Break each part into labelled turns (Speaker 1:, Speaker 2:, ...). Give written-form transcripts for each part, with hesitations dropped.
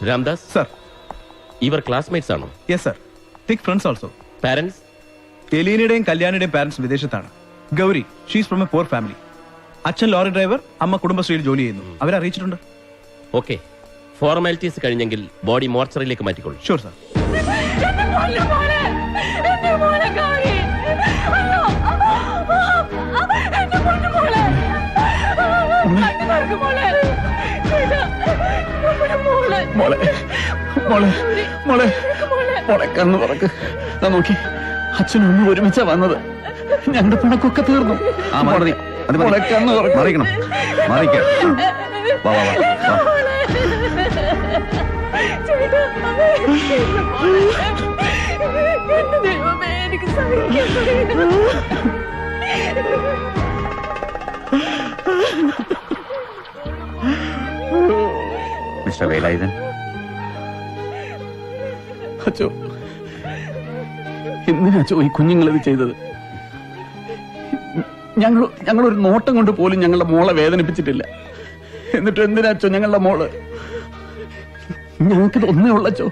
Speaker 1: Ramdas
Speaker 2: sir.
Speaker 1: ഇവർ classmates ആണോ?
Speaker 2: Yes sir. Thick friends also.
Speaker 1: Parents?
Speaker 2: എലീനയുടെയും കല്യാണിയുടെയും പാരന്റ്സ് വിദേശത്താണ്. Gauri, she's from a poor family. അച്ഛൻ ലോറി ഡ്രൈവർ, അമ്മ കുടുംബശ്രീയിൽ ജോലി ചെയ്യുന്നു. അവരെ അറിയിച്ചിട്ടുണ്ട്.
Speaker 1: ഓക്കെ, ഫോർമാലിറ്റീസ് കഴിഞ്ഞെങ്കിൽ ബോഡി മോർച്ചറിയിലേക്ക് മാറ്റിക്കൊള്ളു.
Speaker 2: Sure sir.
Speaker 3: കണ്ണു തുറക്ക്. നോക്കി, അച്ഛനും അമ്മ ഒരുമിച്ചാ വന്നത്. ഞങ്ങളുടെ പിണക്കൊക്കെ തീർന്നു. കണ്ണു തുറക്കണം.
Speaker 4: മിസ്റ്റർ വേലായുധൻ,
Speaker 3: അച്ചോ, എന്തിനാച്ചോ ഈ കുഞ്ഞുങ്ങളിത് ചെയ്തത്? ഞങ്ങളൊരു നോട്ടം കൊണ്ട് പോലും ഞങ്ങളുടെ മോളെ വേദനിപ്പിച്ചിട്ടില്ല. എന്നിട്ട് എന്തിനാച്ചോ ഞങ്ങളുടെ മോള്? ഞങ്ങൾക്കിത് ഒന്നേ ഉള്ളച്ചോ.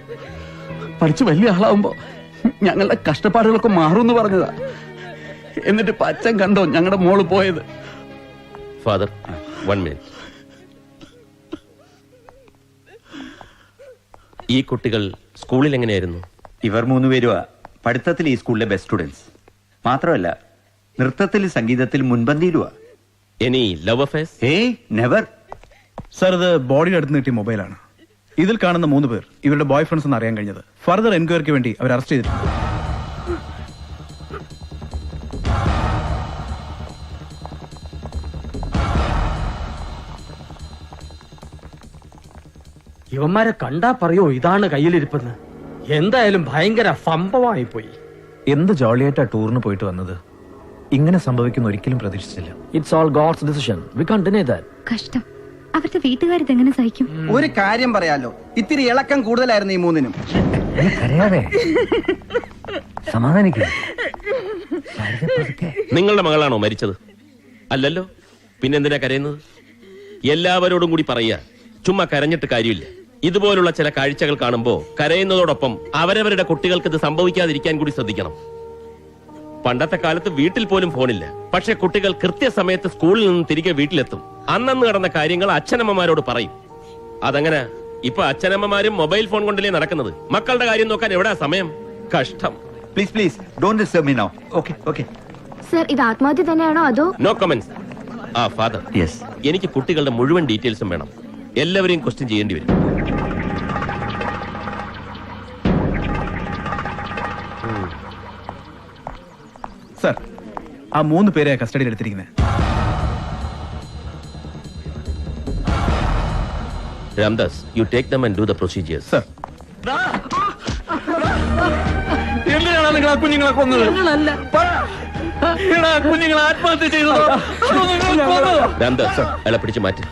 Speaker 3: പഠിച്ച് വലിയ ആളാവുമ്പോ ഞങ്ങളുടെ കഷ്ടപ്പാടുകളൊക്കെ മാറുമെന്ന് പറഞ്ഞതാ. എന്നിട്ട് അച്ഛൻ കണ്ടോ ഞങ്ങളുടെ മോള് പോയത്?
Speaker 1: Father, 1 minute. ഈ കുട്ടികൾ സ്കൂളിൽ എങ്ങനെയായിരുന്നു?
Speaker 4: ഇവർ 3 പേരുവാ പഠിത്തത്തിൽ ഈ സ്കൂളിലെ ബെസ്റ്റ് സ്റ്റുഡൻസ്. മാത്രമല്ല നൃത്തത്തിൽ സംഗീതത്തിൽ മുൻപന്തിയിലുവാ.
Speaker 1: Any love affairs?
Speaker 4: ഏയ് നെവർ.
Speaker 2: സർ, ഇത് ബോഡിയുടെ അടുത്ത് കിട്ടിയ മൊബൈലാണ്. ഇതിൽ കാണുന്ന 3 പേർ ഇവരുടെ ബോയ് ഫ്രണ്ട്സ് എന്ന് അറിയാൻ കഴിഞ്ഞത്. ഫർദർ എൻക്വയറിക്ക് വേണ്ടി അവർ അറസ്റ്റ് ചെയ്തിട്ടുണ്ട്.
Speaker 5: ഇവന്മാരെ കണ്ടാ പറയോ ഇതാണ് കയ്യിലിരിപ്പെന്ന്. എന്തായാലും ഭയങ്കര സംഭവമായി പോയി.
Speaker 6: എന്ത് ജോളിയായിട്ടാ ടൂറിന് പോയിട്ട് വന്നത്. ഇങ്ങനെ സംഭവിക്കുന്ന ഒരിക്കലും പ്രതീക്ഷിച്ചില്ല.
Speaker 5: It's all God's decision. We can't deny that.
Speaker 7: കഷ്ടം. അവരുടെ വീട്ടുകാരിത് എങ്ങനെ സഹിക്കും?
Speaker 8: ഒരു കാര്യം പറയാലോ, ഇത്തിരി ഇളക്കം കൂടുതലായിരുന്നു ഈ 3നും.
Speaker 1: നിങ്ങളുടെ മകളാണോ മരിച്ചത്? അല്ലല്ലോ, പിന്നെന്തിനാ കരയുന്നത്? എല്ലാവരോടും കൂടി പറയുക, ചുമ്മാ കരഞ്ഞിട്ട് കാര്യമില്ല. ഇതുപോലുള്ള ചില കാഴ്ചകൾ കാണുമ്പോ കരയുന്നതോടൊപ്പം അവരവരുടെ കുട്ടികൾക്ക് ഇത് സംഭവിക്കാതിരിക്കാൻ കൂടി ശ്രദ്ധിക്കണം. പണ്ടത്തെ കാലത്ത് വീട്ടിൽ പോലും ഫോണില്ല. പക്ഷെ കുട്ടികൾ കൃത്യസമയത്ത് സ്കൂളിൽ നിന്ന് തിരികെ വീട്ടിലെത്തും. അന്നന്ന് നടന്ന കാര്യങ്ങൾ അച്ഛനമ്മമാരോട് പറയും. അതങ്ങനെ ഇപ്പൊ അച്ഛനമ്മമാരും മൊബൈൽ ഫോൺ കൊണ്ടല്ലേ നടക്കുന്നത്. മക്കളുടെ കാര്യം നോക്കാൻ എവിടാ സമയം? കഷ്ടം.
Speaker 4: Please don't disturb me now. Okay.
Speaker 7: Sir, ഇത് ആത്മഹത്യ തന്നെയാണോ അതോ?
Speaker 1: No comments. Father,
Speaker 4: yes.
Speaker 1: എനിക്ക് കുട്ടികളുടെ മുഴുവൻ ഡീറ്റെയിൽസും വേണം. എല്ലാവരെയും ക്വസ്റ്റ്യൻ ചെയ്യേണ്ടി വരും.
Speaker 2: സർ, ആ 3 പേരെ കസ്റ്റഡിയിൽ എടുത്തിരിക്കുന്നത്.
Speaker 1: Ramdas, you take them and do the procedures.
Speaker 2: Sir.
Speaker 3: എന്തിനാണ് നിങ്ങൾ ആ കുഞ്ഞുങ്ങളെ കൊന്നത്? കുഞ്ഞുങ്ങളെ ആത്മഹത്യ ചെയ്തതോ?
Speaker 1: രാംദാസ്, അയാളെ പിടിച്ചു മാറ്റി.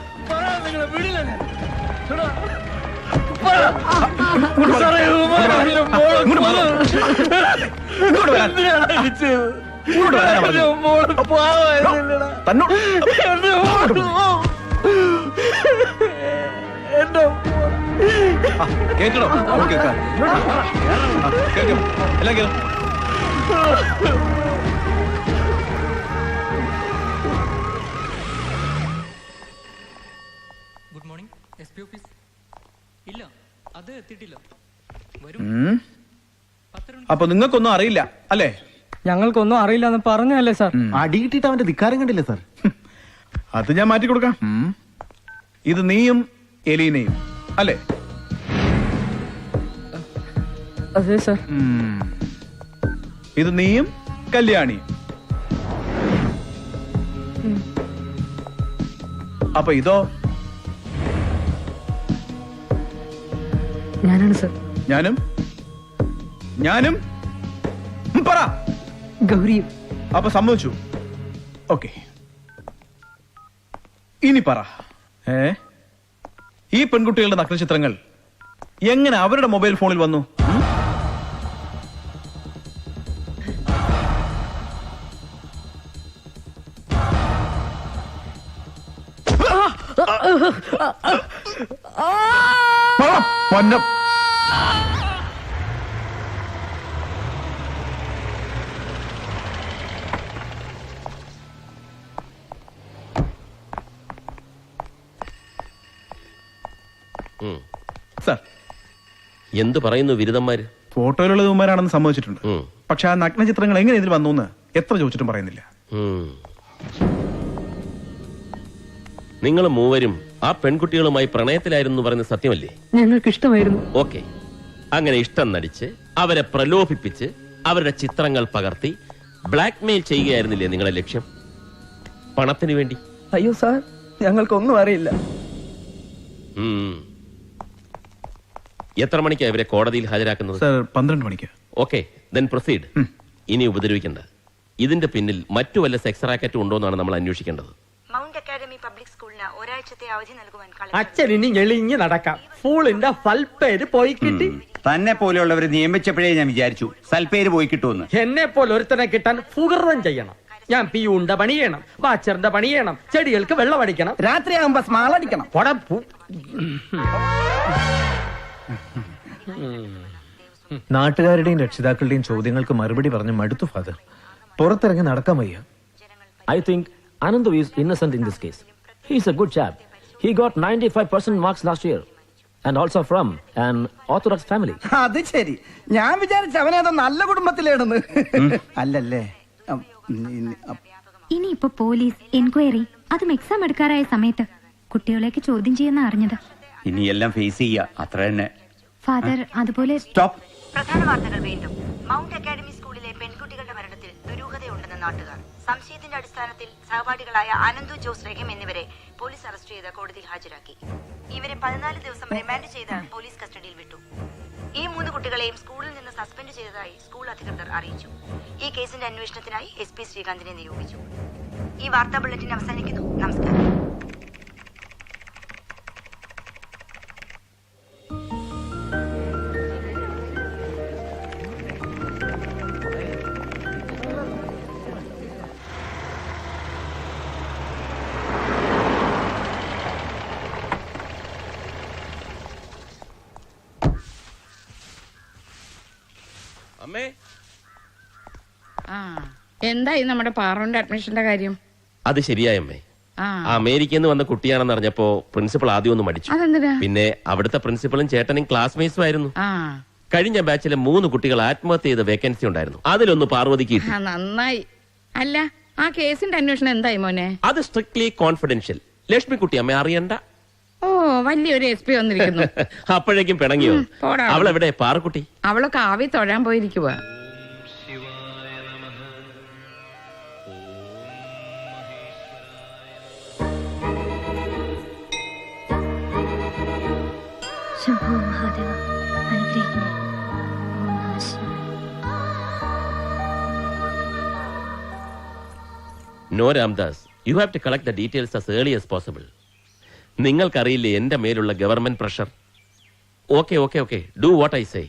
Speaker 2: കേട്ടോ? എല്ലാം കേട്ടോ?
Speaker 9: Good morning. SP office? ഇല്ല, അത് എത്തിയിട്ടില്ല.
Speaker 2: അപ്പൊ നിങ്ങൾക്കൊന്നും അറിയില്ല അല്ലേ?
Speaker 5: ഞങ്ങൾക്കൊന്നും അറിയില്ല എന്ന് പറഞ്ഞല്ലേ സാർ.
Speaker 3: അടിയിട്ടിട്ട് അവന്റെ ധിക്കാരം കണ്ടില്ലേ സാർ?
Speaker 2: അത് ഞാൻ മാറ്റി കൊടുക്കാം. ഇത് നീയും എലീനയും അല്ലേ?
Speaker 5: അതെ സാർ.
Speaker 2: ഇത് നീയും കല്യാണിയും. അപ്പൊ ഇതോ?
Speaker 5: ഞാനാണ് സാർ.
Speaker 2: ഞാനും പറ.
Speaker 5: ഗൗരിയും.
Speaker 2: അപ്പൊ സമ്മതിച്ചു. ഓക്കെ, ഇനി പറ. ഈ പെൺകുട്ടികളുടെ നഗ്നചിത്രങ്ങൾ എങ്ങനെ അവരുടെ മൊബൈൽ ഫോണിൽ വന്നു? പൊന്നം. സാർ,
Speaker 1: എന്തു പറയുന്നു ബിരുദന്മാര്?
Speaker 2: ഫോട്ടോയിലുള്ള ഇവന്മാരാണെന്ന് സമ്മതിച്ചിട്ടുണ്ട്. പക്ഷെ ആ നഗ്ന ചിത്രങ്ങൾ എങ്ങനെ ഇതിൽ വന്നു എന്ന് എത്ര ചോദിച്ചിട്ടും പറയുന്നില്ല.
Speaker 1: നിങ്ങൾ മൂവരും ആ പെൺകുട്ടികളുമായി പ്രണയത്തിലായിരുന്നു പറയുന്നത് സത്യമല്ലേ?
Speaker 5: ഞങ്ങൾക്ക് ഇഷ്ടമായിരുന്നു.
Speaker 1: ഓക്കെ, അങ്ങനെ ഇഷ്ടം നടിച്ച് അവരെ പ്രലോഭിപ്പിച്ച് അവരുടെ ചിത്രങ്ങൾ പകർത്തി ബ്ലാക്ക്മെയിൽ ചെയ്യുകയായിരുന്നില്ലേ നിങ്ങളുടെ ലക്ഷ്യം? പണത്തിന് വേണ്ടി?
Speaker 5: അയ്യോ സാർ, ഞങ്ങൾക്കൊന്നും അറിയില്ല.
Speaker 1: എത്ര മണിക്കാണ് ഇവരെ കോടതിയിൽ ഹാജരാക്കുന്നത്?
Speaker 2: സാർ, 12 മണിക്ക്.
Speaker 1: Okay, then proceed. ഇനി ഉപദ്രവിക്കണ്ട. ഇതിന്റെ പിന്നിൽ മറ്റു വല്ല സെക്സ് റാക്കറ്റും ഉണ്ടോ എന്നാണ് നമ്മൾ അന്വേഷിക്കേണ്ടത്.
Speaker 10: മൗണ്ട് അക്കാദമി പബ്ലിക് സ്കൂളിന് ഒരാഴ്ചത്തെ അവധി നൽകുവാൻ
Speaker 5: അച്ഛൻ ഇനി ഞെളിഞ്ഞ് നടക്കാം. ഫൂളിന്റെ ഫൽപ്പേര് പോയി കിട്ടി.
Speaker 4: തന്നെ പോലെയുള്ളവരെ നിയമിച്ചപ്പോഴേ ഞാൻ വിചാരിച്ചു സൽപ്പേര് പോയി കിട്ടുമെന്ന്.
Speaker 5: എന്നെ പോലെ ഒരുത്തനെ കിട്ടാൻ ഫുകൃതം ചെയ്യണം. ഞാൻ പിയൂണിന്റെ പണി ചെയ്യണം, വാച്ചറിന്റെ പണി ചെയ്യണം, ചെടികൾക്ക് വെള്ളം അടിക്കണം,
Speaker 8: രാത്രിയാകുമ്പോ സ്മാളടിക്കണം.
Speaker 6: നാട്ടുകാരുടെയും രക്ഷിതാക്കളുടെയും ചോദ്യങ്ങൾക്ക് മറുപടി പറഞ്ഞ് മടുത്തു ഫാദർ. പുറത്തിറങ്ങി നടക്കാൻ വയ്യ.
Speaker 11: I think Anandu is innocent in this case. He is a good chap. He got 95% marks last year and also from an Orthodox family.
Speaker 8: അത് ശരി, ഞാൻ വിചാരിച്ച അവനേതോ നല്ല കുടുംബത്തിലേണെന്ന്. അല്ലല്ലേ?
Speaker 7: ഇനിയിപ്പോ പോലീസ് എൻക്വയറി, അതും എക്സാം എടുക്കാറായ സമയത്ത് കുട്ടികളെയൊക്കെ ചോദ്യം ചെയ്യുന്ന അറിഞ്ഞത്.
Speaker 4: ഇനിയെല്ലാം ഫേസ് ചെയ്യാ, അത്ര തന്നെ.
Speaker 7: ഫാദർ, അതുപോലെ
Speaker 4: സ്റ്റോപ്പ്.
Speaker 10: പ്രധാന വാർത്തകൾ വീണ്ടും. മൗണ്ട് അക്കാദമി സ്കൂളിലെ പെൺകുട്ടികളുടെ മരണത്തിൽ ദുരൂഹതയുണ്ടെന്ന് നാട്ടുകാർ. സംശയത്തിന്റെ അടിസ്ഥാനത്തിൽ സഹപാഠികളായ ആനന്ദു, ജോസ്, റഹീം എന്നിവരെ പോലീസ് അറസ്റ്റ് ചെയ്ത് കോടതിയിൽ ഹാജരാക്കി. ഇവരെ 14 ദിവസം റിമാൻഡ് ചെയ്ത് പോലീസ് കസ്റ്റഡിയിൽ വിട്ടു. ഈ 3 കുട്ടികളെയും സ്കൂളിൽ നിന്ന് സസ്പെൻഡ് ചെയ്തതായി സ്കൂൾ അധികൃതർ അറിയിച്ചു. ഈ കേസിന്റെ അന്വേഷണത്തിനായി SP ശ്രീകാന്തിനെ നിയോഗിച്ചു. ഈ വാർത്താ ബുള്ളറ്റിൻ അവസാനിക്കുന്നു. നമസ്കാരം.
Speaker 1: അമ്മേ,
Speaker 10: എന്തായി നമ്മുടെ പാറോന്റെ അഡ്മിഷന്റെ കാര്യം?
Speaker 1: അത് ശരിയായമ്മേ. അമേരിക്കയിൽ നിന്ന് വന്ന കുട്ടിയാണെന്ന് അറിഞ്ഞപ്പോ പ്രിൻസിപ്പൾ ആദ്യം ഒന്ന് മടിച്ചു. പിന്നെ അവിടുത്തെ പ്രിൻസിപ്പളും ചേട്ടനും ക്ലാസ്മേറ്റ്സും ആയിരുന്നു. കഴിഞ്ഞ ബാച്ചിലെ 3 കുട്ടികൾ ആത്മഹത്യ ചെയ്ത വേക്കൻസി ഉണ്ടായിരുന്നു. അതിലൊന്ന് പാർവതിക്ക്.
Speaker 10: നന്നായി. അല്ല, ആ കേസിന്റെ അന്വേഷണം എന്തായി മോനെ?
Speaker 1: അത് സ്ട്രിക്ട്ലി കോൺഫിഡൻഷ്യൽ. ലക്ഷ്മിക്കുട്ടി അമ്മ അറിയണ്ട.
Speaker 10: ഓ, വലിയൊരു SP വന്നിരിക്കുന്നു.
Speaker 1: അപ്പോഴേക്കും പിണങ്ങിയോ? അവളെവിടെ പാറക്കുട്ടി?
Speaker 10: അവളൊക്കെ ആവി തൊഴാൻ പോയിരിക്കുക.
Speaker 1: No, Ramdas, you have to collect the details as early as possible. നിങ്ങൾക്കറിയില്ലേ എന്റെ മേലുള്ള government pressure. Okay okay okay, do what I say.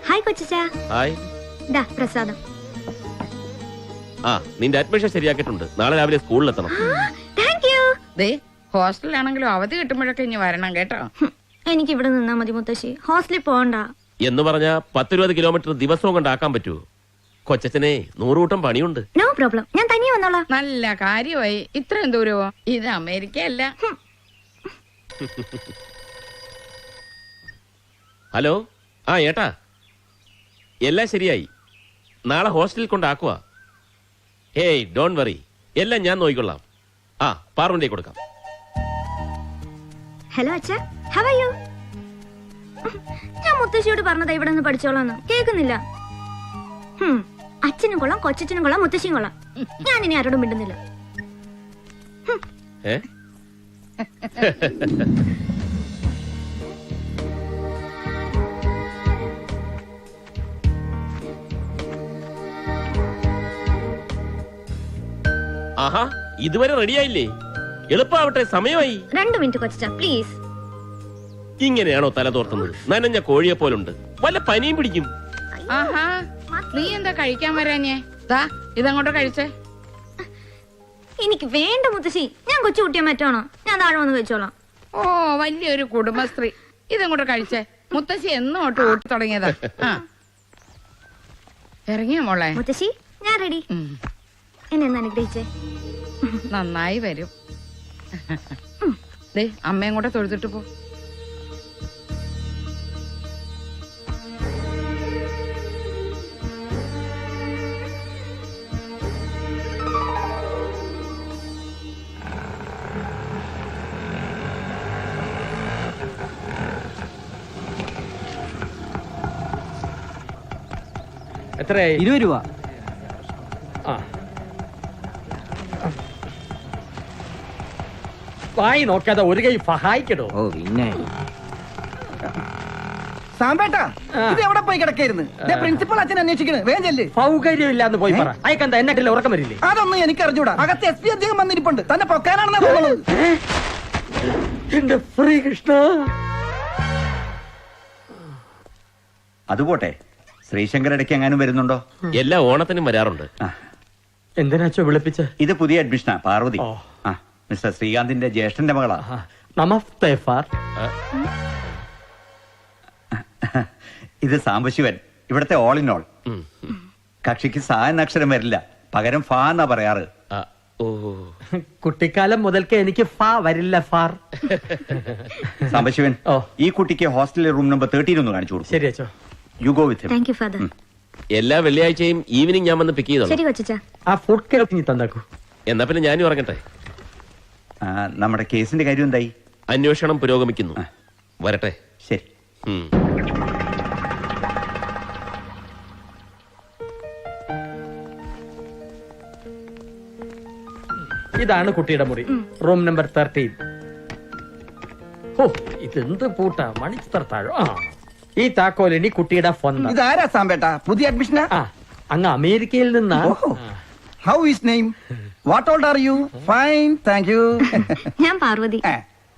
Speaker 7: Hi കൊച്ചാ.
Speaker 1: ഹായ്.
Speaker 7: ദാ പ്രസാദം.
Speaker 1: നിന്റെ അഡ്മിഷൻ ശരിയാക്കിയിട്ടുണ്ട്. നാളെ രാവിലെ സ്കൂളിലെത്തണം.
Speaker 7: Thank you.
Speaker 10: ദേ, ഹോസ്റ്റലിലാണെങ്കിലും അവധി കിട്ടുമ്പോഴൊക്കെ ഇനി വരണം കേട്ടോ.
Speaker 7: എനിക്ക് ഇവിടെ നിന്നാ മതി മുത്തശ്ശി, ഹോസ്റ്റലിൽ പോകണ്ട.
Speaker 1: എന്ന് പറഞ്ഞാ 10-20 കിലോമീറ്റർ ദിവസവും കൊണ്ടാക്കാൻ പറ്റുമോ? കൊച്ചനെ 100 കൂട്ടം പണിയുണ്ട്.
Speaker 7: നോ പ്രോബ്ലം, ഞാൻ തനിയെ വന്നോളാം.
Speaker 10: നല്ല കാര്യമായി. ഇത്രയും ദൂരമോ? ഇത് അമേരിക്കയല്ല.
Speaker 1: ഹലോ, ഏട്ടാ, എല്ലാം ശരിയായി. നാളെ ഹോസ്റ്റലിൽ കൊണ്ടാക്കുക. ഹേയ്, ഡോൺ വറി, എല്ലാം ഞാൻ നോക്കിക്കൊള്ളാം. പാറുണ്ടേ കൊടുക്കാം.
Speaker 7: ഹലോ അച്ഛാ, ഹൗ ആർ യു? ഞാൻ മുത്തശ്ശിയോട് പറഞ്ഞതാ ഇവിടെ നിന്ന് പഠിച്ചോളാന്ന്. കേൾക്കുന്നില്ല. അച്ഛനും കൊള്ളാം, കൊച്ചച്ഛനും കൊള്ളാം, മുത്തശ്ശിയും കൊള്ളാം. ഞാൻ ഇനി ആരോടും മിണ്ടുന്നില്ല.
Speaker 1: ആഹാ, ഇതുവരെ റെഡിയായില്ലേ? എളുപ്പമാവട്ടെ, സമയമായി.
Speaker 7: 2 മിനിറ്റ് കൊച്ചാ, പ്ലീസ്.
Speaker 1: ഇങ്ങനെയാണോ തല തോർത്തുന്നത്? നനഞ്ഞ കോഴിയെ പോലുണ്ട്. വല്ല പനിയും പിടിക്കും.
Speaker 10: ആഹാ, നീ എന്താ കഴിക്കാൻ വരാഞ്ഞേ? ഇതങ്ങോട്ട് കഴിച്ചേ.
Speaker 7: എനിക്ക് വേണ്ട മുത്തശ്ശി, ഞാൻ കൊച്ചു കുട്ടിയെ മറ്റാണോ? ഞാൻ താഴെ വന്ന് വെച്ചോളാം.
Speaker 12: ഓ വലിയൊരു കുടുംബശ്രീ. ഇതും കൂടെ കഴിച്ചേ. മുത്തശ്ശി എന്നും തൊട്ട് ഓട്ടി തുടങ്ങിയതാ. ഇറങ്ങിയ മോളെ.
Speaker 7: മുത്തശ്ശി ഞാൻ റെഡി. എന്നെ ഒന്ന് അനുഗ്രഹിച്ചേ.
Speaker 12: നന്നായി വരും. ദേ അമ്മയും കൂടെ തൊഴുതിട്ട് പോ.
Speaker 5: എത്രയായി?
Speaker 8: 20 രൂപ.
Speaker 5: ആ വായി നോക്കാതെ ഒരു കൈ സഹായിക്കടോ.
Speaker 8: ഓ പിന്നെ സാമ്പേട്ടാ, ഇത് എവിടെ പോയി കിടക്കായിരുന്നു? പ്രിൻസിപ്പൽ അച്ഛൻ അന്വേഷിക്കണ്. വേഗം ചെല്ല്.
Speaker 5: സൗകര്യമില്ലാന്ന് പോയി പറ. അയക്കെന്താ എന്നിട്ടില്ല ഉറക്കം വരില്ലേ?
Speaker 8: അതൊന്നും എനിക്ക് അറിഞ്ഞൂടാ. അകത്ത് SP അദ്ദേഹം വന്നിരിപ്പുണ്ട്. തന്നെ പൊക്കാനാണെന്ന് തോന്നുന്നത്.
Speaker 5: എന്റെ ശ്രീകൃഷ്ണ.
Speaker 4: അതുപോട്ടെ, ശ്രീശങ്കർ ഇടയ്ക്ക് എങ്ങാനും വരുന്നുണ്ടോ?
Speaker 1: എല്ലാ ഓണത്തിനും വരാറുണ്ട്.
Speaker 5: എന്തിനാച്ചോ വിളിപ്പിച്ച്?
Speaker 4: ഇത് പുതിയ അഡ്മിഷനാ, പാർവതി. മിസ്റ്റർ ശ്രീകാന്തിന്റെ ജ്യേഷ്ഠന്റെ മകളാ.
Speaker 5: നമസ്തേ ഫാർ.
Speaker 4: ഇത് സാംബശിവൻ, ഇവിടത്തെ ഓൾ ഇൻ ഓൾ. കക്ഷിക്ക് സാ എന്ന അക്ഷരം വരില്ല, പകരം ഫാ എന്നാ പറയാറ്.
Speaker 5: കുട്ടിക്കാലം മുതൽക്ക് എനിക്ക് ഫാ വരില്ല ഫാർ.
Speaker 4: സാംബശിവൻ, ഈ കുട്ടിക്ക് ഹോസ്റ്റലിലെ റൂം നമ്പർ 13 ഒന്ന് കാണിച്ചു കൊടുക്കും.
Speaker 5: ശരി അച്ചോ.
Speaker 4: You go with him.
Speaker 7: Thank you father.
Speaker 1: എല്ലാ വെള്ളിയാഴ്ചയും ഈവനിങ് ഞാൻ വന്ന് പിക്ക് ചെയ്തോളാം.
Speaker 7: ശരി കൊച്ചാ.
Speaker 5: ആ ഫുഡ് കേൾക്കി തന്നാക്കൂ.
Speaker 1: എന്നാ പിന്നെ ഞാനും ഇറങ്ങട്ടെ.
Speaker 4: നമ്മുടെ കേസിന്റെ കാര്യം എന്തായി?
Speaker 1: അന്വേഷണം പുരോഗമിക്കുന്നു. വരട്ടെ.
Speaker 4: ശരി.
Speaker 5: ഇതാണ് കുട്ടിയുടെ മുറി, റൂം നമ്പർ 13. ഓ ഇതെന്ത് പൂട്ടാ, മണിച്ചിത്രത്താഴോ. ഈ താക്കോലിനി കുട്ടിയുടെ സ്വന്തം.
Speaker 8: ഇതാരാ സാമ്പേട്ടാ? പുതിയ അഡ്മിഷനാ?
Speaker 5: അങ്ങ് അമേരിക്കയിൽ നിന്നാ.
Speaker 8: How is name? What old are you? Fine, thank you.
Speaker 7: ഞാൻ പാർവതി.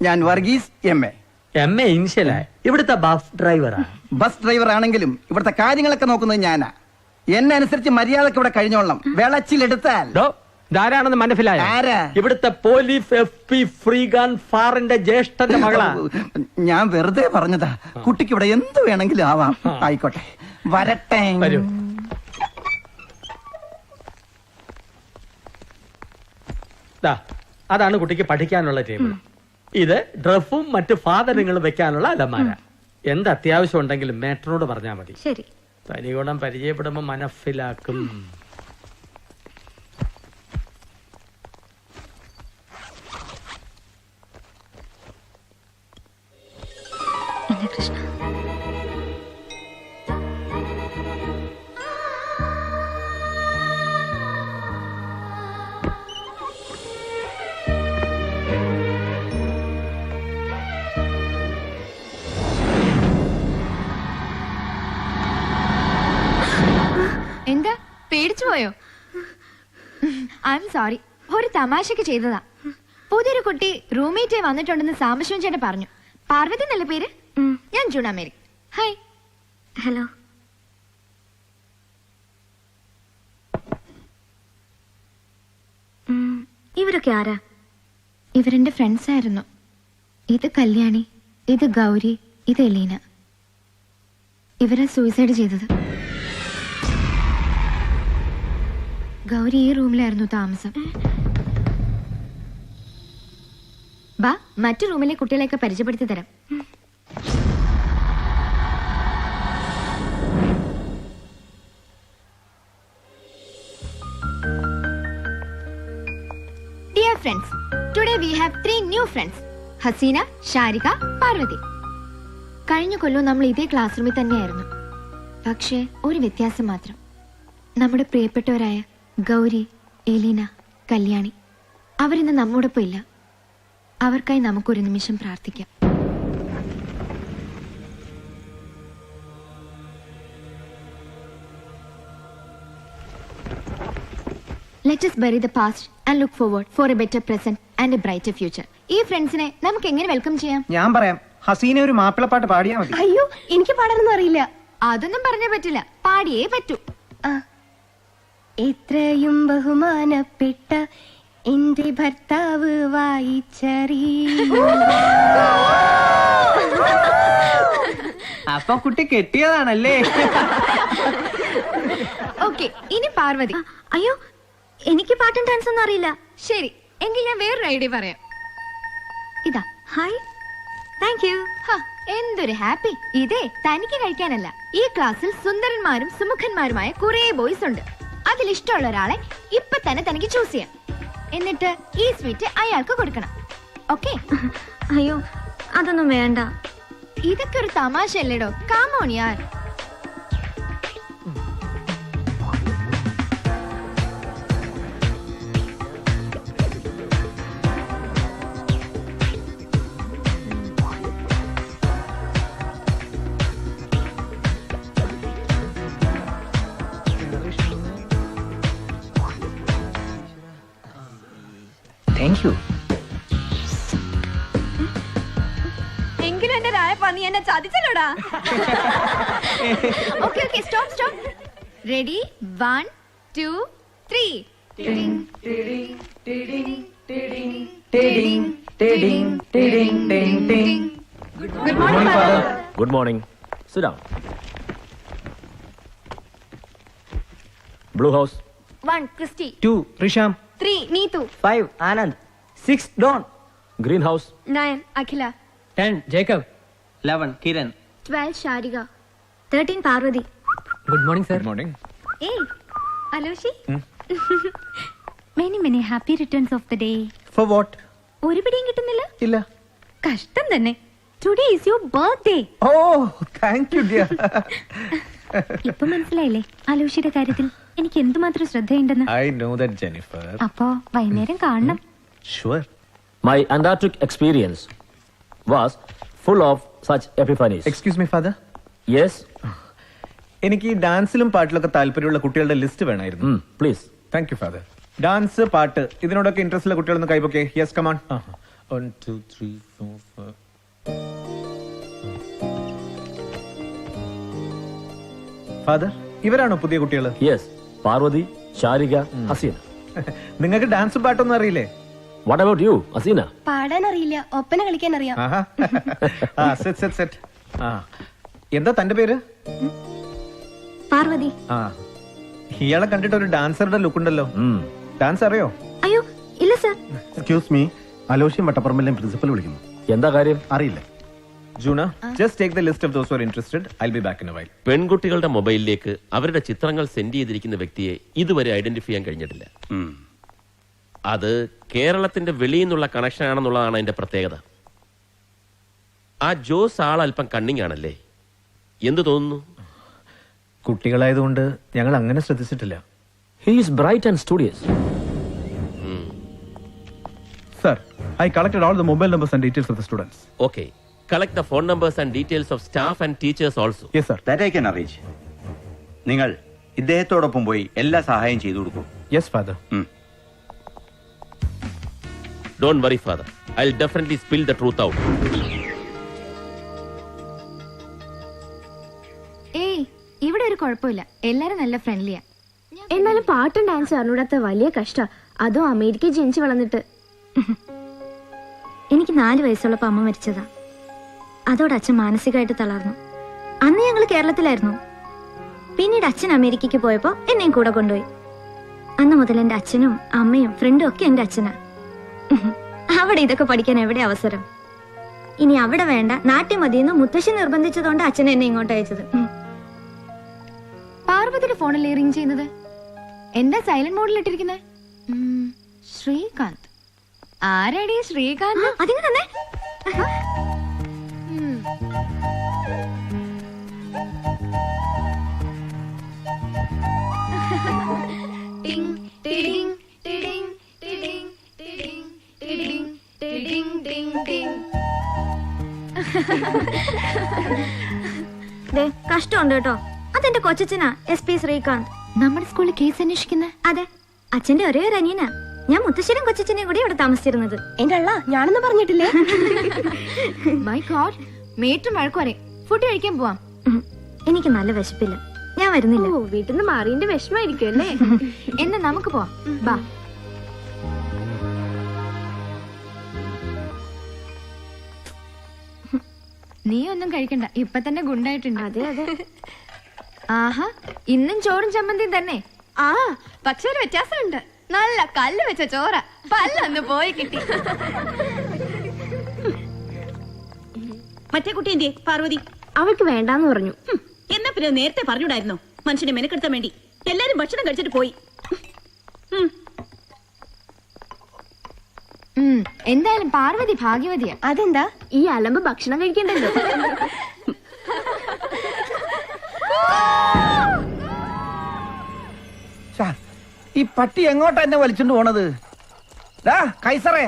Speaker 8: ഞാൻ വർഗീസ് MA.
Speaker 5: MA ഇൻഷ്യലാ. ഇവിടുത്തെ ബസ് ഡ്രൈവറാ.
Speaker 8: ബസ് ഡ്രൈവർ ആണെങ്കിലും ഇവിടുത്തെ കാര്യങ്ങളൊക്കെ നോക്കുന്നത് ഞാനാ. എന്നെ അനുസരിച്ച് മര്യാദക്ക് ഇവിടെ കഴിഞ്ഞോളണം. വെളച്ചിലെടുത്താൽ
Speaker 5: ധാരാണെന്ന് മനസ്സിലായ? ഇവിടുത്തെ പോലീസ് SP ശ്രീകാന്ത് ഫാറിന്റെ ജ്യേഷ്ഠന്റെ മകളാ.
Speaker 8: ഞാൻ വെറുതെ പറഞ്ഞതാ. കുട്ടിക്ക് ഇവിടെ എന്ത് വേണമെങ്കിലും ആവാം. ആയിക്കോട്ടെ, വരട്ടെ.
Speaker 5: വരൂ. അതാണ് കുട്ടിക്ക് പഠിക്കാനുള്ള ടേബിൾ. ഇത് ഡ്രസ്സും മറ്റു സാധനങ്ങളും വെക്കാനുള്ള അലമാര. എന്ത് അത്യാവശ്യം ഉണ്ടെങ്കിലും മേട്ടറോട് പറഞ്ഞാൽ മതി.
Speaker 7: ശരി.
Speaker 5: തനിഗുണം പരിചയപ്പെടുമ്പോ മനസ്സിലാക്കും.
Speaker 7: കൃഷ്ണ.
Speaker 13: എന്താ പേടിച്ചു പോയോ? ഐ എം സോറി, ഒരു തമാശക്ക് ചെയ്തതാ. പുതിയൊരു കുട്ടി റൂംമേറ്റ് വന്നിട്ടുണ്ടെന്ന് സാംബശിവൻ ചേട്ടൻ പറഞ്ഞു. പാർവതി എന്നല്ല പേര്? ഞാൻ ജൂൺ മേരി. ഹായ്.
Speaker 7: ഹലോ. ഇവരൊക്കെ ആരാ?
Speaker 13: ഇവരെന്റെ ഫ്രണ്ട്സ് ആയിരുന്നു. ഇത് കല്യാണി, ഇത് ഗൗരി, ഇത് എലീന. ഇവരെ സൂയിസൈഡ് ചെയ്തത്. ഗൗരി ഈ റൂമിലായിരുന്നു താമസം. ബാ, മറ്റു റൂമിലെ കുട്ടികളെയൊക്കെ പരിചയപ്പെടുത്തി തരാം. Dear friends, today we have 3 new friends. Hasina, Sharika, Parvathi. കഴിഞ്ഞ കൊല്ലം നമ്മൾ ഇതേ ക്ലാസ് റൂമിൽ തന്നെയായിരുന്നു. പക്ഷേ ഒരു വ്യത്യാസം മാത്രം. നമ്മുടെ പ്രിയപ്പെട്ടവരായ ഗൗരി, എലീന, കല്യാണി അവരിന്ന് നമ്മോടൊപ്പം ഇല്ല. അവർക്കായി നമുക്കൊരു നിമിഷം പ്രാർത്ഥിക്കാം. Let us bury the past and look forward for a better present and a brighter future. ഈ ഫ്രണ്ട്സിനെ നമുക്ക് എങ്ങനെ വെൽക്കം ചെയ്യാം?
Speaker 6: ഞാൻ പറയാം. ഹസീന ഒരു മാപ്പിളപ്പാട്ട് പാടിയാ മതി.
Speaker 13: അയ്യോ, എനിക്ക് പാടാനൊന്നും അറിയില്ല. അതൊന്നും പറഞ്ഞാ പറ്റില്ല, പാടിയേ പറ്റൂ. എത്രയും ബഹുമാനപ്പെട്ട എന്റെ ഭർത്താവ് വായിച്ചറി.
Speaker 8: അപ്പൊ കുട്ടി കെട്ടിയതാണല്ലേ?
Speaker 13: ഓക്കെ, ഇനി പാർവതി.
Speaker 7: അയ്യോ, എനിക്ക് പാട്ടും ഡാൻസ് ഒന്നും അറിയില്ല.
Speaker 13: ശരി, എങ്കിൽ ഞാൻ വേറൊരു ഐഡിയ പറയാം. ഇതാ.
Speaker 7: Hi, thank you.
Speaker 13: എന്തൊരു ഹാപ്പി. ഇതേ തനിക്ക് കഴിക്കാനല്ല, ഈ ക്ലാസ്സിൽ സുന്ദരന്മാരും സുമുഖന്മാരുമായ കുറെ ബോയ്സ് ഉണ്ട്. അതിൽ ഇഷ്ടമുള്ള ഒരാളെ ഇപ്പൊ തന്നെ തനിക്ക് ചൂസ് ചെയ്യാം. എന്നിട്ട് ഈ സ്വീറ്റ് അയാൾക്ക് കൊടുക്കണം. ഓക്കെ?
Speaker 7: അയ്യോ, അതൊന്നും വേണ്ട.
Speaker 13: ഇതൊക്കെ ഒരു തമാശ അല്ലേടോ. കാമോൺ യാർ.
Speaker 6: Thank you.
Speaker 13: എങ്കിലും എന്റെ രായപ്പാ, നീ എന്നെ ചതിച്ചല്ലോടാ. Okay okay, stop stop. Ready, 1 2 3. Good morning father.
Speaker 11: Good morning. Sit down. Blue house.
Speaker 13: 1 Christy.
Speaker 8: 2 Risham.
Speaker 13: 3 Neethu.
Speaker 8: 5 Anand. 6 Don.
Speaker 11: Green house.
Speaker 13: 9 Akhila.
Speaker 8: 10 Jacob. 11 Kiran.
Speaker 13: 12 Sarika.
Speaker 7: 13 Parvathy.
Speaker 8: Good morning sir.
Speaker 6: Morning.
Speaker 13: ഏയ് Aloshy. Many happy returns of the day.
Speaker 8: For what?
Speaker 13: ഒരു പിടിയും കിട്ടുന്നില്ല.
Speaker 8: ഇല്ല.
Speaker 13: കഷ്ടം തന്നെ. Today is your birthday.
Speaker 8: Oh, thank you dear.
Speaker 13: ഇപ്പൊ മനസ്സിലായില്ലേ അലോഷിയുടെ കാര്യത്തിൽ എനിക്ക് എന്തുമാത്രം ശ്രദ്ധയുണ്ടെന്ന്?
Speaker 6: I know that Jennifer.
Speaker 13: അപ്പോ വൈകുന്നേരം കാണണം.
Speaker 6: Sure.
Speaker 11: My Antarctic experience was full of such epiphanies.
Speaker 6: Excuse me father.
Speaker 11: Yes?
Speaker 6: എനിക്ക് ഈ ഡാൻസിലും പാട്ടിലൊക്കെ താല്പര്യമുള്ള കുട്ടികളുടെ ലിസ്റ്റ് വേണമായിരുന്നു.
Speaker 11: Please.
Speaker 6: Thank you father. Dance, പാട്ട്, ഇതിനോടൊക്കെ ഇൻട്രസ്റ്റ് ഉള്ള കുട്ടികളൊന്ന് കൈപ്പൊക്കെ. Yes, come on. 1 2 3 4 5. ഫാദർ, ഇവരാണോ പുതിയ കുട്ടികൾ?
Speaker 11: Yes. Parvati, Sharika, Hasina.
Speaker 6: നിങ്ങൾക്ക് ഡാൻസും പാട്ടൊന്നും അറിയില്ലേ?
Speaker 11: What about you, Hasina?
Speaker 13: പാടാൻ അറിയില്ല, ഒപ്പന കളിക്കാൻ അറിയാം.
Speaker 6: സെറ്റ്. എന്താ തന്റെ പേര്?
Speaker 7: പാർവതി.
Speaker 6: ഇയാളെ കണ്ടിട്ട് ഒരു ഡാൻസറുടെ ലുക്ക് ഉണ്ടല്ലോ. ഡാൻസ് അറിയോ?
Speaker 7: അയ്യോ ഇല്ല സർ.
Speaker 14: എക്സ്ക്യൂസ് മീ, അലോഷ്യം വട്ടപ്പറമ്പിലെ പ്രിൻസിപ്പൽ വിളിക്കുന്നു.
Speaker 11: എന്താ കാര്യം?
Speaker 14: അറിയില്ല.
Speaker 6: Juna, just take the list of those who are interested. I'll be back in a while.
Speaker 1: പെൺകുട്ടികളുടെ മൊബൈലിലേക്ക് അവരുടെ ചിത്രങ്ങൾ സെൻഡ് ചെയ്തിരിക്കുന്ന വ്യക്തിയെ ഇതുവരെ ഐഡന്റിഫൈ ചെയ്യാൻ കഴിഞ്ഞിട്ടില്ല. അത് കേരളത്തിന്റെ വെളിയിൽ നിന്നുള്ള കണക്ഷൻ ആണെന്നുള്ളതാണ് അതിന്റെ പ്രത്യേകത. ആ ജോസ് ആൾ അല്പം കണ്ണിങ് ആണല്ലേ? എന്ത് തോന്നുന്നു?
Speaker 6: കുട്ടികളായതുകൊണ്ട് ഞങ്ങൾ അങ്ങനെ ശ്രദ്ധിച്ചിട്ടില്ല.
Speaker 11: He is bright and studious.
Speaker 2: Sir, I collected all the mobile numbers and details of the students.
Speaker 1: Okay. Collect the phone numbers and details of staff and teachers also.
Speaker 2: Yes, sir.
Speaker 4: That I can arrange. നിങ്ങൾ ഇദ്ദേഹത്തോടൊപ്പം പോയി എല്ലാ സഹായം ചെയ്തു കൊടുക്കും.
Speaker 6: Yes, father.
Speaker 1: Don't worry, father. I'll definitely spill the truth out.
Speaker 13: ഏയ്, ഇവിടെ ഒരു കുഴപ്പമില്ല, എല്ലാരും നല്ല ഫ്രണ്ട്ലിയാ.
Speaker 7: എന്നാലും പാട്ടും ഡാൻസും അറിഞ്ഞൂടാത്ത വലിയ കഷ്ട. അതും അമേരിക്കയിൽ ജനിച്ചു വളർന്നിട്ട്. എനിക്ക് 4 വയസ്സുള്ളപ്പോ അമ്മ മരിച്ചതാ. അതോടെ അച്ഛൻ മാനസികമായിട്ട് തളർന്നു. അന്ന് ഞങ്ങൾ കേരളത്തിലായിരുന്നു. പിന്നീട് അച്ഛൻ അമേരിക്കയ്ക്ക് പോയപ്പോ എന്നെയും കൂടെ കൊണ്ടുപോയി. അന്ന് മുതൽ എന്റെ അച്ഛനും അമ്മയും ഫ്രണ്ടും ഒക്കെ എന്റെ അച്ഛനാ. അവിടെ ഇതൊക്കെ പഠിക്കാൻ എവിടെ അവസരം? ഇനി അവിടെ വേണ്ട, നാട്ടിൽ മതിയെന്ന് മുത്തശ്ശി നിർബന്ധിച്ചതുകൊണ്ട് അച്ഛൻ എന്നെ ഇങ്ങോട്ട് അയച്ചത്.
Speaker 13: പാർവതിയുടെ ഫോണിൽ റിംഗ് ചെയ്യുന്നത് എന്താ സൈലന്റ് മോഡിൽ ഇട്ടിരിക്കുന്നത്? ശ്രീകാന്ത്. ആരാടി ശ്രീകാന്ത്?
Speaker 7: അതിന് തന്നെ കഷ്ടമുണ്ട് കേട്ടോ. അതെന്റെ കൊച്ചച്ഛനാ, SP ശ്രീകാന്ത്.
Speaker 13: നമ്മുടെ സ്കൂളിൽ കേസ് അന്വേഷിക്കുന്ന?
Speaker 7: അതെ, അച്ഛന്റെ ഒരേ ഒരു അനിയനാ. ഞാൻ മുത്തശ്ശനും കൊച്ചച്ഛനെയും കൂടി ഇവിടെ താമസിച്ചിരുന്നത്.
Speaker 13: എന്റെ അള്ള, ഞാനൊന്നും പറഞ്ഞിട്ടില്ലേ? മൈ ഗോഡ്, മേറ്റും വഴക്കുവരെ. ഫുഡ് കഴിക്കാൻ പോവാം.
Speaker 7: എനിക്ക് നല്ല വിശപ്പില്ല, ഞാൻ വരുന്നില്ല.
Speaker 13: വീട്ടിൽ നിന്ന് മാറിന്റെ വിഷമായിരിക്കും അല്ലേ? എന്നാ നമുക്ക് പോവാം. ബാ. നീ ഒന്നും കഴിക്കണ്ട, ഇപ്പൊ തന്നെ ഗുണ്ടായിട്ടുണ്ട്. അതെ അതെ. ആഹാ, ഇന്നും ചോറും ചമ്മന്തിയും തന്നെ.
Speaker 15: ആ, പക്ഷെ ഒരു വ്യത്യാസമുണ്ട്. നല്ല കല്ല് വെച്ച ചോറ, പല്ലൊന്ന് പോയി കിട്ടി.
Speaker 16: മറ്റേ കുട്ടി എന്തിയെ പാർവതി?
Speaker 7: അവൾക്ക് വേണ്ടാന്ന് പറഞ്ഞു.
Speaker 16: എന്നാ പിന്നെ നേരത്തെ പറഞ്ഞൂടായിരുന്നോ? മനുഷ്യനെ മെനക്കെടുത്താൻ വേണ്ടി എല്ലാരും ഭക്ഷണം കഴിച്ചിട്ട് പോയി.
Speaker 13: എന്തായാലും പാർവതി ഭാഗ്യവതിയാ.
Speaker 7: അതെന്താ? ഈ അലമ്പ് ഭക്ഷണം കഴിക്കണ്ടല്ലോ.
Speaker 8: ഈ പട്ടി എങ്ങോട്ടാ എന്നെ വലിച്ചോണ്ട് പോണത്? കൈസറേ,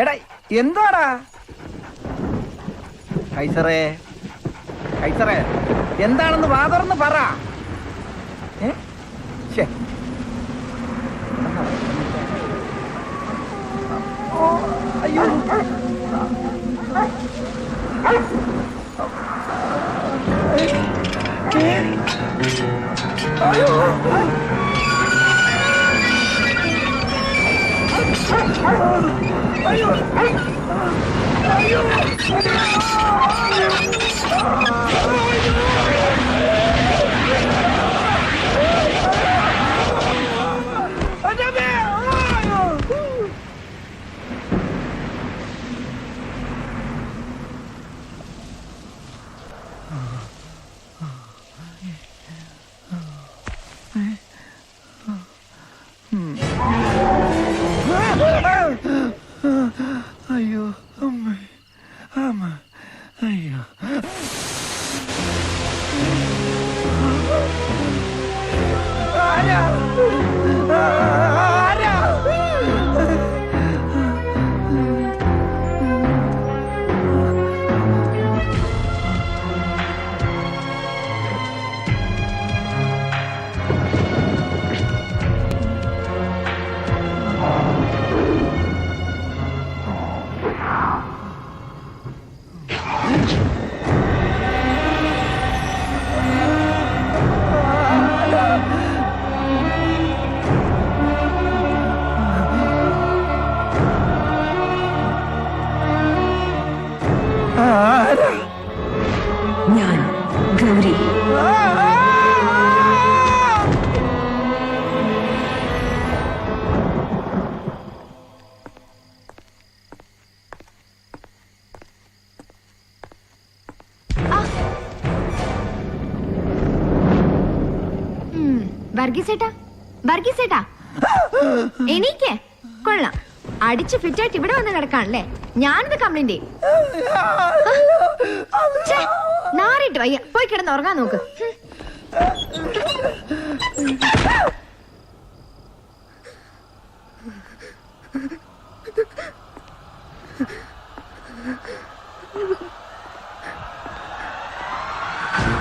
Speaker 8: എടാ എന്താടാ കൈസറേ? കൈസറേ, എന്താണെന്ന് വാതർന്ന് പറ. അയ്യോ, അയ്യോ അമ്മ അമ്മ അയ്യോ.
Speaker 15: ഞാൻ ഗൗരി.
Speaker 13: വർഗീസേട്ടാ, വർഗീസേട്ടാ, എനിക്ക് കൊള്ളാം. അടിച്ച് ഫിറ്റായിട്ട് ഇവിടെ വന്ന് കിടക്കാണല്ലേ? ഞാനിത് കംപ്ലൈന്റ് ചെയ്യും. നാറിട്ട് വയ്യ, പോയി കിടന്ന് ഉറങ്ങാൻ നോക്ക്.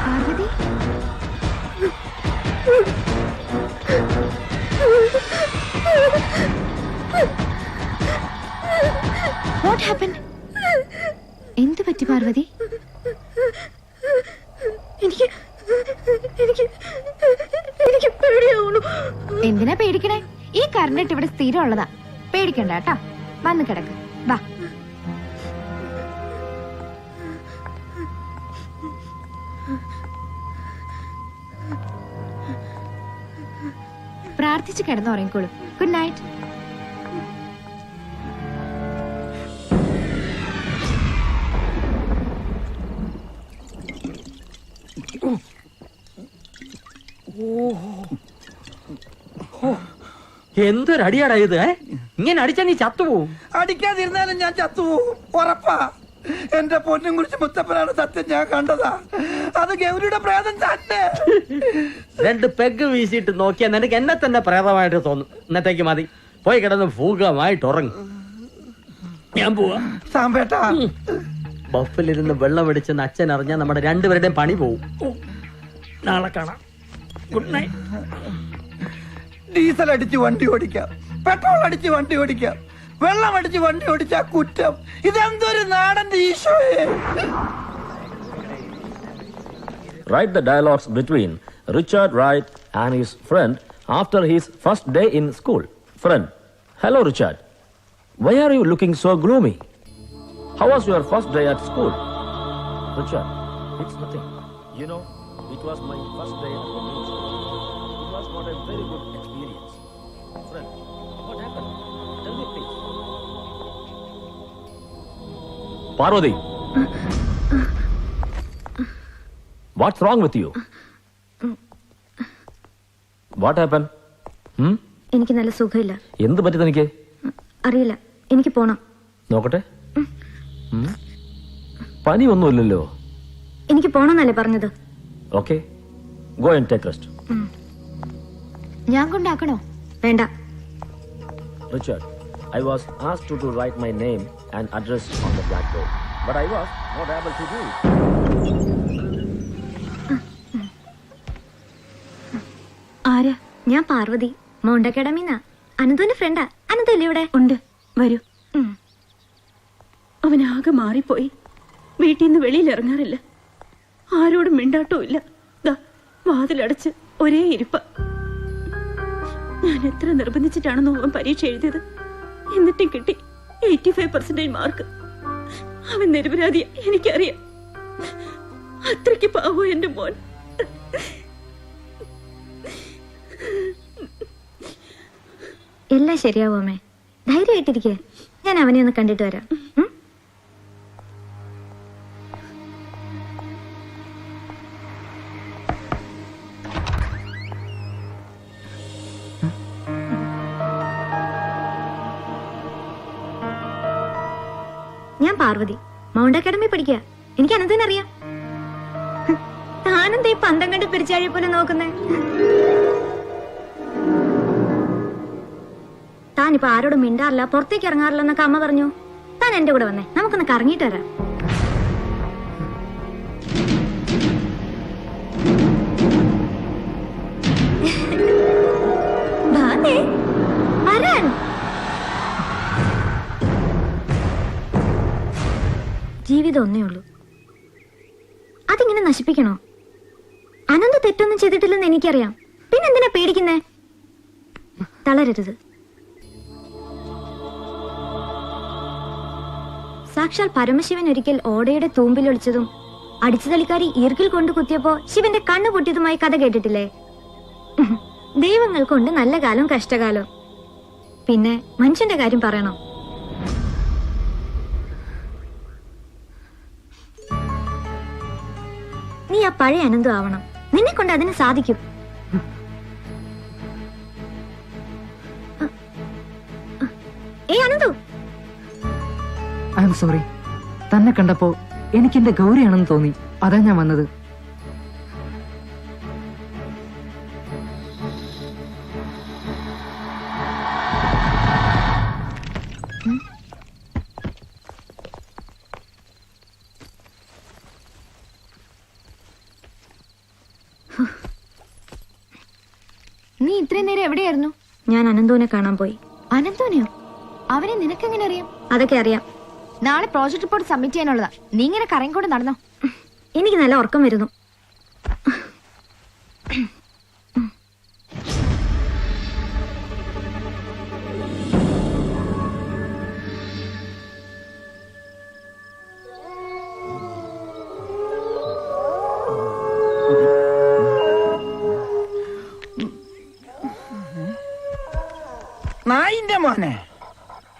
Speaker 13: Parvati, what happened? എന്ത് പറ്റി പാർവതി? എന്തിനാ പേടിക്കണേ? ഈ കറണ്ട് ഇവിടെ സ്ഥിരം ഉള്ളതാ. പേടിക്കണ്ട കേട്ടാ. വന്ന് കിടക്ക്, വാ. പ്രാർത്ഥിച്ച് കിടന്നുറങ്ങിക്കോളൂ. Good night.
Speaker 5: എന്തൊരടിയാടാ ഇത്? ഇങ്ങനെ അടിച്ചാ നീ ചത്തുപോവും.
Speaker 8: അടിക്കാതിരുന്നാലും ഞാൻ ചത്തുപോവും, ഉറപ്പാ. എന്റെ പൊന്നും കുറിച്ച് മുത്തപ്പനാണ് സത്യം, ഞാൻ കണ്ടതാ. അത് ഗൗരിയുടെ പ്രേതം തന്നെ.
Speaker 5: 2 പെഗ് വീശിയിട്ട് നോക്കിയാ നിനക്ക് എന്നെ തന്നെ പ്രേതമായിട്ട് തോന്നും. ഇന്നത്തേക്ക് മതി, പോയി കിടന്ന് ഭൂകമായിട്ട് ഉറങ്ങും. ഞാൻ പോവാ.
Speaker 8: സാമ്പേട്ടാ,
Speaker 5: ബഫിലിരുന്ന് വെള്ളം അടിച്ചെന്ന് അച്ഛൻ അറിഞ്ഞാൽ നമ്മുടെ രണ്ടുപേരുടെയും പണി പോവും. നാളെ കാണാം. Good night.
Speaker 8: ഡീസൽ അടിച്ച് വണ്ടി ഓടിക്കാം, പെട്രോൾ അടിച്ച് വണ്ടി ഓടിക്കാം, വെള്ളം അടിച്ച് വണ്ടി ഓടിച്ചാ കുറ്റം. ഇതെന്തൊരു നാടന്റെ ഈശോയെ.
Speaker 11: Write the dialogues between Richard Wright and his friend after his first day in school. Friend: Hello Richard. Why are you looking so gloomy? How was your first day at school? Richard, it's nothing. You know, it was my first day at the news. It was not a very good experience. Friend, what happened? Tell me, please. Parvati! What's wrong with you? What happened?
Speaker 7: എനിക്ക് നല്ല സുഖമില്ല.
Speaker 11: എന്ത് പറ്റി തനിക്ക്?
Speaker 7: അറിയില്ല, എനിക്ക് പോണം.
Speaker 11: നോക്കട്ടെ. പനി ഒന്നുമില്ലല്ലോ.
Speaker 7: എനിക്ക് പോണമെന്നല്ലേ പറഞ്ഞത്.
Speaker 11: Okay, go and take rest.
Speaker 13: ഞാൻ കൊണ്ടാക്കണോ?
Speaker 7: വേണ്ട.
Speaker 11: Richard, I was asked to write my name and address on the blackboard, but I was not able to do it.
Speaker 16: ആരാ?
Speaker 7: ഞാൻ പാർവതി, മൗണ്ട് അക്കാഡമിന്നാ. അനന്തുവിന്റെ ഫ്രണ്ടാ. അനന്തല്ലേ ഇവിടെ?
Speaker 16: ഉണ്ട്, വരൂ. അവനാകെ മാറിപ്പോയി. വീട്ടിൽ നിന്ന് വെളിയിൽ ഇറങ്ങാറില്ല, ആരോടും മിണ്ടാട്ടവും ഇല്ല. വാതിലടച്ച് ഒരേ ഇരിപ്പ. ഞാൻ എത്ര നിർബന്ധിച്ചിട്ടാണെന്നോ അവൻ പരീക്ഷ എഴുതിയത്. എന്നിട്ടും കിട്ടി 85% മാർക്ക്. അവൻ നിരപരാധിയ, എനിക്കറിയാം. അത്രയ്ക്ക് പാവോ എന്റെ മോൻ.
Speaker 7: എല്ലാം ശരിയാവും അമ്മേ, ധൈര്യമായിട്ടിരിക്കേ. ഞാൻ അവനെ ഒന്ന് കണ്ടിട്ട് വരാം. ഞാൻ പാർവതി, മൗണ്ട് അക്കാഡമി പഠിക്കുക. എനിക്ക് അനന്തനറിയാം. താനെന്താ ഈ പന്തം കണ്ട് പിരിച്ചാഴിയെ പോലെ നോക്കുന്നേ? താനിപ്പോ ആരോടും മിണ്ടാറില്ല, പുറത്തേക്ക് ഇറങ്ങാറില്ല എന്നൊക്കെ അമ്മ പറഞ്ഞു. താൻ എന്റെ കൂടെ വന്നേ, നമുക്കൊന്ന് കറങ്ങിയിട്ട് വരാം. വരാൻ. ജീവിതം ഒന്നേ ഉള്ളൂ, അതിങ്ങനെ നശിപ്പിക്കണോ? അനന്ത് തെറ്റൊന്നും ചെയ്തിട്ടില്ലെന്ന് എനിക്കറിയാം, പിന്നെന്തിനാ പേടിക്കുന്നേ? തളരരുത്. സാക്ഷാൽ പരമശിവൻ ഒരിക്കൽ ഓടയുടെ തൂമ്പിലൊളിച്ചതും അടിച്ചുതളിക്കാരി ഈർക്കിൽ കൊണ്ട് കുത്തിയപ്പോ ശിവന്റെ കണ്ണു പൊട്ടിയതുമായി കഥ കേട്ടിട്ടില്ലേ? ദൈവങ്ങൾക്കുണ്ട് നല്ല കാലം കഷ്ടകാലം. പിന്നെ മനുഷ്യന്റെ കാര്യം പറയണോ? നീ ആ പഴയ അനന്തു ആവണം. നിന്നെ കൊണ്ട് അതിന് സാധിക്കും. Ananthu,
Speaker 17: I am sorry. തന്നെ കണ്ടപ്പോ എനിക്ക് എന്റെ ഗൗരിയാണെന്ന് തോന്നി, അതാ ഞാൻ വന്നത്.
Speaker 13: നീ ഇത്രയും നേരം എവിടെയായിരുന്നു?
Speaker 7: ഞാൻ അനന്തുവിനെ കാണാൻ പോയി.
Speaker 13: അനന്തുവിനെയോ? അവനെ നിനക്കെങ്ങനെ അറിയാം?
Speaker 7: അതൊക്കെ അറിയാം.
Speaker 13: നാളെ പ്രോജക്ട് റിപ്പോർട്ട് സബ്മിറ്റ് ചെയ്യാനുള്ളതാ. നീ ഇങ്ങനെ കറങ്ങിക്കൊണ്ട് നടന്നോ?
Speaker 7: എനിക്ക് നല്ല ഉറക്കം വരുന്നു.
Speaker 8: നായിന്റെ മോനെ,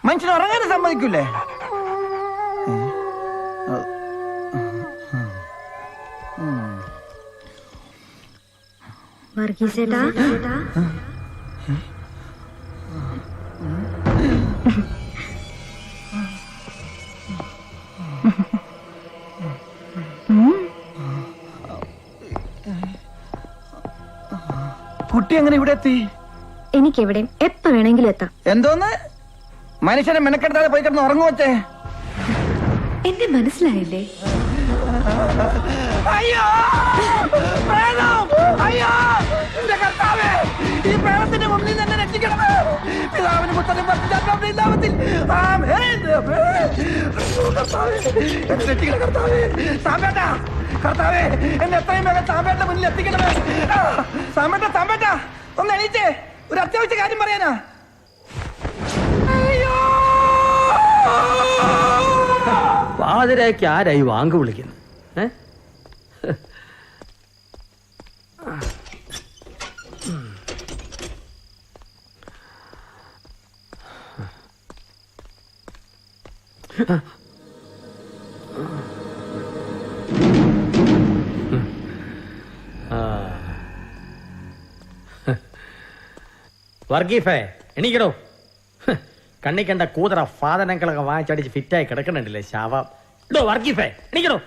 Speaker 8: മനുഷ്യൻ ഉറങ്ങാനും സമ്മതിക്കൂലേ?
Speaker 7: വർഗീസേട്ടാ,
Speaker 8: കുട്ടി എങ്ങനെ ഇവിടെ എത്തി?
Speaker 7: എനിക്കെവിടെയും എപ്പോ വേണമെങ്കിലും എത്താം.
Speaker 8: എന്തോന്ന്? മനുഷ്യനെ മെനക്കെടുത്താതെ പോയി കിടന്ന് ഉറങ്ങുവച്ചേ.
Speaker 16: എന്നെ മനസ്സിലായില്ലേ?
Speaker 8: അയ്യോ, അയ്യോ, എന്റെ കർത്താവേ, ഈ പ്രേമത്തിന്റെ മുന്നിൽ തന്നെ രക്ഷിക്കണമേ. പിതാവിന് പുത്രനും പരിശുദ്ധാത്മാവിന്റെ നാമത്തിൽ ആമേൻ. രക്ഷിക്കണ കർത്താവേ. സാമ്പേട്ടാ, കർത്താവേ, എന്നെ എത്രയും വേഗം സാമ്പേട്ടന്റെ മുന്നിൽ എത്തിക്കണമേ. സാമ്പേട്ട ഒന്ന് എണീച്ചേ, ഒരു അത്യാവശ്യ കാര്യം പറയാനാ.
Speaker 5: പാതിരയ്ക്ക് ആരായി വാങ്ക് വിളിക്കുന്നു? വർഗീഫേ എണീക്കടോ. കണ്ണി കണ്ട കൂതറ സാധനങ്ങളൊക്കെ വാങ്ങിച്ചടിച്ച് ഫിറ്റായി കിടക്കണുണ്ടല്ലേ ശാവം. വർഗീഫേ എണീക്കടോ.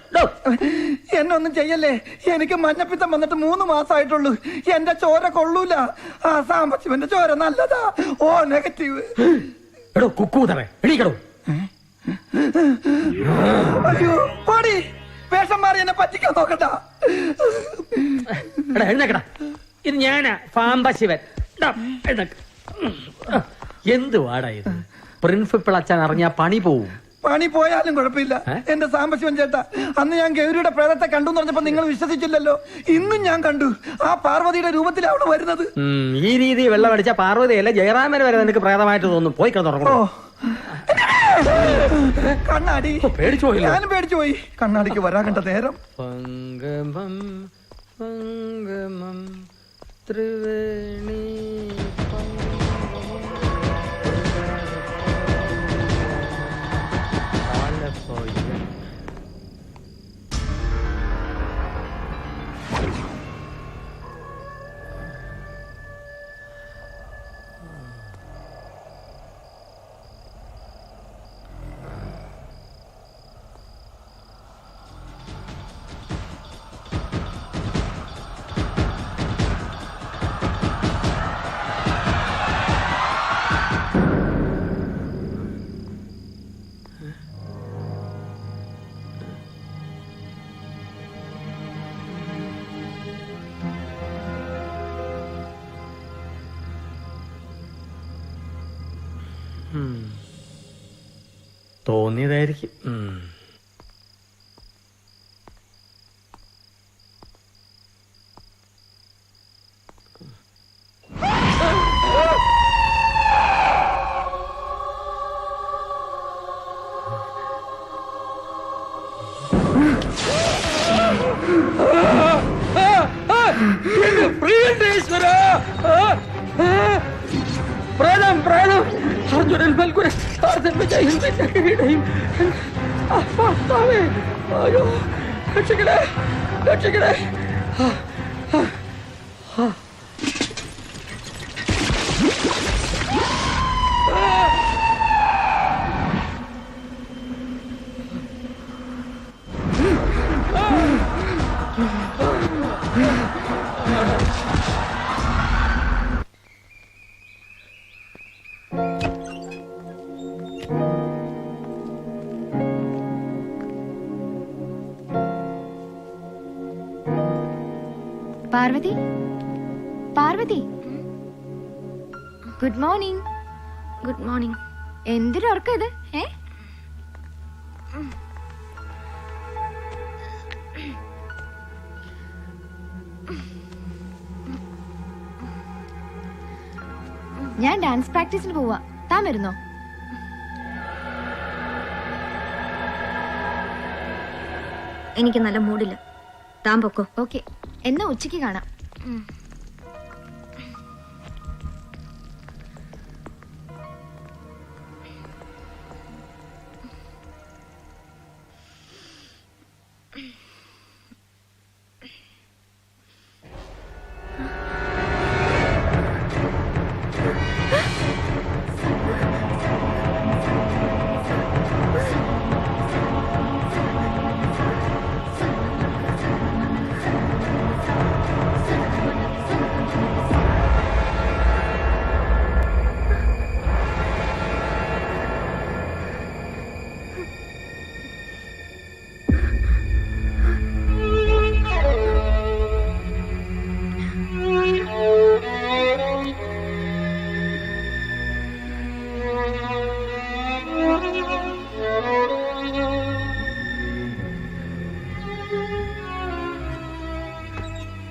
Speaker 8: എന്നൊന്നും ചെയ്യല്ലേ, എനിക്ക് മഞ്ഞപ്പിത്തം വന്നിട്ട് 3 മാസമായിട്ടുള്ളൂ. എന്റെ ചോര കൊള്ളൂല. ആ സാമ്പത്തികന്റെ ചോര നല്ലതാ. ഓ നെഗറ്റീവ്.
Speaker 5: എടോ കുക്കൂതറേ എണീക്കടോ.
Speaker 8: അയ്യോ പാടി വേഷം മാറി എന്നെ പറ്റിക്കാൻ നോക്കണ്ട.
Speaker 5: എഴുന്നേക്കടാ. ഇത് ഞാനാ സാംബശിവൻ. എന്ത് വാടാ ഇത്? പ്രിൻസിപ്പൾ അച്ഛൻ അറിഞ്ഞാ പണി പോവും.
Speaker 8: പണി പോയാലും കുഴപ്പമില്ല. എന്റെ സാമ്പശിവൻ ചേട്ടാ, അന്ന് ഞാൻ ഗൗരിയുടെ പ്രേതത്തെ കണ്ടു എന്ന് പറഞ്ഞപ്പോ നിങ്ങൾ വിശ്വസിച്ചില്ലല്ലോ. ഇന്നും ഞാൻ കണ്ടു. ആ പാർവതിയുടെ രൂപത്തിലാണ് വരുന്നത്.
Speaker 5: ഈ രീതി വെള്ളം അടിച്ച പാർവതിയല്ല ജയറാമന് വരെ നിനക്ക് പ്രേതമായിട്ട് തോന്നും. പോയി കിടന്നുറങ്ങോ.
Speaker 8: കണ്ണാടി
Speaker 5: പേടിച്ചു പോയില്ല.
Speaker 8: ഞാനും പേടിച്ചു പോയി. കണ്ണാടിക്ക് വരാൻ കണ്ട നേരം.
Speaker 5: പങ്കമം പങ്കമം ത്രിവേണി തോന്നിയതായിരിക്കും.
Speaker 8: പ്രേതം പ്രേതം അർജുനൻ മൽക്കുര വിജയം അയ്യോ രക്ഷിക്കണേ രക്ഷിക്കണേ.
Speaker 13: Parvati Parvati good morning.
Speaker 7: Good morning.
Speaker 13: എന്തൊരു ഉറക്കം ഇത്? ഞാൻ ഡാൻസ് പ്രാക്ടീസിന് പോവാ. താൻ വരുന്നോ?
Speaker 7: എനിക്ക് നല്ല മൂഡില്ല. താൻ പൊക്കോ.
Speaker 13: ഓക്കെ, എന്നാ ഉച്ചയ്ക്ക് കാണാം.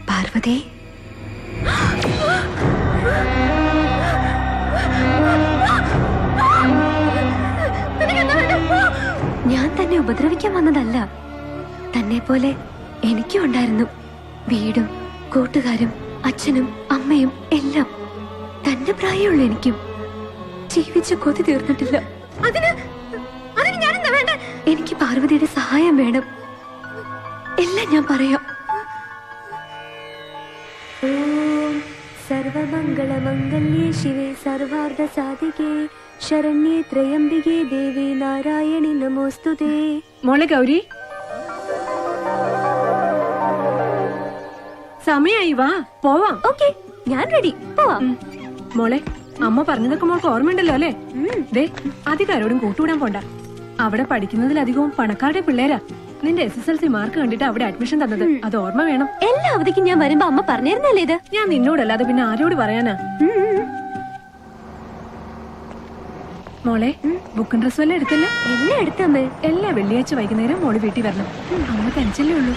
Speaker 7: പാർവതി, ഞാൻ തന്നെ ഉപദ്രവിക്കാൻ വന്നതല്ല.
Speaker 18: തന്നെ പോലെ എനിക്കും ഉണ്ടായിരുന്നു വീടും കൂട്ടുകാരും അച്ഛനും അമ്മയും എല്ലാം. തന്റെ പ്രായമുള്ള എനിക്കും ജീവിച്ച കൊതി തീർന്നിട്ടില്ല. അതിന് ഞാനെന്താ വേണ്ട? എനിക്ക് പാർവതിയുടെ സഹായം വേണം. എല്ലാം ഞാൻ പറയാം. ഓം സർവമംഗളമംഗല്യേ ശിവേ സർവാർദ്ധ സാധികേ ശരണ്യേ ത്രയംബികേ ദേവി നാരായണി നമോസ്തുതേ.
Speaker 16: മോളെ ഗൗരി, സമയായി, വാ പോവാം.
Speaker 18: ഓക്കെ, ഞാൻ റെഡി, പോവാം.
Speaker 16: മോളെ, അമ്മ പറഞ്ഞതൊക്കെ മോൾക്ക് ഓർമ്മയുണ്ടല്ലോ അല്ലേ? ദേ, അധികാരോടും കൂട്ടുകൂടാൻ പോണ്ട. അവിടെ പഠിക്കുന്നതിലധികവും പണക്കാരുടെ പിള്ളേരാ. നിന്റെ SSLC മാർക്ക് കണ്ടിട്ട് അവിടെ അഡ്മിഷൻ തന്നത്, അത് ഓർമ്മ വേണം.
Speaker 18: എല്ലാ അവധിക്കും ഞാൻ വരുമ്പോ അമ്മ പറഞ്ഞിരുന്നല്ലേ ഇത്?
Speaker 16: ഞാൻ നിന്നോടല്ലാതെ പിന്നെ ആരോട് പറയാനാ? മോളെ, ബുക്കും ഡ്രസ്സും എല്ലാം എടുത്തല്ലോ?
Speaker 18: എല്ലാം എടുത്തമ്മേ.
Speaker 16: എല്ലാ വെള്ളിയാഴ്ച വൈകുന്നേരം മോള് വീട്ടിൽ വരണം. അമ്മ തനിച്ചല്ലേ ഉള്ളൂ.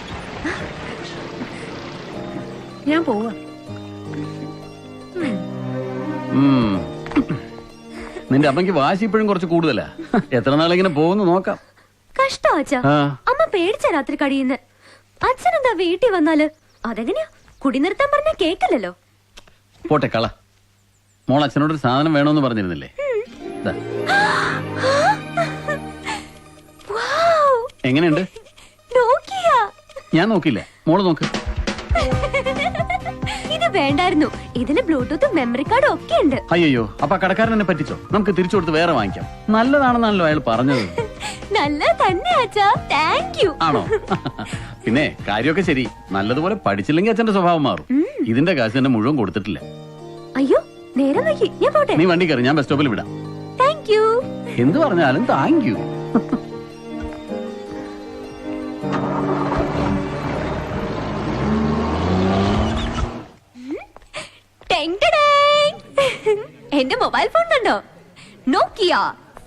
Speaker 16: ഞാൻ പോവാ.
Speaker 3: നിന്റെ അമ്മയ്ക്ക് വാശി ഇപ്പോഴും കുറച്ച് കൂടുതലാ. എത്ര നാളിങ്ങനെ പോകുന്നു നോക്കാം.
Speaker 18: കഷ്ടോ അച്ഛാ, അമ്മ പേടിച്ച രാത്രി കഴിയുന്ന. അച്ഛനെന്താ വീട്ടിൽ വന്നാല് അതെങ്ങനെയാ കുടി നിർത്താൻ പറഞ്ഞ കേക്കല്ലോ.
Speaker 3: പോട്ടെ കള. മോൾ അച്ഛനോടൊരു സാധനം വേണമെന്ന് പറഞ്ഞിരുന്നില്ലേ? എങ്ങനെയുണ്ട്? ഞാൻ നോക്കില്ല, മോള് നോക്ക്.
Speaker 18: ഇത് വേണ്ടായിരുന്നു. ഇതില് ബ്ലൂടൂത്തും മെമ്മറി കാർഡും ഒക്കെ ഉണ്ട്.
Speaker 3: അയ്യോ, അപ്പൊ കടക്കാരൻ എന്നെ പറ്റിച്ചോ? നമുക്ക് തിരിച്ചു കൊടുത്ത് വേറെ വാങ്ങിക്കാം. നല്ലതാണെന്നാണല്ലോ അയാൾ പറഞ്ഞത്.
Speaker 18: നല്ല തന്നെ അച്ഛാ, താങ്ക് യു.
Speaker 3: ആണോ? പിന്നെ കാര്യമൊക്കെ ശരി. നല്ലതുപോലെ പഠിച്ചില്ലെങ്കിൽ അച്ഛന്റെ സ്വഭാവം മാറും. ഇതിന്റെ കാശ് എന്നെ മുഴുവൻ കൊടുത്തിട്ടില്ല.
Speaker 18: അയ്യോ, നേരം വൈകി, ഞാൻ പോട്ടെ.
Speaker 3: നീ വണ്ടി കയറി, ഞാൻ ബസ് സ്റ്റോപ്പിൽ വിടാം.
Speaker 18: Thank you.
Speaker 3: എന്ത് പറഞ്ഞാലും താങ്ക് യു.
Speaker 18: എന്റെ മൊബൈൽ ഫോൺ കണ്ടോ? നോക്കിയ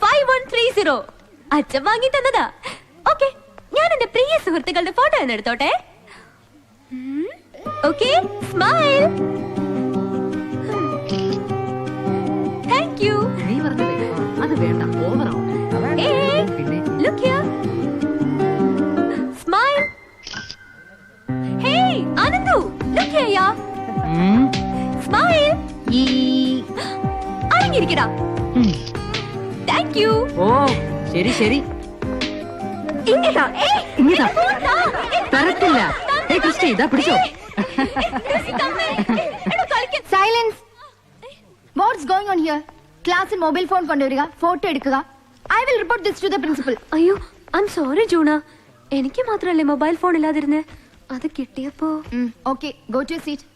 Speaker 18: 5130. അച്ഛൻ വാങ്ങി തന്നതാ. ഓക്കെ, ഞാൻ എന്റെ പ്രിയ സുഹൃത്തുക്കളുടെ ഫോട്ടോ ഒന്ന് എടുത്തോട്ടെ. Okay, smile. Thank you.
Speaker 17: നീ പറഞ്ഞത് അത് വേണ്ട, ഓവറാവും.
Speaker 18: Look here. Smile. Hey Anandu, look here yeah. Smile. അടങ്ങിയിരിക്കടാ. Thank you.
Speaker 17: ഓ ശരി ശരി.
Speaker 18: ഇങ്ങതാ
Speaker 17: തരത്തില്ല. ക്രിസ്റ്റി, ഇതാ പിടിച്ചോ.
Speaker 13: Silence. What's going on here? ക്ലാസ്സിൽ മൊബൈൽ ഫോൺ കൊണ്ടുവരിക, ഫോട്ടോ എടുക്കുക. I will report this to the principal.
Speaker 18: അയ്യോ, ഐ ആം സോറി ജൂണ. എനിക്ക് മാത്രമല്ലേ മൊബൈൽ ഫോൺ ഇല്ലാതിരുന്നേ. അത് കിട്ടിയപ്പോ.
Speaker 13: Okay, go to your seat.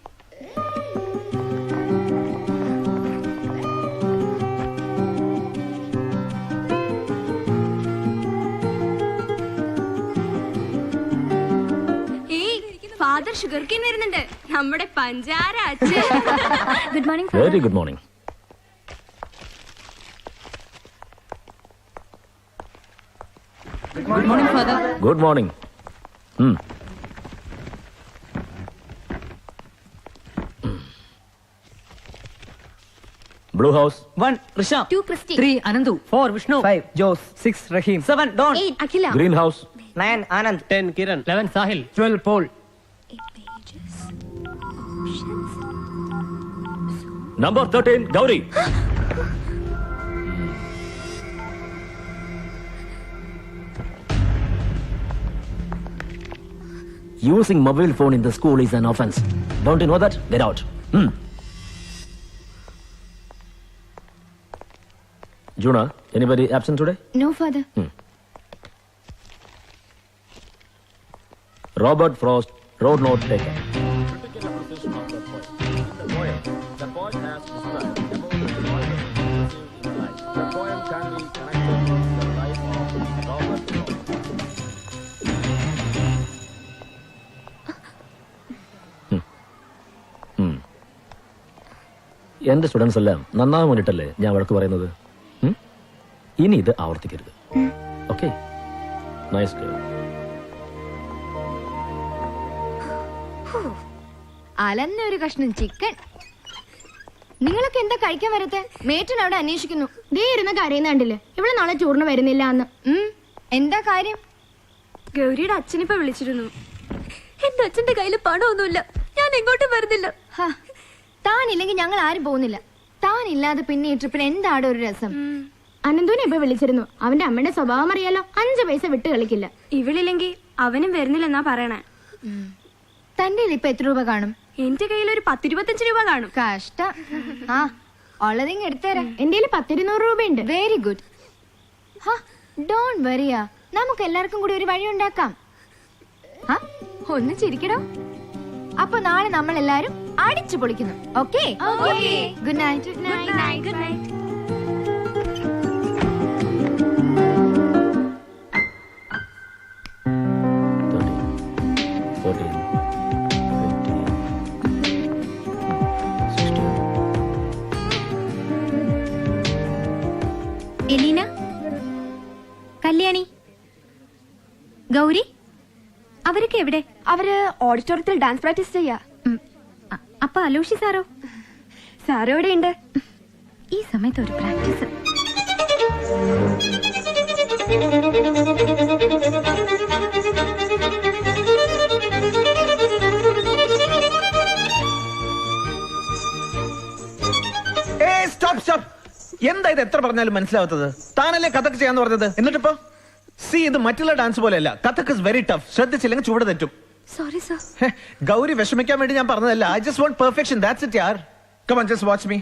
Speaker 15: Father sugar cane വരുന്നുണ്ട്. നമ്മുടെ പഞ്ചാര അച്ഛൻ.
Speaker 18: Good morning.
Speaker 11: Very good morning.
Speaker 17: Good morning father.
Speaker 11: Good morning. Blue house.
Speaker 5: 1 Rishabh,
Speaker 18: 2 Christy,
Speaker 17: 3 Anandu,
Speaker 5: 4 Vishnu, 5 Jose, 6 Rahim, 7 Don,
Speaker 18: 8 Akhila,
Speaker 11: Green house.
Speaker 5: 9 Anand, 10 Kiran, 11 Sahil, 12 Paul.
Speaker 11: Number 13 Gauri. Using mobile phone in the school is an offense. Don't you know that? Get out. Juna, anybody absent today?
Speaker 13: No, father.
Speaker 11: Robert Frost, road note taken. എന്റെ students എല്ലാം നന്നാവാൻ വേണ്ടിട്ടല്ലേ ഞാൻ വഴക്ക് പറയുന്നത്. ഇനി ഇത് ആവർത്തിക്കരുത്. Okay, nice girl.
Speaker 13: അലന്നൊരു കഷ്ണം ചിക്കൻ. നിങ്ങളൊക്കെ എന്താ കഴിക്കാൻ വരത്തെ? മേറ്റൻ അവിടെ അന്വേഷിക്കുന്നു. ദേ ഇരുന്ന് കരയുന്ന കണ്ടില്ലേ? ഇവിടെ നാളെ ടൂറിന് വരുന്നില്ല എന്ന്. എന്താ കാര്യം?
Speaker 18: ഗൗരിയുടെ അച്ഛനിപ്പോ വിളിച്ചിരുന്നു. എന്റെ അച്ഛന്റെ കയ്യിൽ പണമൊന്നുമില്ല, ഞാൻ എങ്ങോട്ടും വരുന്നില്ല.
Speaker 13: താനില്ലെങ്കിൽ ഞങ്ങൾ ആരും പോകുന്നില്ല. താനില്ലാതെ പിന്നെ ഈ ട്രിപ്പിന് എന്താണ് ഒരു രസം?
Speaker 7: അനന്തുവിനെ ഇപ്പൊ വിളിച്ചിരുന്നു. അവന്റെ അമ്മയുടെ സ്വഭാവം അറിയാലോ, 5 പൈസ വിട്ട് കളിക്കില്ല.
Speaker 18: ഇവളില്ലെങ്കിൽ അവനും വരുന്നില്ലെന്നാ പറയണേ.
Speaker 13: തന്റെ ഇപ്പൊ എത്ര രൂപ കാണും?
Speaker 18: എന്റെ കയ്യിൽ ഒരു 10-25 രൂപ കാണും.
Speaker 13: കഷ്ട. ആ ഉള്ളതിങ് എടുത്തേരാ.
Speaker 7: എന്റെ 10-200 രൂപയുണ്ട്.
Speaker 13: Very good. ഡോണ്ട് വറിയാ, നമുക്ക് എല്ലാവർക്കും കൂടി ഒരു വഴി ഉണ്ടാക്കാം. ഒന്ന് ചിരിക്കടോ. അപ്പൊ നാളെ നമ്മൾ എല്ലാരും അടിച്ചു പൊളിക്കുന്നു. Okay? Good night.
Speaker 18: Good night.
Speaker 7: Elena, Kalyani, Gauri അവരൊക്കെ എവിടെ?
Speaker 18: അവര് ഓഡിറ്റോറിയത്തിൽ ഡാൻസ് പ്രാക്ടീസ് ചെയ്യാ.
Speaker 7: അപ്പൊ അലോഷി സാറോ?
Speaker 18: സാറോ ഇവിടെ ഉണ്ട്.
Speaker 7: ഈ സമയത്ത് ഒരു പ്രാക്ടീസ്.
Speaker 6: എന്താ ഇത് എത്ര പറഞ്ഞാലും മനസ്സിലാവാത്തത്? താനല്ലേ കഥക്ക് ചെയ്യാന്ന് പറഞ്ഞത്, എന്നിട്ടിപ്പോ സി ഇത് മറ്റുള്ള ഡാൻസ് പോലെയല്ല. Kathak is very tough. ശ്രദ്ധിച്ചില്ലെങ്കിൽ ചൂട് തെറ്റും.
Speaker 18: Sorry sir.
Speaker 6: ഗൗരി വിഷമിക്കാൻ വേണ്ടി ഞാൻ പറഞ്ഞതല്ല. I just want perfection. That's it യാർ. Come on, just watch me.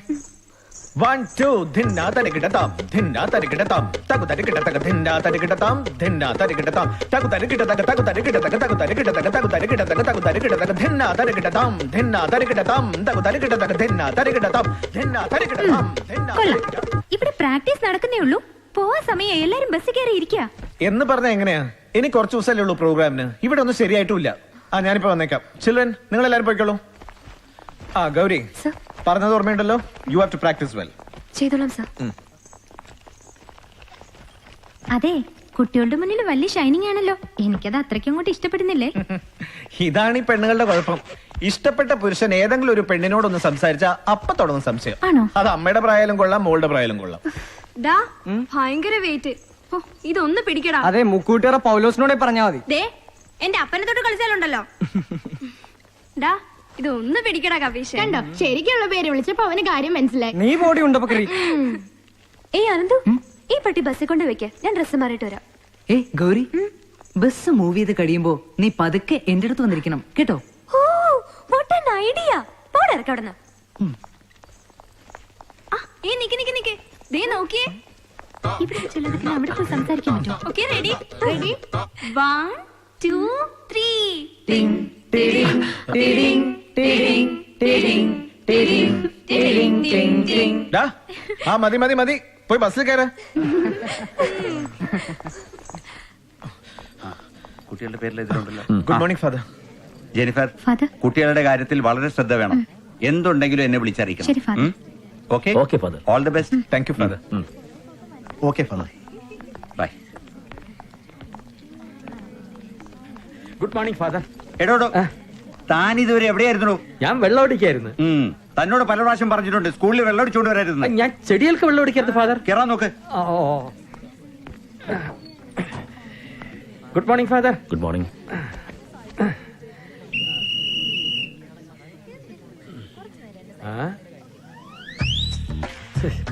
Speaker 6: 1 2 ധിന്നാ തരികിടതാം ധിന്നാ തരികിടതാം തകു തരികിടതക ധിന്നാ തരികിടതാം ധിന്നാ തരികിടതാം തകു തരികിടതക തകു തരികിടതക തകു തരികിടതക തകു തരികിടതക തകു തരികിടതക ധിന്നാ തരികിടതാം ധിന്നാ തരികിടതാം തകു തരികിടതക ധിന്നാ തരികിടതാം ധിന്നാ തരികിടതാം ധിന്നാ.
Speaker 7: ഇവിടെ പ്രാക്ടീസ് നടക്കുന്നേ ഉള്ളൂ. പോവാൻ സമയം എല്ലാരും ബസ് കയറി ഇരിക്കുക
Speaker 6: എന്ന് പറഞ്ഞ എങ്ങനെയാ? ഇനി കുറച്ച് ദിവസമല്ലേ ഉള്ളൂ പ്രോഗ്രാമിന്. ഇവിടെ ഒന്നും ശരിയായിട്ടില്ല. ഞാനിപ്പോ വന്നേക്കാം. ചിൽഡ്രൻ, നിങ്ങൾ എല്ലാരും പോയിക്കോളൂ. ഗൗരി, പറഞ്ഞത് ഓർമ്മയുണ്ടല്ലോ. You have to practise well.
Speaker 18: ചെയ്തോളാം സർ.
Speaker 7: അതെ, കുട്ടികളുടെ മുന്നിൽ വലിയ ഷൈനിങ് ആണല്ലോ. എനിക്കത് അത്രയ്ക്കും അങ്ങോട്ട് ഇഷ്ടപ്പെടുന്നില്ലേ.
Speaker 6: ഇതാണ് ഈ പെണ്ണുങ്ങളുടെ കുഴപ്പം. ഇഷ്ടപ്പെട്ട പുരുഷൻ ഏതെങ്കിലും ഒരു പെണ്ണിനോടൊന്ന് സംസാരിച്ചാ അപ്പൊ തുടങ്ങും സംശയം. അത് അമ്മയുടെ പ്രായാലും കൊള്ളാം, മോളുടെ പ്രായാലും കൊള്ളാം.
Speaker 18: ഭയങ്കര വെയിറ്റ്. ഇതൊന്ന് പിടിക്കടാ.
Speaker 19: അതെ, മുക്കൂട്ടിയറ പൗലോസിനോടെ പറഞ്ഞാ മതി.
Speaker 18: ദേ, എന്റെ അപ്പനെ തൊട്ട് കളിച്ചാലുണ്ടല്ലോ. ഡാ, ഇതൊന്ന് പിടിക്കടാ കപീഷ്.
Speaker 7: കണ്ടോ, ശരിക്കുള്ള പേര് വിളിച്ചപ്പോ അവന് കാര്യം മനസ്സിലായി.
Speaker 19: നീ ബോഡി ഉണ്ടോ കറി?
Speaker 18: ഏയ് അനന്തു, ഈ പട്ടി ബസ്സിൽ കൊണ്ട് വെക്ക. ഞാൻ ഡ്രസ്സ് മാറിയിട്ട് വരാം.
Speaker 17: ഗൗരി, ബസ് മൂവ് ചെയ്ത് കഴിയുമ്പോ നീ പതുക്കെ എന്റെ അടുത്ത് വന്നിരിക്കണം കേട്ടോ.
Speaker 18: What an idea. പോടെ ഇറക്കവിടുന്ന്. നിക്ക്. ദേ നോക്കിയേ.
Speaker 7: ഇവിടെ ചിലതൊക്കെ അവിടെ പോയി സംസാരിക്കാൻ പറ്റുമോ?
Speaker 18: Okay, ready? 1 2 3.
Speaker 17: ടിങ് ടിടിങ് ടിടിങ് ടിടിങ് ടിടിങ് ടിടിങ് ടിടിങ് ടിങ് ടിങ്.
Speaker 6: മതി പോയി ബസ്സിൽ കയറ.
Speaker 4: കുട്ടികളുടെ പേരിൽ എതിരുണ്ടല്ലോ.
Speaker 6: Good morning father.
Speaker 4: ജെനിഫർ, കുട്ടികളുടെ കാര്യത്തിൽ വളരെ ശ്രദ്ധ വേണം. എന്തുണ്ടെങ്കിലും എന്നെ വിളിച്ചറിയിക്കണം. Okay? All the best.
Speaker 6: Thank you father.
Speaker 14: Okay father.
Speaker 4: Bye.
Speaker 5: Good morning father.
Speaker 4: എടോടോ, താൻ ഇതുവരെ എവിടെയായിരുന്നു?
Speaker 5: ഞാൻ വെള്ളമടിക്കായിരുന്നു.
Speaker 4: തന്നോട് പല പ്രാവശ്യം പറഞ്ഞിട്ടുണ്ട് സ്കൂളിൽ വെള്ളമടിച്ചോണ്ട് വരായിരുന്നു.
Speaker 5: ഞാൻ ചെടികൾക്ക് വെള്ളമടിക്കരുത് ഫാദർ.
Speaker 4: കേറാൻ നോക്ക്.
Speaker 5: Good morning father.
Speaker 11: Good morning.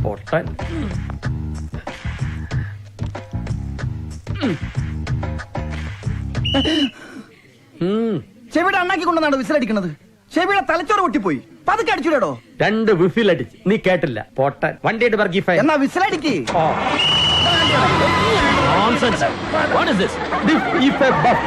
Speaker 5: പൊട്ടൻ.
Speaker 8: ചെവിയുടെ അണ്ണാക്കി കൊണ്ടാണ് വിസിലടിക്കണത്. ചെവിയുടെ തലച്ചോറ് പൊട്ടിപ്പോയി. പതുക്കെ അടിച്ചുടോ.
Speaker 5: 2 വിസിലടിച്ച്. നീ കേട്ടില്ല പൊട്ടൻ. വണ്ടിയുടെ ബർഗിഫൈ.
Speaker 8: എന്നാ വിസിലടിക്ക്.
Speaker 11: Nonsense. What is this? This is a buff.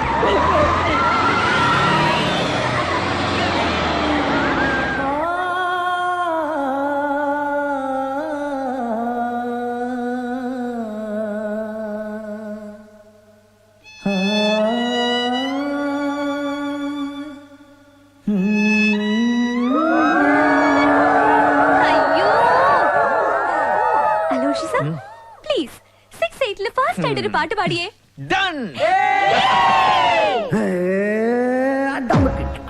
Speaker 18: Please 6-8 fast ആയിട്ട് ഒരു പാട്ട് പാടിയേ.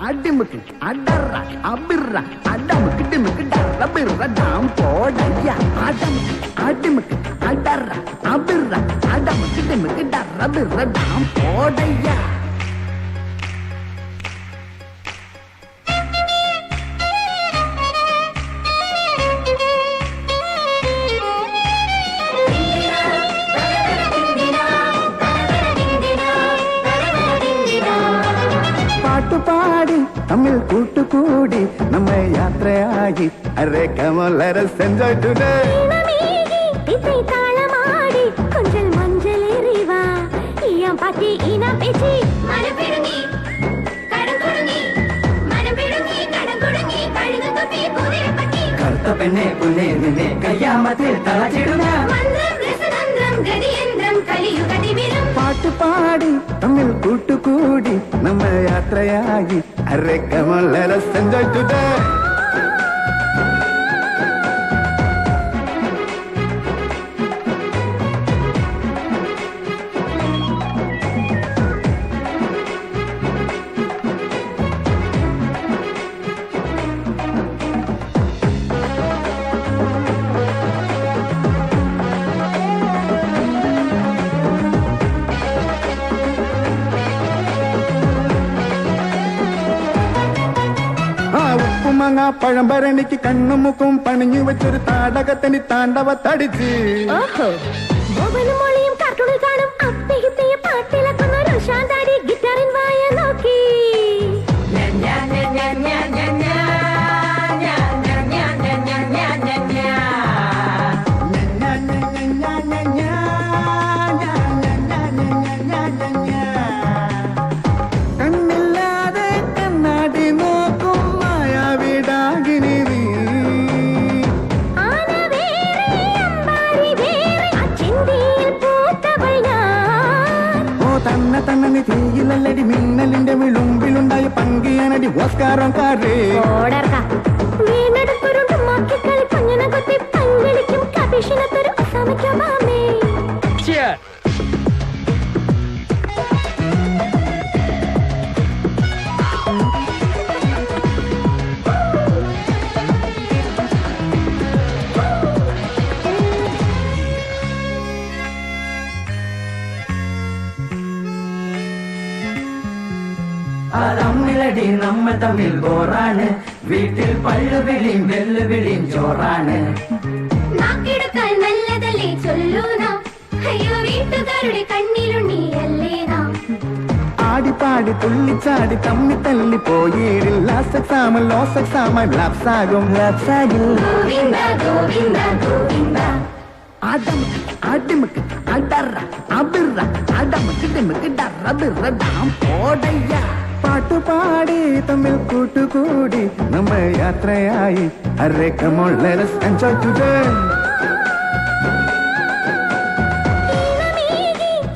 Speaker 8: അടി
Speaker 3: അടിമുക്ക് അടറ അബിറ അടമുക്ക് ഡിമുക്ക് ഡറ ബിറ ഡാം പോടയ്യ അടിമുക്ക് അടറ അബിറ അടമുക്ക് ഡിമുക്ക് ഡറ ബിറ ഡാം പോടയ്യ. പാട്ടുപാടി തമ്മിൽ കൂട്ടുകൂടി നമ്മെ യാത്രയായി അരേ come on let us enjoy today.
Speaker 7: இசை தாளமாடி கொஞ்சல் மஞ்சள் எறிவா ஈயம் பாட்டி ஈனா பேச்சி மனப்பிடுங்கி கடங்குடுங்கி மனப்பிடுங்கி கடங்குடுங்கி கழுகு தொப்பி குதிரை பட்டி
Speaker 8: കറുത്ത പെണ്ണെ പൊന്നെ നിന്നെ കയ്യാമത്തിൽ തളച്ചിടുന്ന
Speaker 7: മന്ത്രം രസതന്ത്രം ഗതിയന്ത്രം കലിയുഗതിവിലും
Speaker 3: പാട്ടുപാടി തമ്മിൽ കൂട്ടുകൂടി നമ്മെ യാത്രയായി അരേ come on let us enjoy today. ഉപ്പുമങ്ങ പഴംപരണിക്ക് കണ്ണുമുക്കും പണിഞ്ഞു വെച്ചൊരു താടകത്തനി താണ്ഡവത്തടിച്ച്
Speaker 7: ബോബനും മോളിയും കാർട്ടൂണിൽ കാണും അപ്പിഹിപ്പിയ പാട്ടിലക്കുന്ന ഒരു ശാന്താടി ഗിറ്റാറിൻ വായ നോക്കി
Speaker 3: കണ്ണില്ലാതെ കണ്ണാടി നോക്കും മായാവിടാകിനി നീ.
Speaker 7: ആന വേറെ അമ്പാരി വേറെ അച്ചിന്തിയിൽ പൂത്തവൾ ഞാൻ
Speaker 3: ഓ തന്നെ തന്നെ തീയിലല്ലടി മിന്നലിന്റെ വിളുമ്പിലുണ്ടായ പങ്കിയാനടി ഓസ്കാരംകാരേ.
Speaker 7: വീണെടുത്തൊരുണ്ട് മാക്കിക്കളി കുഞ്ഞിനെ കൊത്തി പങ്കളിക്കും കപിഷിനത്തൊരു അസാമിക്കാമേ
Speaker 8: തമ്മിലടി നമ്മൾ തമ്മിൽ ബോറാണ് വീട്ടിൽ പള്ളുവിളിയും വെല്ലുവിളിയും ചോറാണ്
Speaker 7: നാക്കെടുക്കാൻ നല്ലതല്ലേ ചൊല്ലൂ നാം അയ്യോ വീട്ടുകാരുടെ കണ്ണിലുണ്ണിയല്ലേ നാം
Speaker 3: ആടിപ്പാടി തുള്ളിച്ചാടി തമ്മി തല്ലി പോയേരിൽ ലാസ്റ്റ് എക്സാം ലോസ് എക്സാം ലാപ്സാകും ലാപ്സാകിൽ
Speaker 7: ഗോവിന്ദ ഗോവിന്ദ ഗോവിന്ദ
Speaker 3: അടമുക്ക് അടിമുക്ക് അടറ അബിറ അടമുക്ക് ഡിമുക്ക് ഡറ ബിറ ഡാം പോടയ്യ. പാട്ടുപാടി തമ്മിൽ കൂട്ടുകൂടി നമ്മെ യാത്രയായി അരേ come on let us enjoy today.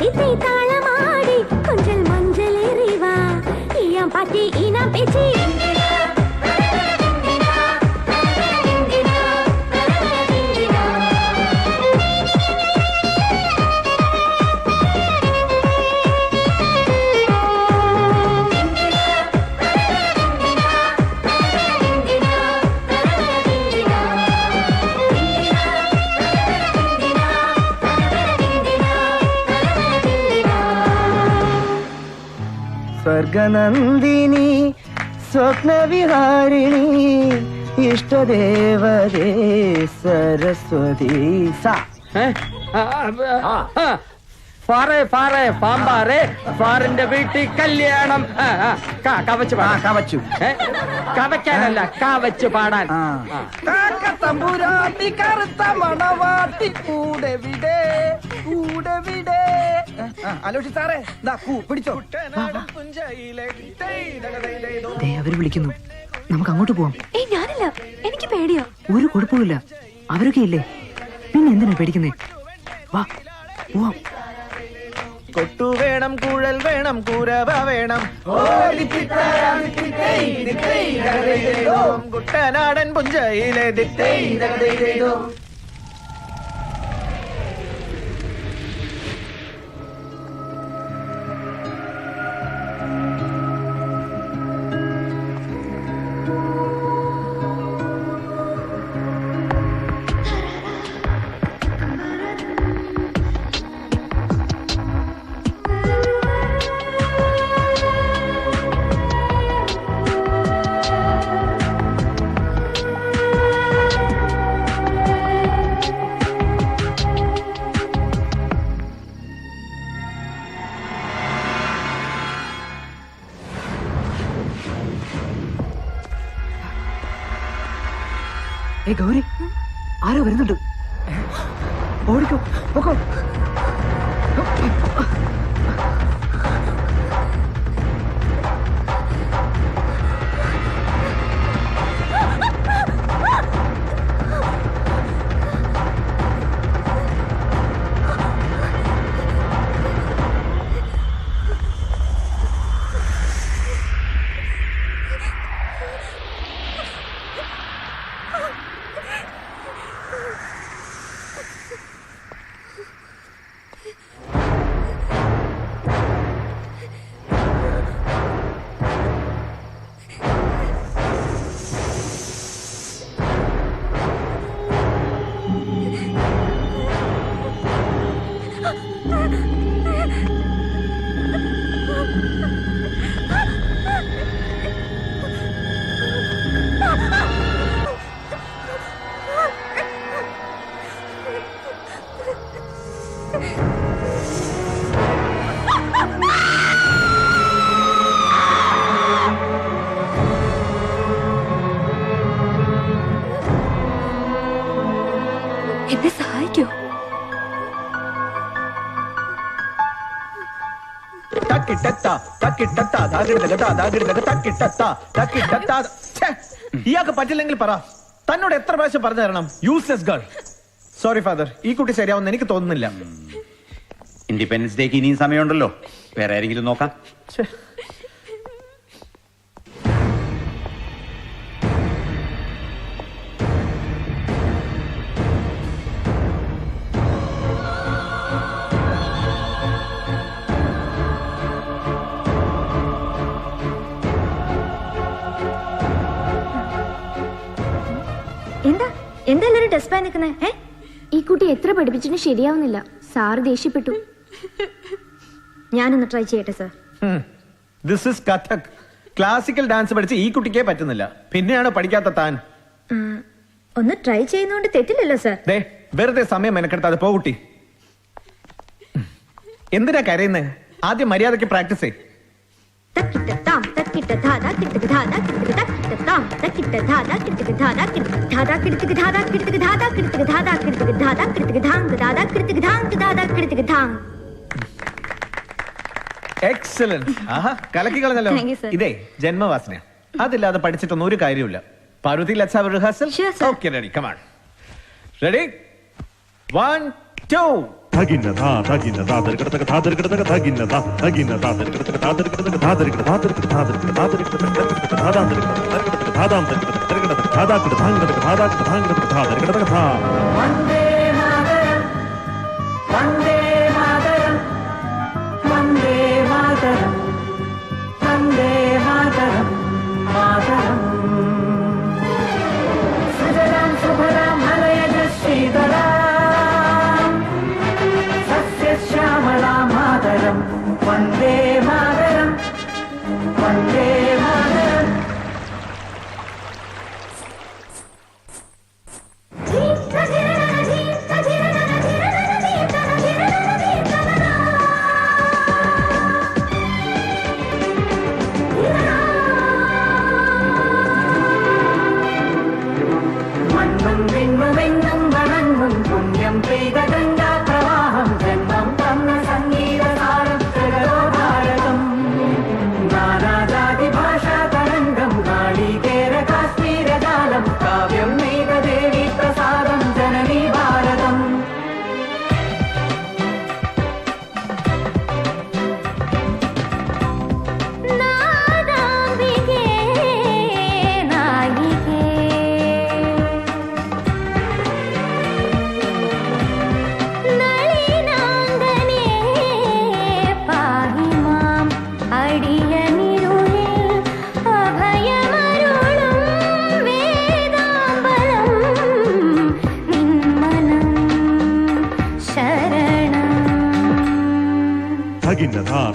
Speaker 7: இசை தாளமாடி கொஞ்சல் மஞ்சள் எறிவா ஈயம் பாட்டி ஈனா பேச்சி
Speaker 8: സ്വർഗനന്ദിനി സ്വപ്നവിഹാരിണി ഇഷ്ടദേവതേ സരസ്വതി
Speaker 5: ഫാറേ ഫാറേ പാമ്പാറേ ഫാറിന്റെ വീട്ടിൽ കല്യാണം കവച്ച് പാടാൻ
Speaker 8: കവച്ചു
Speaker 5: കവയ്ക്കാനല്ല കവച്ച് പാടാൻ
Speaker 8: തമ്പുരാട്ടി കറുത്ത മണവാട്ടി കൂടെ വിടെ കൂടെ വിടെ അലോഷി സാറേ പിടിച്ചോ
Speaker 17: അവര് വിളിക്കുന്നു, നമുക്ക് അങ്ങോട്ട് പോവാം.
Speaker 18: ഞാനില്ല, എനിക്ക് പേടിയോ.
Speaker 17: ഒരു കുഴപ്പമില്ല, അവരൊക്കെ ഇല്ലേ, പിന്നെ എന്തിനാ പേടിക്കുന്നേ? വാ പോവാം.
Speaker 6: കൊട്ടു വേണം, കുഴൽ വേണം, കുരവ വേണം, കുട്ടനാടൻ പുഞ്ചയിലെ
Speaker 17: ഗൗരി ആരോ വരുന്നുണ്ട്. ഓടിക്കോ പൊക്കോ.
Speaker 18: എന്നെ സഹായിക്കോ?
Speaker 6: ഇയാൾക്ക് പറ്റില്ലെങ്കിൽ പറ. തന്നോട് എത്ര പ്രാവശ്യം പറഞ്ഞു തരണം? Useless girl. സോറി ഫാദർ, ഈ കുട്ടി ശരിയാവുന്ന എനിക്ക് തോന്നുന്നില്ല.
Speaker 4: ഇൻഡിപെൻഡൻസ് ഡേക്ക് ഇനിയും സമയമുണ്ടല്ലോ, വേറെ ആരെങ്കിലും നോക്കാം.
Speaker 7: എന്താ എല്ലാരും ടെസ്റ്റ് പാൻ നിൽക്കുന്നേ?
Speaker 13: ഈ കുട്ടി എത്ര പഠിപ്പിച്ചിട്ടും ശരിയാവുന്നില്ല. സാറ് ദേഷ്യപ്പെട്ടു.
Speaker 7: ഞാനൊന്ന് ട്രൈ ചെയ്യട്ടെ sir.
Speaker 6: This is Kathak. Classical dance പഠിച്ച് ഈ കുട്ടിക്കേ പറ്റുന്നില്ല, പിന്നെയാണ് പഠിക്കാത്ത താൻ.
Speaker 7: ഒന്ന് ട്രൈ ചെയ്യുന്നോണ്ട് തെറ്റില്ലല്ലോ സർ.
Speaker 6: വെറുതെ സമയം മെനക്കെടുത്താതെ പോ കുട്ടി. എന്തിനാ കരയുന്നേ? ആദ്യം മര്യാദയ്ക്ക് പ്രാക്ടീസ് ചെയ്. എക്സലന്റ്. ആഹാ, കലക്കി കളഞ്ഞല്ലോ. ഇതേ ജന്മവാസന. അതില്ലാതെ പഠിച്ചിട്ടൊന്നും ഒരു കാര്യമില്ല. Parvati, let's have a rehearsal. Okay, ready, come on. Ready, 1 2.
Speaker 20: Thaginna thaginna thadarikata thadarikata thaginna thaginna thadarikata thadarikata thadarikata thadarikata thadarikata thadarikata thadarikata thadarikata tha.
Speaker 3: Vande Mataram, Vande Mataram, Vande Mataram, Vande Mataram, Mataram. Sujalam Subharam Halayaj Sridharam, Sasya Shyamala Mataram, Vande Mataram, Vande Mataram.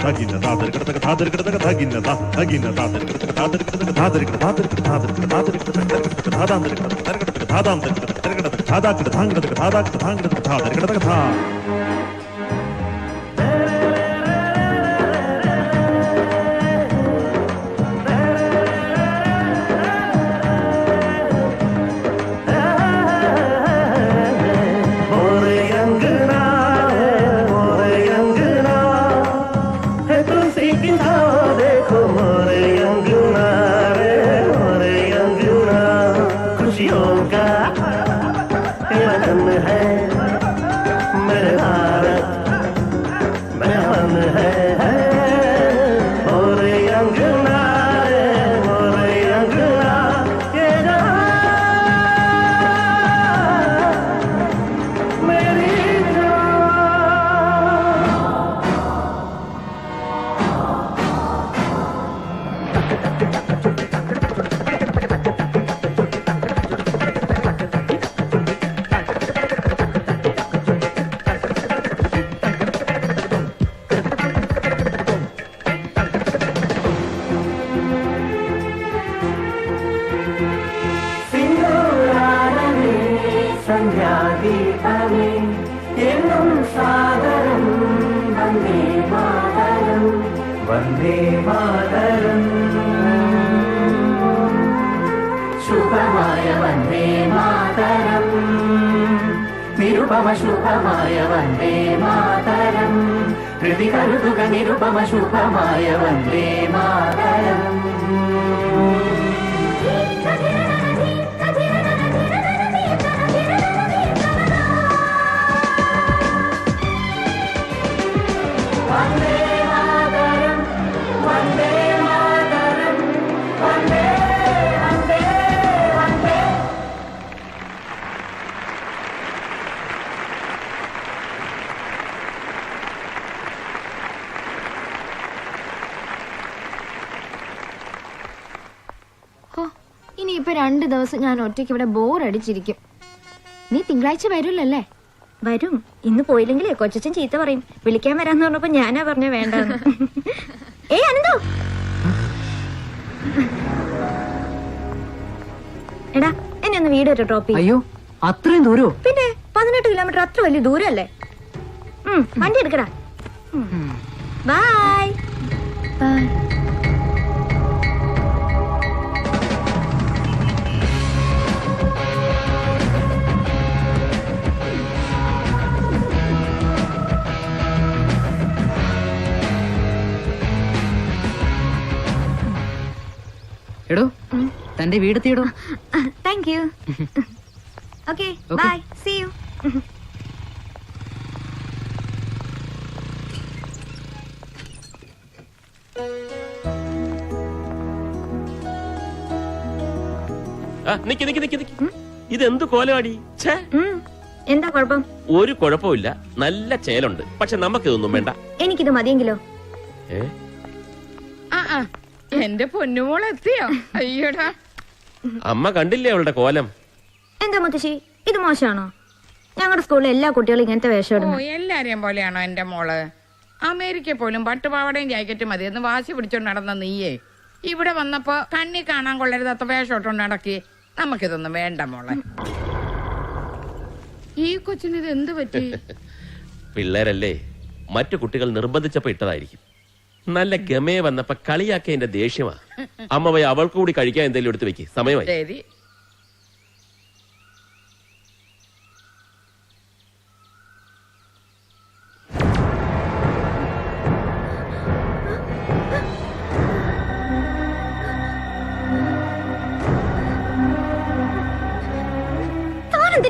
Speaker 20: Thaginna thadarikata thadarikata thaginna thaginna thadarikata thadarikata thadarikata thadarikata thadarikata thadarikata thadarikata thadarikata tha.
Speaker 3: जाओ देखो मोरे अंगना रे मोरे अंगना खुशियों का वतन है मेरे भारत मेरा मन है मोरे अंगना रे मोरे अंगना ये जहां मेरी സിന്ദൂരാനമേ സന്ധ്യാദീപമേ എന്നും സാഗരം വന്ദേ മാതരം വന്ദേ മാതരം ശുഭമായ വന്ദേ മാതരം നിരുപമ ശുഭമായ വന്ദേ മാതരം ഹൃദി കരുതുക നിരുപമ ശുഭമായ വന്ദേ മാതരം വന്ദേ മാതരം വന്ദേ മാതരം വന്ദേ വന്ദേ വന്ദേ
Speaker 13: ഇനിയിപ്പോ 2 ദിവസം ഞാൻ ഒറ്റയ്ക്ക് ഇവിടെ ബോറടിച്ചിരിക്കും. നീ തിങ്കളാഴ്ച വരുമല്ലേ?
Speaker 7: വരും. ഇന്ന് പോയില്ലെങ്കിലേ കൊച്ചച്ഛൻ ചീത്ത പറയും. വിളിക്കാൻ വരാന്ന് പറഞ്ഞപ്പോ ഞാനാ പറഞ്ഞ വേണ്ടെന്ന്. ഏയ് അനന്തു, എടാ എന്നെ ഒന്ന് വീട് വരെ ഡ്രോപ്പ് ചെയ്യും.
Speaker 17: അയ്യോ അത്രയും ദൂരോ?
Speaker 7: പിന്നെ 18 കിലോമീറ്റർ അത്ര വലിയ ദൂരല്ലേ? വണ്ടി എടുക്കടാ. Bye
Speaker 13: bye.
Speaker 17: എടോ തന്റെ വീടെത്തിയടോ.
Speaker 7: Thank you. Okay bye, see you.
Speaker 1: നിക്ക് നിക്ക് നിക്ക് നിക്ക്. ഇതെന്ത് കോലവാടി?
Speaker 7: എന്താ കുഴപ്പം?
Speaker 1: ഒരു കുഴപ്പമില്ല, നല്ല ചേലുണ്ട്. പക്ഷെ നമുക്കിതൊന്നും വേണ്ട.
Speaker 7: എനിക്കിത് മതിയെങ്കിലോ?
Speaker 12: എന്റെ പൊന്നുമോൾ എത്തിയോ? അയ്യോടാ,
Speaker 1: അമ്മ കണ്ടില്ലേ അവളുടെ കോലം?
Speaker 7: എന്താ മുത്തശ്ശി, ഇത് മോശമാണോ? ഞങ്ങളുടെ സ്കൂളിലെ എല്ലാ കുട്ടികളും ഇങ്ങനത്തെ വേഷം
Speaker 12: ഓ
Speaker 7: ഇടുന്നു.
Speaker 12: എല്ലാരെയും പോലെയാണോ എന്റെ മോള്? അമേരിക്ക പോലും പട്ടുപാവടയും ജാക്കറ്റും മതി എന്ന് വാശി പിടിച്ചോണ്ട് നടന്ന നീയേ ഇവിടെ വന്നപ്പോ കണ്ണി കാണാൻ കൊള്ളരുതാത്ത വേഷം ഇട്ടോണ്ട് നടക്കി. നമുക്കിതൊന്നും വേണ്ട മോളെ. ഈ കൊച്ചിന് ഇത് എന്ത് പറ്റി?
Speaker 1: പിള്ളേരല്ലേ, മറ്റു കുട്ടികൾ നിർബന്ധിച്ചപ്പോ ഇട്ടതായിരിക്കും. നല്ല ഗമയെ വന്നപ്പോ കളിയാക്കിയ എന്റെ ദേഷ്യമാ. അമ്മ പോയി അവൾക്ക് കൂടി കഴിക്കാൻ എന്തെങ്കിലും എടുത്ത് വെക്ക്, സമയമായി.
Speaker 12: ശരി.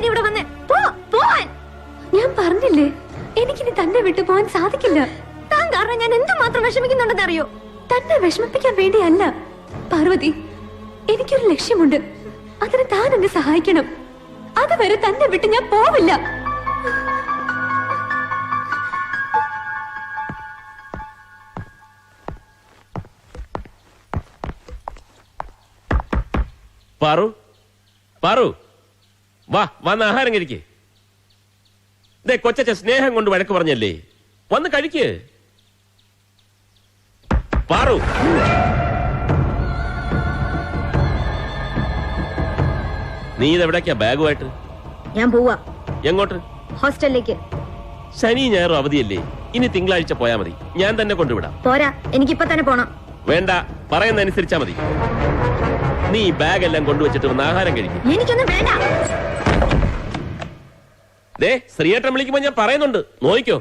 Speaker 7: ഇവിടെ വന്നേ പോവാൻ.
Speaker 18: ഞാൻ പറഞ്ഞില്ലേ എനിക്കിനി തന്നെ വിട്ടു പോവാൻ സാധിക്കില്ല.
Speaker 7: താൻ കാരണം ഞാൻ എന്തുമാത്രം വിഷമിക്കുന്നുണ്ടെന്ന് അറിയോ?
Speaker 18: തന്നെ വിഷമിപ്പിക്കാൻ വേണ്ടിയല്ല പാർവതി, എനിക്കൊരു ലക്ഷ്യമുണ്ട്. അതിന് താൻ എന്നെ സഹായിക്കണം. അതുവരെ തന്നെ വിട്ട് ഞാൻ പോവില്ല.
Speaker 1: പാറു, പാറു, വാ, വന്ന് ആഹാരം കഴിക്ക്. കൊച്ചച്ഛൻ സ്നേഹം കൊണ്ട് വഴക്ക് പറഞ്ഞല്ലേ, വന്ന് കഴിക്ക്. പാറു, നീ ഇതെവിടേക്കാ ബാഗുമായിട്ട്?
Speaker 7: ഞാൻ പോവാ.
Speaker 1: എങ്ങോട്ട്?
Speaker 7: ഹോസ്റ്റലിലേക്ക്.
Speaker 1: ശനി ഞായറും അവധിയല്ലേ, ഇനി തിങ്കളാഴ്ച പോയാ മതി. ഞാൻ തന്നെ കൊണ്ടുവിടാം.
Speaker 7: പോരാ, എനിക്കിപ്പോ തന്നെ പോണം.
Speaker 1: വേണ്ട, പറയുന്ന അനുസരിച്ചാ മതി. നീ ബാഗ് എല്ലാം കൊണ്ടുവച്ചിട്ട് വന്ന് ആഹാരം കഴിക്കും.
Speaker 7: എനിക്കൊന്നും വേണ്ട.
Speaker 1: ശ്രീയേട്ടൻ വിളിക്കുമ്പോ ഞാൻ പറയുന്നുണ്ട്, നോയിക്കോ.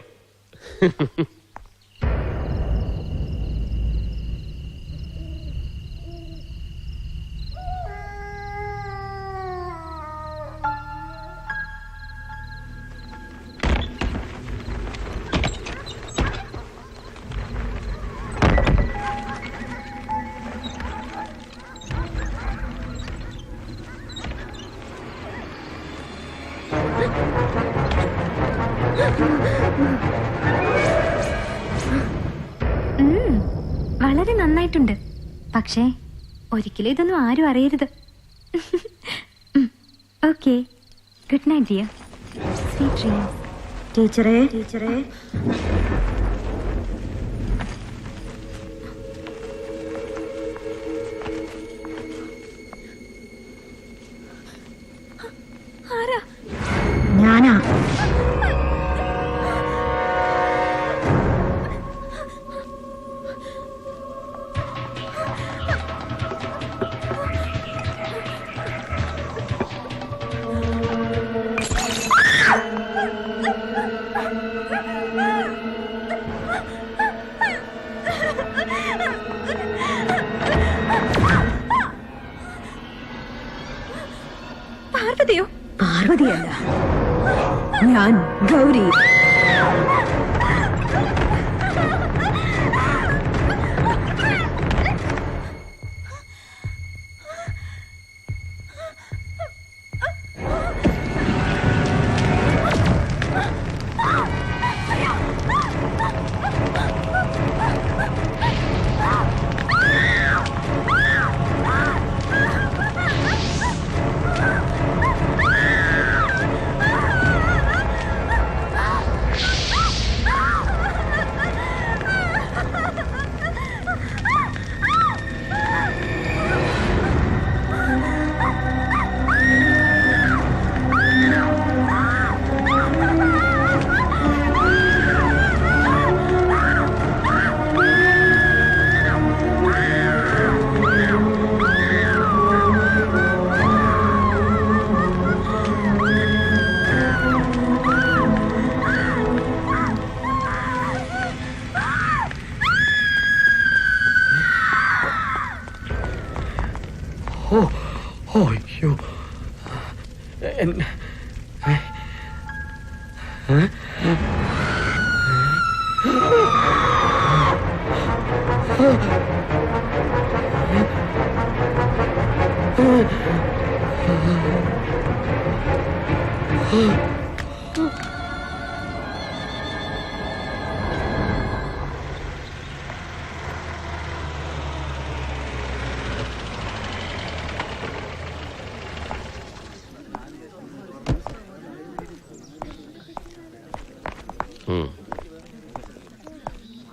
Speaker 7: വളരെ നന്നായിട്ടുണ്ട്. പക്ഷേ ഒരിക്കലും ഇതൊന്നും ആരും അറിയരുത്. Okay, good night dear. Sweet dreams. ടീച്ചറേ ഞാനാ.
Speaker 18: പാർവതിയോ?
Speaker 16: പാർവതിയല്ല, ഞാൻ ഗൗരി.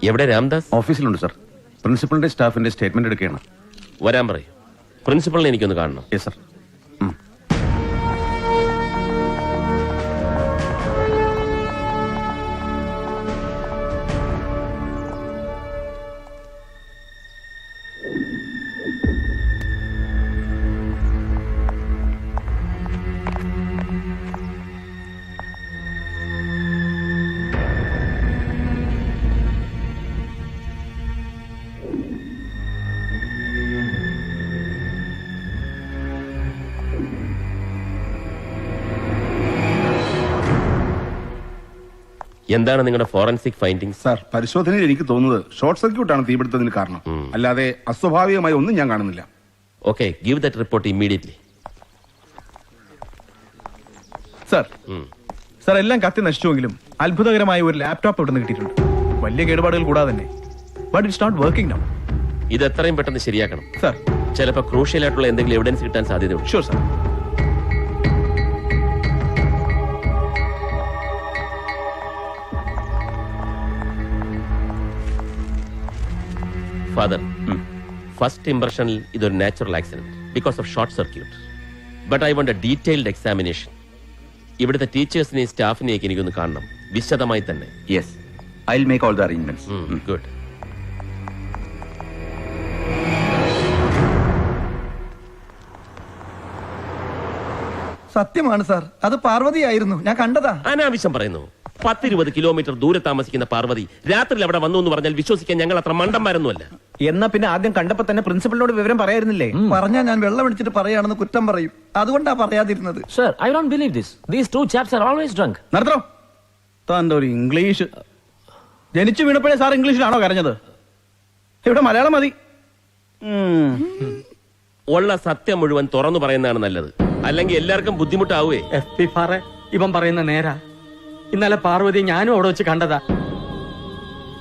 Speaker 1: എവിടെ രാംദാസ്?
Speaker 21: ഓഫീസിലുണ്ട് സർ. പ്രിൻസിപ്പലിന്റെ സ്റ്റാഫിന്റെ സ്റ്റേറ്റ്മെന്റ് എടുക്കുകയാണ്.
Speaker 1: വരാൻ പറയും. പ്രിൻസിപ്പളിനെ എനിക്കൊന്ന് കാണണം.
Speaker 21: Yes sir.
Speaker 1: എന്താണ് നിങ്ങളുടെ ഫോറൻസിക് ഫൈൻഡിങ്സ്?
Speaker 21: സാർ, പരിശോധനയിൽ എനിക്ക് തോന്നുന്നത് ഷോർട്ട് സർക്യൂട്ട് ആണ് തീപിടുത്തത്തിന് കാരണം. അല്ലാതെ അസ്വാഭാവികമായി ഒന്നും ഞാൻ കാണുന്നില്ല.
Speaker 1: Okay, give that report immediately.
Speaker 2: Sir, എല്ലാം കത്തി നശിച്ചുവെങ്കിലും അത്ഭുതകരമായ ഒരു ലാപ്ടോപ്പ് ഇവിടെ നിന്ന് കിട്ടിയിട്ടുണ്ട്. വലിയ കേടുപാടുകൾ കൂടാതെ തന്നെ. But it's not working now.
Speaker 1: ഇത് എത്രയും പെട്ടെന്ന് ശരിയാക്കണം
Speaker 2: സാർ.
Speaker 1: ചിലപ്പോൾ ക്രൂഷ്യൽ ആയിട്ടുള്ള എന്തെങ്കിലും എവിഡൻസ് കിട്ടാൻ സാധ്യതയുണ്ട്.
Speaker 2: Sure sir.
Speaker 1: ഫാദർ, ഫസ്റ്റ് ഇംപ്രഷനിൽ ഇതൊരു natural accident because of short circuit. But I want A detailed examination. ഇവിടുത്തെ ടീച്ചേഴ്സിനെയും സ്റ്റാഫിനെയൊക്കെ എനിക്കൊന്ന് കാണണം, വിശദമായി തന്നെ.
Speaker 4: Yes, I will make all the arrangements.
Speaker 1: Good.
Speaker 8: സത്യമാണ് സാർ, അത് പാർവതിയായിരുന്നു. ഞാൻ കണ്ടതാ.
Speaker 1: അനാവശ്യം പറയുന്നു. 10-20 കിലോമീറ്റർ ദൂരെ താമസിക്കുന്ന പാർവതി രാത്രിയിൽ അവിടെ വന്നു എന്ന് പറഞ്ഞാൽ വിശ്വസിക്കാൻ ഞങ്ങൾ അത്ര മണ്ടന്മാരൊന്നുമല്ല.
Speaker 6: എന്നാ പിന്നെ ആദ്യം കണ്ടപ്പോ തന്നെ പ്രിൻസിപ്പലിനോട് വിവരം പറയായിരുന്നില്ലേ?
Speaker 8: പറഞ്ഞാ ഞാൻ വെള്ളം അടിച്ചിട്ട് പറയാണെന്ന് കുറ്റം പറയും. അതുകൊണ്ടാ പറയാതിരുന്നത്.
Speaker 11: Sir, I don't believe this. These two chaps are always drunk.
Speaker 2: നിർത്തോ. താൻ്റെ ഒരു ഇംഗ്ലീഷ്. ജനിച്ചു വീണപ്പോഴേ സാർ ഇംഗ്ലീഷിലാണോ കരഞ്ഞത്? ഇവിടെ മലയാളം മതി.
Speaker 1: ഉള്ള സത്യം മുഴുവൻ തുറന്നു പറയുന്നതാണ് നല്ലത്. അല്ലെങ്കിൽ എല്ലാവർക്കും ബുദ്ധിമുട്ടാവേ.
Speaker 5: ഇവൻ പറയുന്ന നേരാ. ഇന്നലെ പാർവതി ഞാനും അവിടെ വെച്ച് കണ്ടതാ.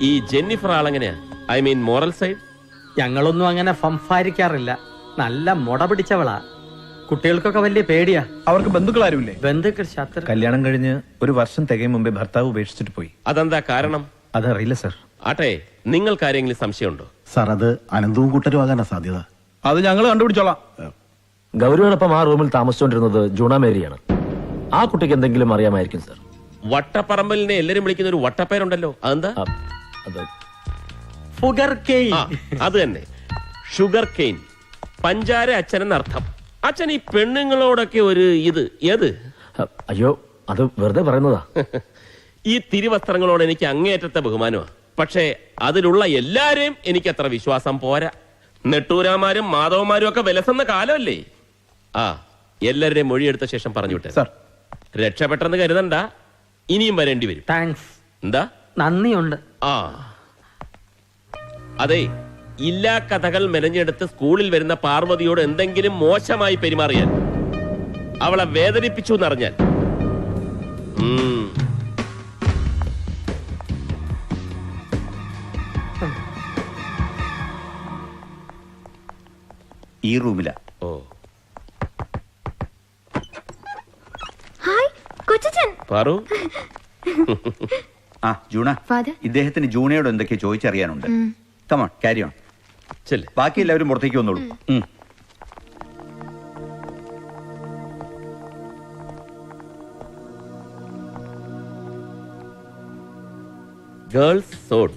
Speaker 1: ഈ ജെന്നിഫർ ആളെങ്ങനെയാ? I mean moral side.
Speaker 5: ഞങ്ങളൊന്നും അങ്ങനെ സംസാരിക്കാറില്ല. നല്ല മുട പിടിച്ചവളാ. കുട്ടികൾക്കൊക്കെ വലിയ പേടിയാ.
Speaker 2: അവർക്ക് ബന്ധുക്കളാരുമില്ലേ?
Speaker 5: ബന്ധുക്കൾ ശത്രു.
Speaker 6: കല്യാണം കഴിഞ്ഞ് 1 വർഷം തികയും മുമ്പേ ഭർത്താവ് ഉപേക്ഷിച്ചിട്ട് പോയി.
Speaker 1: അതെന്താ കാരണം?
Speaker 6: അതറിയില്ല സർ.
Speaker 1: ആട്ടെ, നിങ്ങൾക്ക് ആരെങ്കിലും സംശയമുണ്ടോ?
Speaker 14: സാർ, അത് അനന്തവും കൂട്ടരും ആകാനാ സാധ്യത.
Speaker 2: അത് ഞങ്ങൾ കണ്ടുപിടിച്ചോളാം.
Speaker 11: ഗൗരിയോടൊപ്പം ആ റൂമിൽ താമസിച്ചുകൊണ്ടിരുന്നത് ജൂണ മേരിയാണ്. ആ കുട്ടിക്ക് എന്തെങ്കിലും അറിയാമായിരിക്കും സർ.
Speaker 1: വട്ടപ്പറമ്പലിനെ എല്ലാരും വിളിക്കുന്ന ഒരു വട്ടപ്പേരുണ്ടല്ലോ, അതെന്താ?
Speaker 5: Sugar cane.
Speaker 1: അത് തന്നെ, ഷുഗർ കെയിൻ. പഞ്ചാര അച്ഛൻ എന്നർത്ഥം. അച്ഛൻ ഈ പെണ്ണുങ്ങളോടൊക്കെ ഒരു ഇത് ഏത്?
Speaker 11: അയ്യോ, അത് വെറുതെ പറയുന്നതാ.
Speaker 1: ഈ തിരുവസ്ത്രങ്ങളോട് എനിക്ക് അങ്ങേയറ്റത്തെ ബഹുമാനമാണ്. പക്ഷേ അതിലുള്ള എല്ലാരെയും എനിക്ക് അത്ര വിശ്വാസം പോരാ. നെട്ടൂരാമാരും മാധവന്മാരും ഒക്കെ വിലസുന്ന കാലമല്ലേ? ആ, എല്ലാവരുടെയും മൊഴിയെടുത്ത ശേഷം പറഞ്ഞു വിട്ടെ
Speaker 6: സാർ.
Speaker 1: രക്ഷപ്പെട്ടെന്ന് കരുതണ്ട, ഇനിയും വരേണ്ടി വരും.
Speaker 5: താങ്ക്സ്.
Speaker 1: എന്താ?
Speaker 5: നന്ദിയുണ്ട്.
Speaker 1: ആ അതെ, ഇല്ലാ കഥകൾ മെനഞ്ഞെടുത്ത് സ്കൂളിൽ വരുന്ന പാർവതിയോട് എന്തെങ്കിലും മോശമായി പെരുമാറിയാൽ, അവളെ വേദനിപ്പിച്ചു എന്നറിഞ്ഞാൽ,
Speaker 4: ഈ റൂമിലാ.
Speaker 1: ഓ,
Speaker 7: ഹായ് കൊച്ചച്ചൻ.
Speaker 1: പാറു.
Speaker 4: ആ ജൂണ,
Speaker 13: ഫാദർ.
Speaker 4: ഇദ്ദേഹത്തിന് ജൂണയോട് എന്തൊക്കെയോ ചോദിച്ചറിയാനുണ്ട്. Come on, carry on. ബാക്കി എല്ലാവരും പുറത്തേക്ക് വന്നോളൂ.
Speaker 1: Girls zone.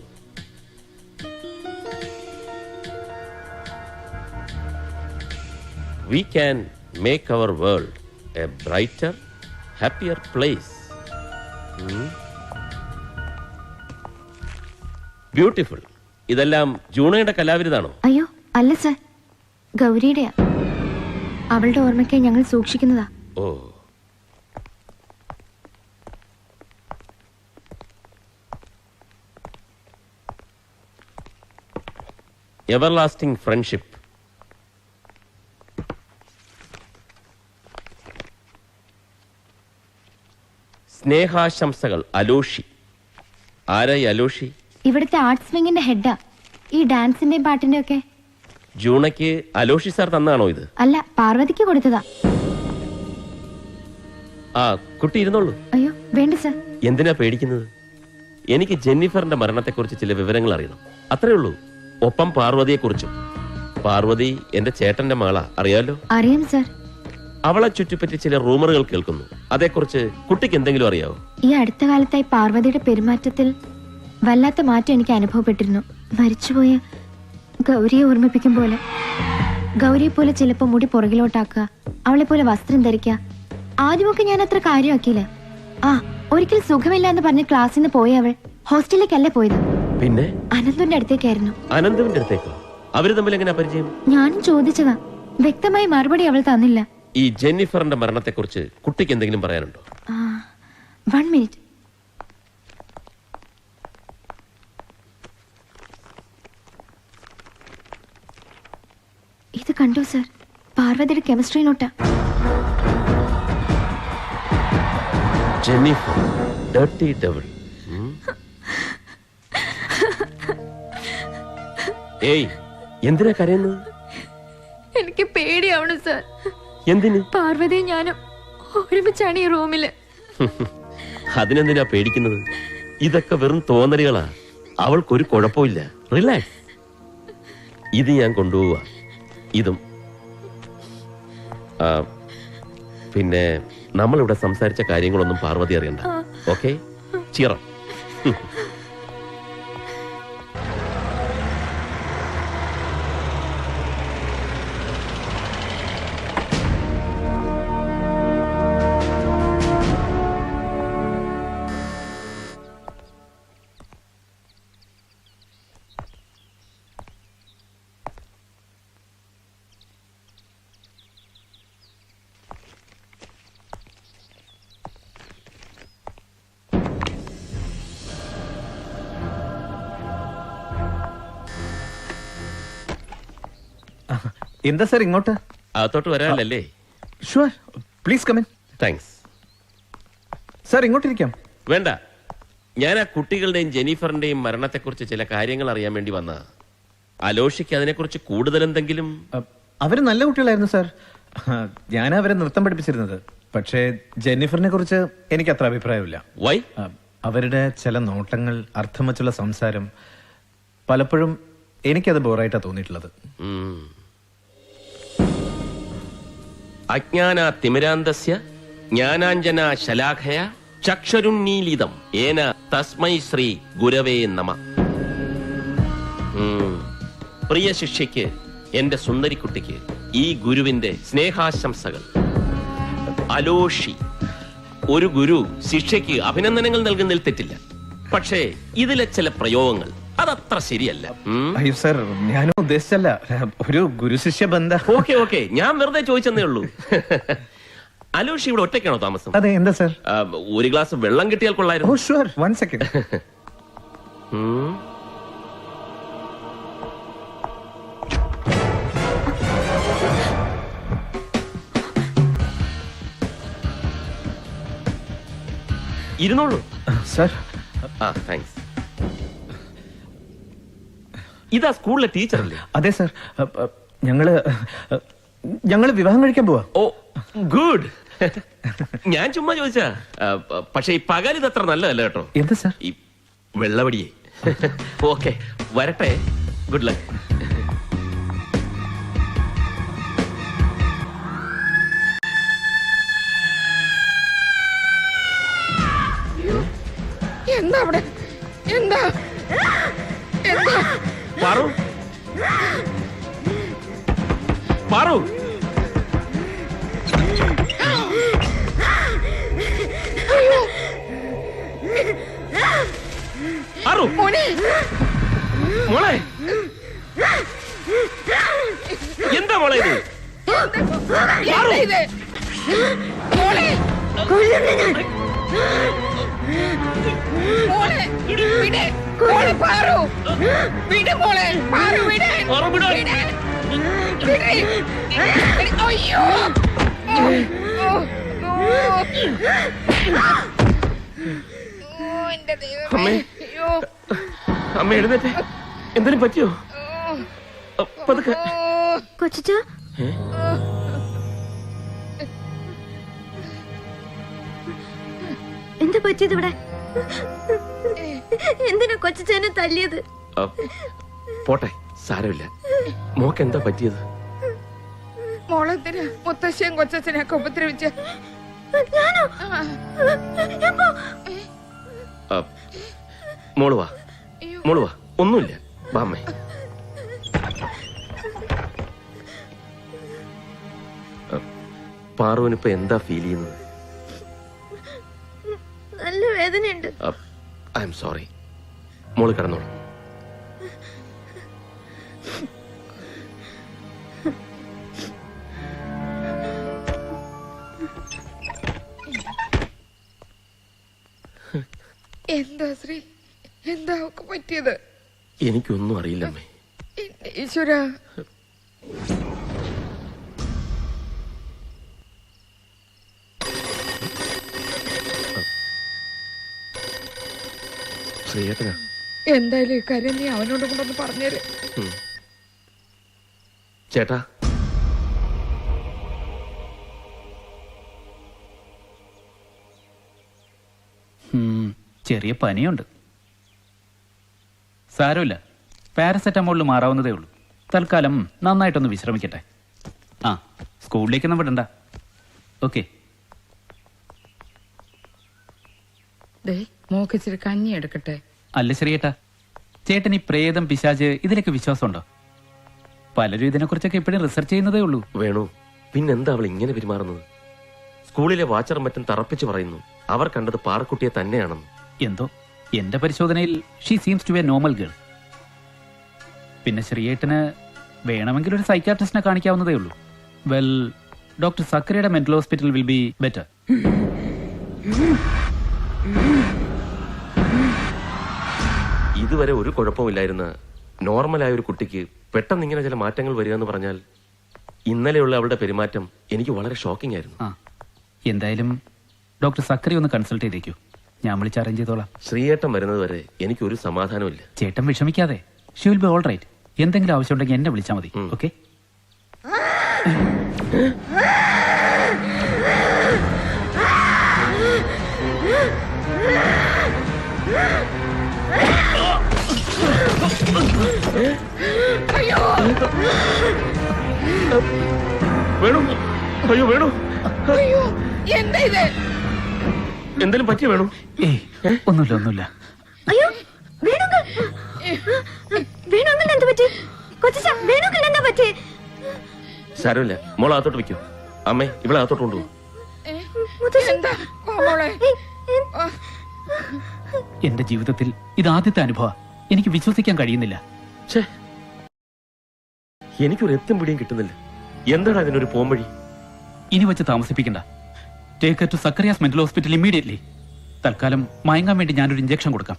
Speaker 1: We can make our world a brighter, happier place. Beautiful. ഇതെല്ലാം ജൂണയുടെ കലാവിരുതാണോ?
Speaker 13: അയ്യോ അല്ല സർ, ഗൗരിയുടെയാ. അവളുടെ ഓർമ്മയ്ക്കായി ഞങ്ങൾ സൂക്ഷിക്കുന്നതാ.
Speaker 1: ഓ, everlasting friendship. സ്നേഹാശംസകൾ അലോഷി. ആരായി അലോഷി?
Speaker 13: ഇവിടുത്തെ ആർട്സ് വിങ്ങിന്റെ ഹെഡാ. ഈ ഡാൻസിന്റെയും പാട്ടിന്റെയും ഒക്കെ.
Speaker 1: ജൂണയ്ക്ക് അലോഷി സാർ തന്നാണോ ഇത്?
Speaker 13: അല്ല, പാർവതിക്ക് കൊടുത്തതാ.
Speaker 1: ആ, കുട്ടി ഇരുന്നോളൂ.
Speaker 13: അയ്യോ വേണ്ട സർ.
Speaker 1: എന്തിനാ പേടിക്കുന്നത്? എനിക്ക് ജെന്നിഫറിന്റെ മരണത്തെക്കുറിച്ച് ചില വിവരങ്ങൾ അറിയണം, അത്രേ ഉള്ളൂ. ഒപ്പം പാർവതിയെക്കുറിച്ചും. പാർവതി എന്റെ ചേട്ടന്റെ മകളാ, അറിയാലോ?
Speaker 13: അറിയാം സർ.
Speaker 1: അവളെ ചുറ്റിപ്പറ്റി ചില റൂമറുകൾ കേൾക്കുന്നു. അതേക്കുറിച്ച് കുട്ടിക്ക് എന്തെങ്കിലും അറിയാവോ?
Speaker 13: ഈ അടുത്ത കാലത്തായി പാർവതിയുടെ പെരുമാറ്റത്തിൽ വല്ലാത്ത മാറ്റം എനിക്ക് അനുഭവപ്പെട്ടിരുന്നു. മരിച്ചുപോയ ഗൗരിയെ ഓർമ്മിപ്പിക്കും പോലെ. ഗൗരിയെ പോലെ ചിലപ്പോൾ മുടി പുറകിലോട്ടാക്കുക, അവളെ പോലെ വസ്ത്രം ധരിക്കുക. ആദ്യമൊക്കെ ഞാൻ അത്ര കാര്യമാക്കിയില്ല. ആ, ഒരിക്കൽ സുഖമില്ല എന്ന് പറഞ്ഞ് ക്ലാസ്സിൽ നിന്ന് പോയ അവൾ ഹോസ്റ്റലിലേക്കല്ല പോയത്,
Speaker 1: പിന്നെ
Speaker 13: അനന്തുവിന്റെ അടുത്തേക്കായിരുന്നു.
Speaker 1: അനന്തുവിന്റെ അടുത്തേക്കോ? അവര് തമ്മിൽ എങ്ങനെ പരിചയം?
Speaker 13: ഞാനും ചോദിച്ചതാ, വ്യക്തമായി മറുപടി അവൾ തന്നില്ല.
Speaker 1: ഈ ജെന്നിഫറിന്റെ മരണത്തെക്കുറിച്ച് കുട്ടിക്ക് എന്തെങ്കിലും പറയാനുണ്ടോ?
Speaker 13: 1 മിനിറ്റ്. ഇത് കണ്ടോ സർ? പാർവതിയുടെ കെമിസ്ട്രി നോട്ടാ.
Speaker 1: Jennifer, dirty devil. ഏയ്, എന്തിനാ കരയുന്നത്?
Speaker 18: എനിക്ക് പേടിയാവണം സർ.
Speaker 1: എന്തിന്?
Speaker 18: പാർവതിയും ഞാനും ഒരുമിച്ചാണ് ഈ റൂമില്.
Speaker 1: അതിനെന്തിനാ പേടിക്കുന്നത്? ഇതൊക്കെ വെറും തോന്നലുകളാ. അവൾക്കൊരു കുഴപ്പമില്ല. റിലാക്സ്. ഇത് ഞാൻ കൊണ്ടുപോവാ. ഇതും. പിന്നെ നമ്മളിവിടെ സംസാരിച്ച കാര്യങ്ങളൊന്നും പാർവതി അറിയണ്ട. ഓക്കെ? ചിറ.
Speaker 6: എന്താ സാർ ഇങ്ങോട്ട്?
Speaker 1: അകത്തോട്ട് വരാനല്ലേ?
Speaker 6: Sure, please come in.
Speaker 1: Thanks.
Speaker 6: Sir ഇങ്ങോട്ടിരിക്കാം.
Speaker 1: വേണ്ട, ഞാൻ ആ കുട്ടികളുടെയും ജെന്നിഫറിന്റെയും മരണത്തെക്കുറിച്ച് ചില കാര്യങ്ങൾ അറിയാൻ വേണ്ടി വന്ന. അലോഷിക്ക് അതിനെക്കുറിച്ച് കൂടുതൽ എന്തെങ്കിലും?
Speaker 6: അവര് നല്ല കുട്ടികളായിരുന്നു സാർ. ഞാൻ അവരെ നൃത്തം പഠിപ്പിച്ചിരുന്നത്. പക്ഷേ ജെന്നിഫറിനെ കുറിച്ച് എനിക്ക് അത്ര അഭിപ്രായമില്ല.
Speaker 1: വൈ?
Speaker 6: അവരുടെ ചില നോട്ടങ്ങൾ, അർത്ഥം വെച്ചുള്ള സംസാരം, പലപ്പോഴും എനിക്കത് ബോറായിട്ടാ തോന്നിയിട്ടുള്ളത്.
Speaker 1: അജ്ഞാന തിമിരാന്തസ്യ ജ്ഞാനാഞ്ജന ശലാഖയ ചക്ഷരുന്നീലിതം ഏന തസ്മൈ ശ്രീ ഗുരവേ നമ. പ്രിയ ശിഷ്യയ്ക്ക്, എന്റെ സുന്ദരിക്കുട്ടിക്ക് ഈ ഗുരുവിന്റെ സ്നേഹാശംസകൾ. അലോഷി, ഒരു ഗുരു ശിഷ്യയ്ക്ക് അഭിനന്ദനങ്ങൾ നൽകുന്നതിൽ തെറ്റില്ല. പക്ഷേ ഇതിലെ ചില പ്രയോഗങ്ങൾ അതത്ര ശരിയല്ല.
Speaker 6: അയ്യോ സാർ, ഞാനും ഉദ്ദേശിച്ചല്ല. ഒരു ഗുരു ശിഷ്യ ബന്ധ.
Speaker 1: ഓക്കെ, ഞാൻ വെറുതെ ചോദിച്ചെന്നേ ഉള്ളൂ. അലോഷി ഇവിടെ ഒറ്റയ്ക്കാണോ താമസം?
Speaker 6: അതെ. എന്താ സാർ?
Speaker 1: ഒരു ഗ്ലാസ് വെള്ളം കിട്ടിയാൽ കൊള്ളായിരുന്നു.
Speaker 6: Oh sure, 1 second.
Speaker 1: ഇരുന്നോളൂ
Speaker 6: സാർ.
Speaker 1: താങ്ക്സ്. ഇതാ സ്കൂളിലെ ടീച്ചറല്ലേ?
Speaker 6: അതെ സാർ. ഞങ്ങള് വിവാഹം കഴിക്കാൻ പോവാ.
Speaker 1: Oh good. ഞാൻ ചുമ്മാ ചോദിച്ചാ. പക്ഷെ ഈ പകൽ ഇത് അത്ര നല്ലതല്ല കേട്ടോ.
Speaker 6: എന്താ സാർ?
Speaker 1: ഈ വെള്ളവടിയെ. ഓക്കെ, വരട്ടെ. Good luck.
Speaker 12: എന്താ അവിടെ? എന്താ എന്താ?
Speaker 1: പാറു, പാറു, പാറു,
Speaker 12: മോനെ,
Speaker 1: മോളെ, എന്താ മോളെ ഇത്?
Speaker 12: എന്താ ഇത്? മോളെ, മോളെ, വിട്. മോളെ പാറു, വിട്. മോളെ പാറു, വിട്. അയ്യോ, എന്റെ ദൈവമേ.
Speaker 1: അമ്മ എഴുന്നേറ്റ്. എന്തിനും പറ്റിയോ?
Speaker 7: കൊച്ചാ, എന്താ പറ്റിയത് ഇവിടെ? എന്തിനാ കൊച്ചനെ തല്ലിയത്?
Speaker 1: പോട്ടെ, സാരമില്ല. മോക്ക് എന്താ പറ്റിയത്?
Speaker 12: മോളെന്തിനാ മുത്തശ്ശിയും കൊച്ചനെയൊക്കെ ഉപദ്രവിച്ച?
Speaker 1: മോള് വാ, മോള് വാ. ഒന്നുമില്ല, വാ അമ്മേ. പാറുവിനിപ്പോ എന്താ ഫീൽ ചെയ്യുന്നത്?
Speaker 7: നല്ല വേദനയുണ്ട്.
Speaker 1: I am sorry. മോള് കിടന്നോളൂ.
Speaker 12: എന്താ ശ്രീ, എന്താ അവക്ക് പറ്റിയത്?
Speaker 1: എനിക്കൊന്നും അറിയില്ലമ്മേ.
Speaker 12: ഈശ്വര,
Speaker 1: ശ്രീയേട്ടനാ?
Speaker 12: എന്തായാലും ഈ കാര്യം നീ അവനോട് കൊണ്ടൊന്ന് പറഞ്ഞേര്.
Speaker 1: ചേട്ടാ,
Speaker 9: ചെറിയ പനിയുണ്ട്. സാരമില്ല, പാരസെറ്റമോളിൽ മാറാവുന്നതേ ഉള്ളൂ. തൽക്കാലം നന്നായിട്ടൊന്ന് വിശ്രമിക്കട്ടെ. ആ, സ്കൂളിലേക്കൊന്നും വിടണ്ട. ഓക്കെ.
Speaker 12: മോക്കിച്ചിരി കഞ്ഞി എടുക്കട്ടെ.
Speaker 9: അല്ല ശ്രീയേട്ടാ, ചേട്ടൻ ഈ പ്രേതം, പിശാച് ഇതിലൊക്കെ വിശ്വാസമുണ്ടോ? പലരും ഇതിനെക്കുറിച്ചൊക്കെ എപ്പോഴും റിസർച്ച് ചെയ്യുന്നതേ ഉള്ളൂ.
Speaker 1: വേണു, പിന്നെന്താ അവൾ ഇങ്ങനെ പെരുമാറുന്നത്? സ്കൂളിലെ വാച്ചറും മറ്റും തറപ്പിച്ച് പറയുന്നു അവർ കണ്ടത് പാറക്കുട്ടിയെ തന്നെയാണെന്ന്.
Speaker 9: എന്തോ എന്റെ പരിശോധനയിൽ she seems to be a normal girl. പിന്നെ ശ്രീയേട്ടന് വേണമെങ്കിൽ ഒരു സൈക്കാട്രിസ്റ്റിനെ കാണിക്കാവുന്നതേ ഉള്ളൂ. വെൽ, ഡോക്ടർ സക്കറിയുടെ mental hospital will be better.
Speaker 1: ഇതുവരെ ഒരു കുഴപ്പമില്ലായിരുന്ന നോർമലായ ഒരു കുട്ടിക്ക് പെട്ടെന്ന് ഇങ്ങനെ ചില മാറ്റങ്ങൾ വരിക എന്ന് പറഞ്ഞാൽ ഇന്നലെയുള്ള അവളുടെ പെരുമാറ്റം എനിക്ക് വളരെ ഷോക്കിംഗ് ആയിരുന്നു.
Speaker 9: എന്തായാലും ഡോക്ടർ സക്കറി ഒന്ന് കൺസൾട്ട് ചെയ്തേക്കൂ. ഞാൻ വിളിച്ച് അറേഞ്ച് ചെയ്തോളാം.
Speaker 1: ശ്രീയേട്ടൻ വരുന്നത് വരെ എനിക്ക് ഒരു സമാധാനമില്ല.
Speaker 9: ചേട്ടൻ വിഷമിക്കാതെ, she will be all right. എന്തെങ്കിലും ആവശ്യമുണ്ടെങ്കിൽ എന്നെ വിളിച്ചാൽ മതി. ഓക്കെ?
Speaker 1: വേണു, അയ്യോ വേണു,
Speaker 12: അയ്യോ എന്താ ഇത്?
Speaker 1: എന്തെങ്കിലും പറ്റിയ വേണു?
Speaker 9: ഒന്നുമില്ല.
Speaker 7: അയ്യോ വേണുങ്കൾ, വേണുങ്കൾ എന്താ പറ്റി? കൊച്ചച്ച വേണുങ്കൾ എന്താ പറ്റി?
Speaker 1: സാരമില്ല, മോളെ അകത്തോട്ട് വെക്കൂ. അമ്മേ, ഇവിടെ അകത്തോട്ട് കൊണ്ടുപോകും.
Speaker 12: എന്താ കോമോളെ?
Speaker 9: എന്റെ ജീവിതത്തിൽ ഇത് ആദ്യത്തെ അനുഭവം. എനിക്ക് വിശ്വസിക്കാൻ കഴിയുന്നില്ല.
Speaker 1: എനിക്കൊരു എത്തും പിടിയും കിട്ടുന്നില്ല. എന്താണ് അതിനൊരു പോംവഴി?
Speaker 9: ഇനി വെച്ച് താമസിപ്പിക്കണ്ട. Take to Zacharias mental hospital immediately. തൽക്കാലം മയങ്ങാൻ വേണ്ടി ഞാനൊരു ഇഞ്ചക്ഷൻ കൊടുക്കാം.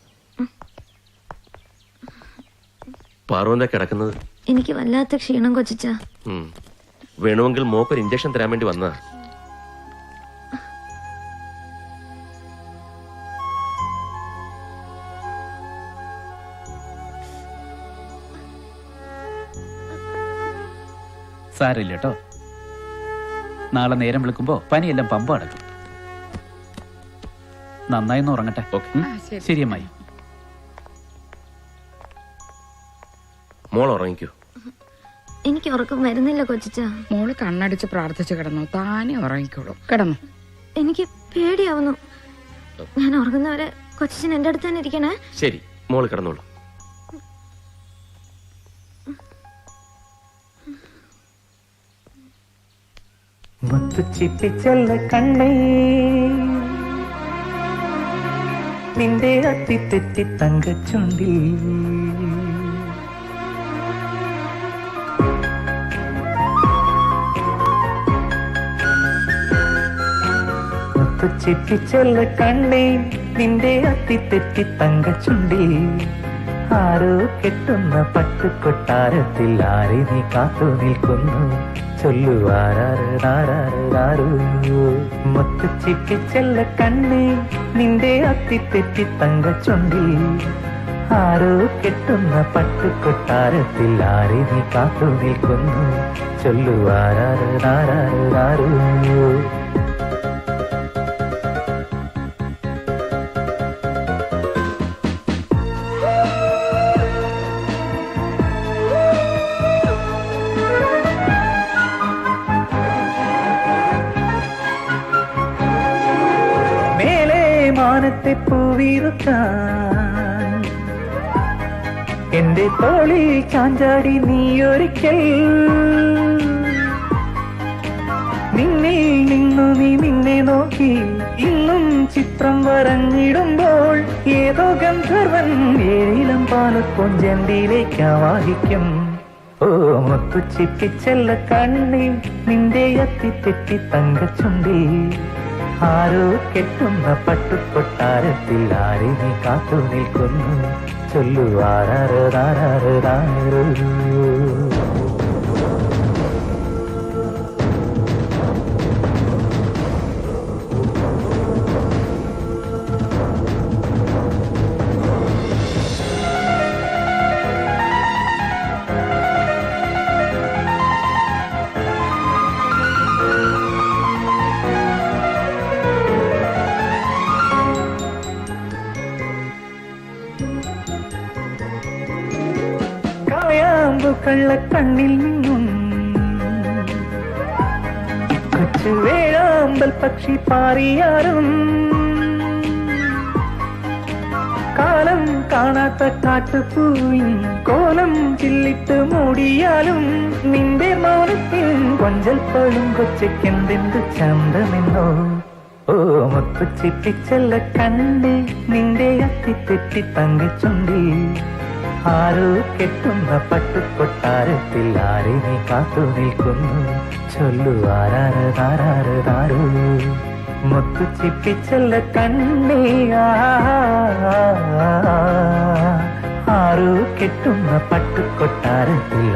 Speaker 1: പാറുവെന്താ കിടക്കുന്നത്?
Speaker 7: എനിക്ക് വല്ലാത്ത ക്ഷീണം കൊച്ചച്ച.
Speaker 1: വേണമെങ്കിൽ മോക്കൊരു ഇഞ്ചക്ഷൻ തരാൻ വേണ്ടി വന്നതാ.
Speaker 9: സാരില്ല കേട്ടോ. നാളെ നേരം വിളിക്കുമ്പോ പനിയെല്ലാം പമ്പ അടക്കും. നന്നായി ഉറങ്ങട്ടെ. ശരി അമ്മായി.
Speaker 1: മോൾ ഉറങ്ങിക്കോ.
Speaker 7: എനിക്ക് ഉറക്കം വരുന്നില്ല കൊച്ചച്ച.
Speaker 12: മോള് കണ്ണടിച്ച് പ്രാർത്ഥിച്ചു കിടന്നു, താനെ ഉറങ്ങിക്കോളൂ. കിടന്നു.
Speaker 7: എനിക്ക് പേടിയാവുന്നു. ഞാൻ ഉറങ്ങുന്നവരെ കൊച്ചച്ചൻ എന്റെ അടുത്ത് തന്നെ ഇരിക്കണേ.
Speaker 1: ശരി, മോള് കിടന്നോളൂ.
Speaker 10: മുത്തുച്ചിപ്പിച്ചല്ല കണ്ണേ, നിന്റെ അത്തിത്തെറ്റി തങ്കച്ചുണ്ടി. മുത്തുച്ചിപ്പിച്ചല്ല കണ്ണേ, നിന്റെ അത്തിത്തെറ്റി തങ്കച്ചുണ്ടി. ആരോ കെട്ടുന്ന പട്ടുകൊട്ടാരത്തിൽ ആരെ നീ കാത്തു നിൽക്കുന്നു? ചൊല്ലുവാരാരോ മുത്തുച്ചിപ്പിച്ചല്ല കണ്ണേ, നിന്റെ അത്തിത്തെറ്റി തങ്കച്ചുണ്ടി. ആരോ കെട്ടുന്ന പട്ടുകൊട്ടാരത്തിൽ ആരെ നീ കാത്തു നിൽക്കുന്നു? ചൊല്ലുവാരാരോ. മാനത്തെ പൂവിറുക്കാൻ എന്റെ തോളിൽ ചാഞ്ചാടി നീയൊരിക്കൽ. നിന്നിൽ നിന്നു നിന്നെ നോക്കി ഇന്നും ചിത്രം വരഞ്ഞിടുമ്പോൾ ഏതോ ഗന്ധർവൻ ഏഴിലും പാലക്കൊഞ്ചണ്ടിയിലേക്ക് ആവാഹിക്കും. ഓ മുത്തുച്ചിപ്പിച്ചല്ല കണ്ണി, നിന്റെ അത്തിത്തെറ്റി തങ്കച്ചുണ്ടി. ആരോ കെട്ടുന്ന പട്ടുകൊട്ടാരത്തിൽ ആരെ നീ കാത്തു നിൽക്കുന്നു? ചൊല്ലുവാരാരോ. കള്ളക്കണ്ണിൽ നിന്നും കൊച്ചു വേഴാമ്പൽ പക്ഷി പാറിയാറും കാലം കാണാത്ത കാട്ടുപൂവിൻ കോലം ചില്ലിട്ട് മൂടിയാലും നിന്റെ മൗനത്തിൽ കൊഞ്ചൽ പോലും കൊച്ചയ്ക്കെന്തെന്ത് ചന്തമെന്നോ. ഓ മുത്തുച്ചിപ്പിച്ചല്ല കണ്ണേ, നിന്റെ അത്തിത്തെറ്റി തങ്കച്ചുണ്ടി. ആരോ കെട്ടുന്ന പട്ടുകൊട്ടാരത്തിൽ ആരെ നീ കാത്തു നിൽക്കുന്നു? ചൊല്ലുവാരാരോ. മുത്തുച്ചിപ്പിച്ചല്ല കണ്ണേ, ആരോ കെട്ടുന്ന പട്ടുകൊട്ടാരത്തിൽ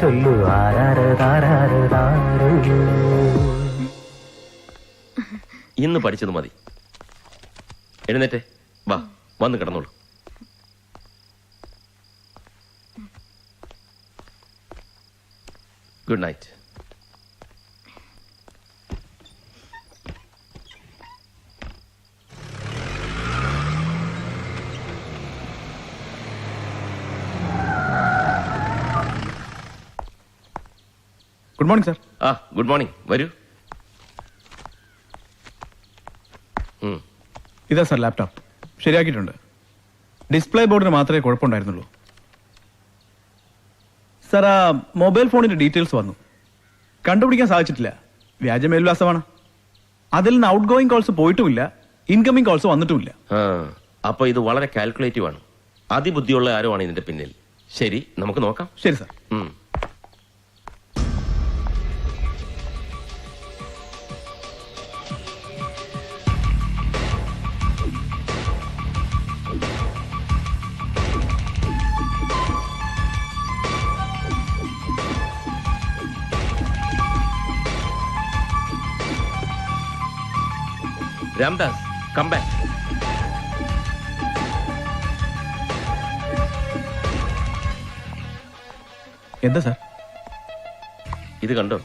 Speaker 10: ചൊല്ലുവാരാരോ.
Speaker 1: ഇന്ന് പഠിച്ചത് മതി. എഴുന്നേറ്റേ, വാ, വന്ന് കിടന്നോളൂ. Good night.
Speaker 2: Good morning sir.
Speaker 1: Good morning. വരൂ.
Speaker 2: ഇതാ സാർ ലാപ്ടോപ്പ്. ശരിയാക്കിയിട്ടുണ്ട്. ഡിസ്പ്ലേ ബോർഡിന് മാത്രമേ കുഴപ്പമുണ്ടായിരുന്നുള്ളൂ. സാർ, ആ മൊബൈൽ ഫോണിന്റെ ഡീറ്റെയിൽസ് വന്നു. കണ്ടുപിടിക്കാൻ സാധിച്ചിട്ടില്ല. വ്യാജ മേൽവിലാസമാണ്. അതിൽ നിന്ന് ഔട്ട് ഗോയിങ് കോൾസ് പോയിട്ടുമില്ല, ഇൻകമിംഗ് കോൾസ് വന്നിട്ടുമില്ല.
Speaker 1: അപ്പൊ ഇത് വളരെ കാൽക്കുലേറ്റീവ് ആണ്. അതിബുദ്ധിയുള്ള ആരോ ആണ് ഇതിന്റെ പിന്നിൽ. ശരി, നമുക്ക് നോക്കാം.
Speaker 2: ശരി സാർ.
Speaker 1: Ramdas, come back.
Speaker 2: എന്താ സാർ?
Speaker 1: ഇത് കണ്ടോ?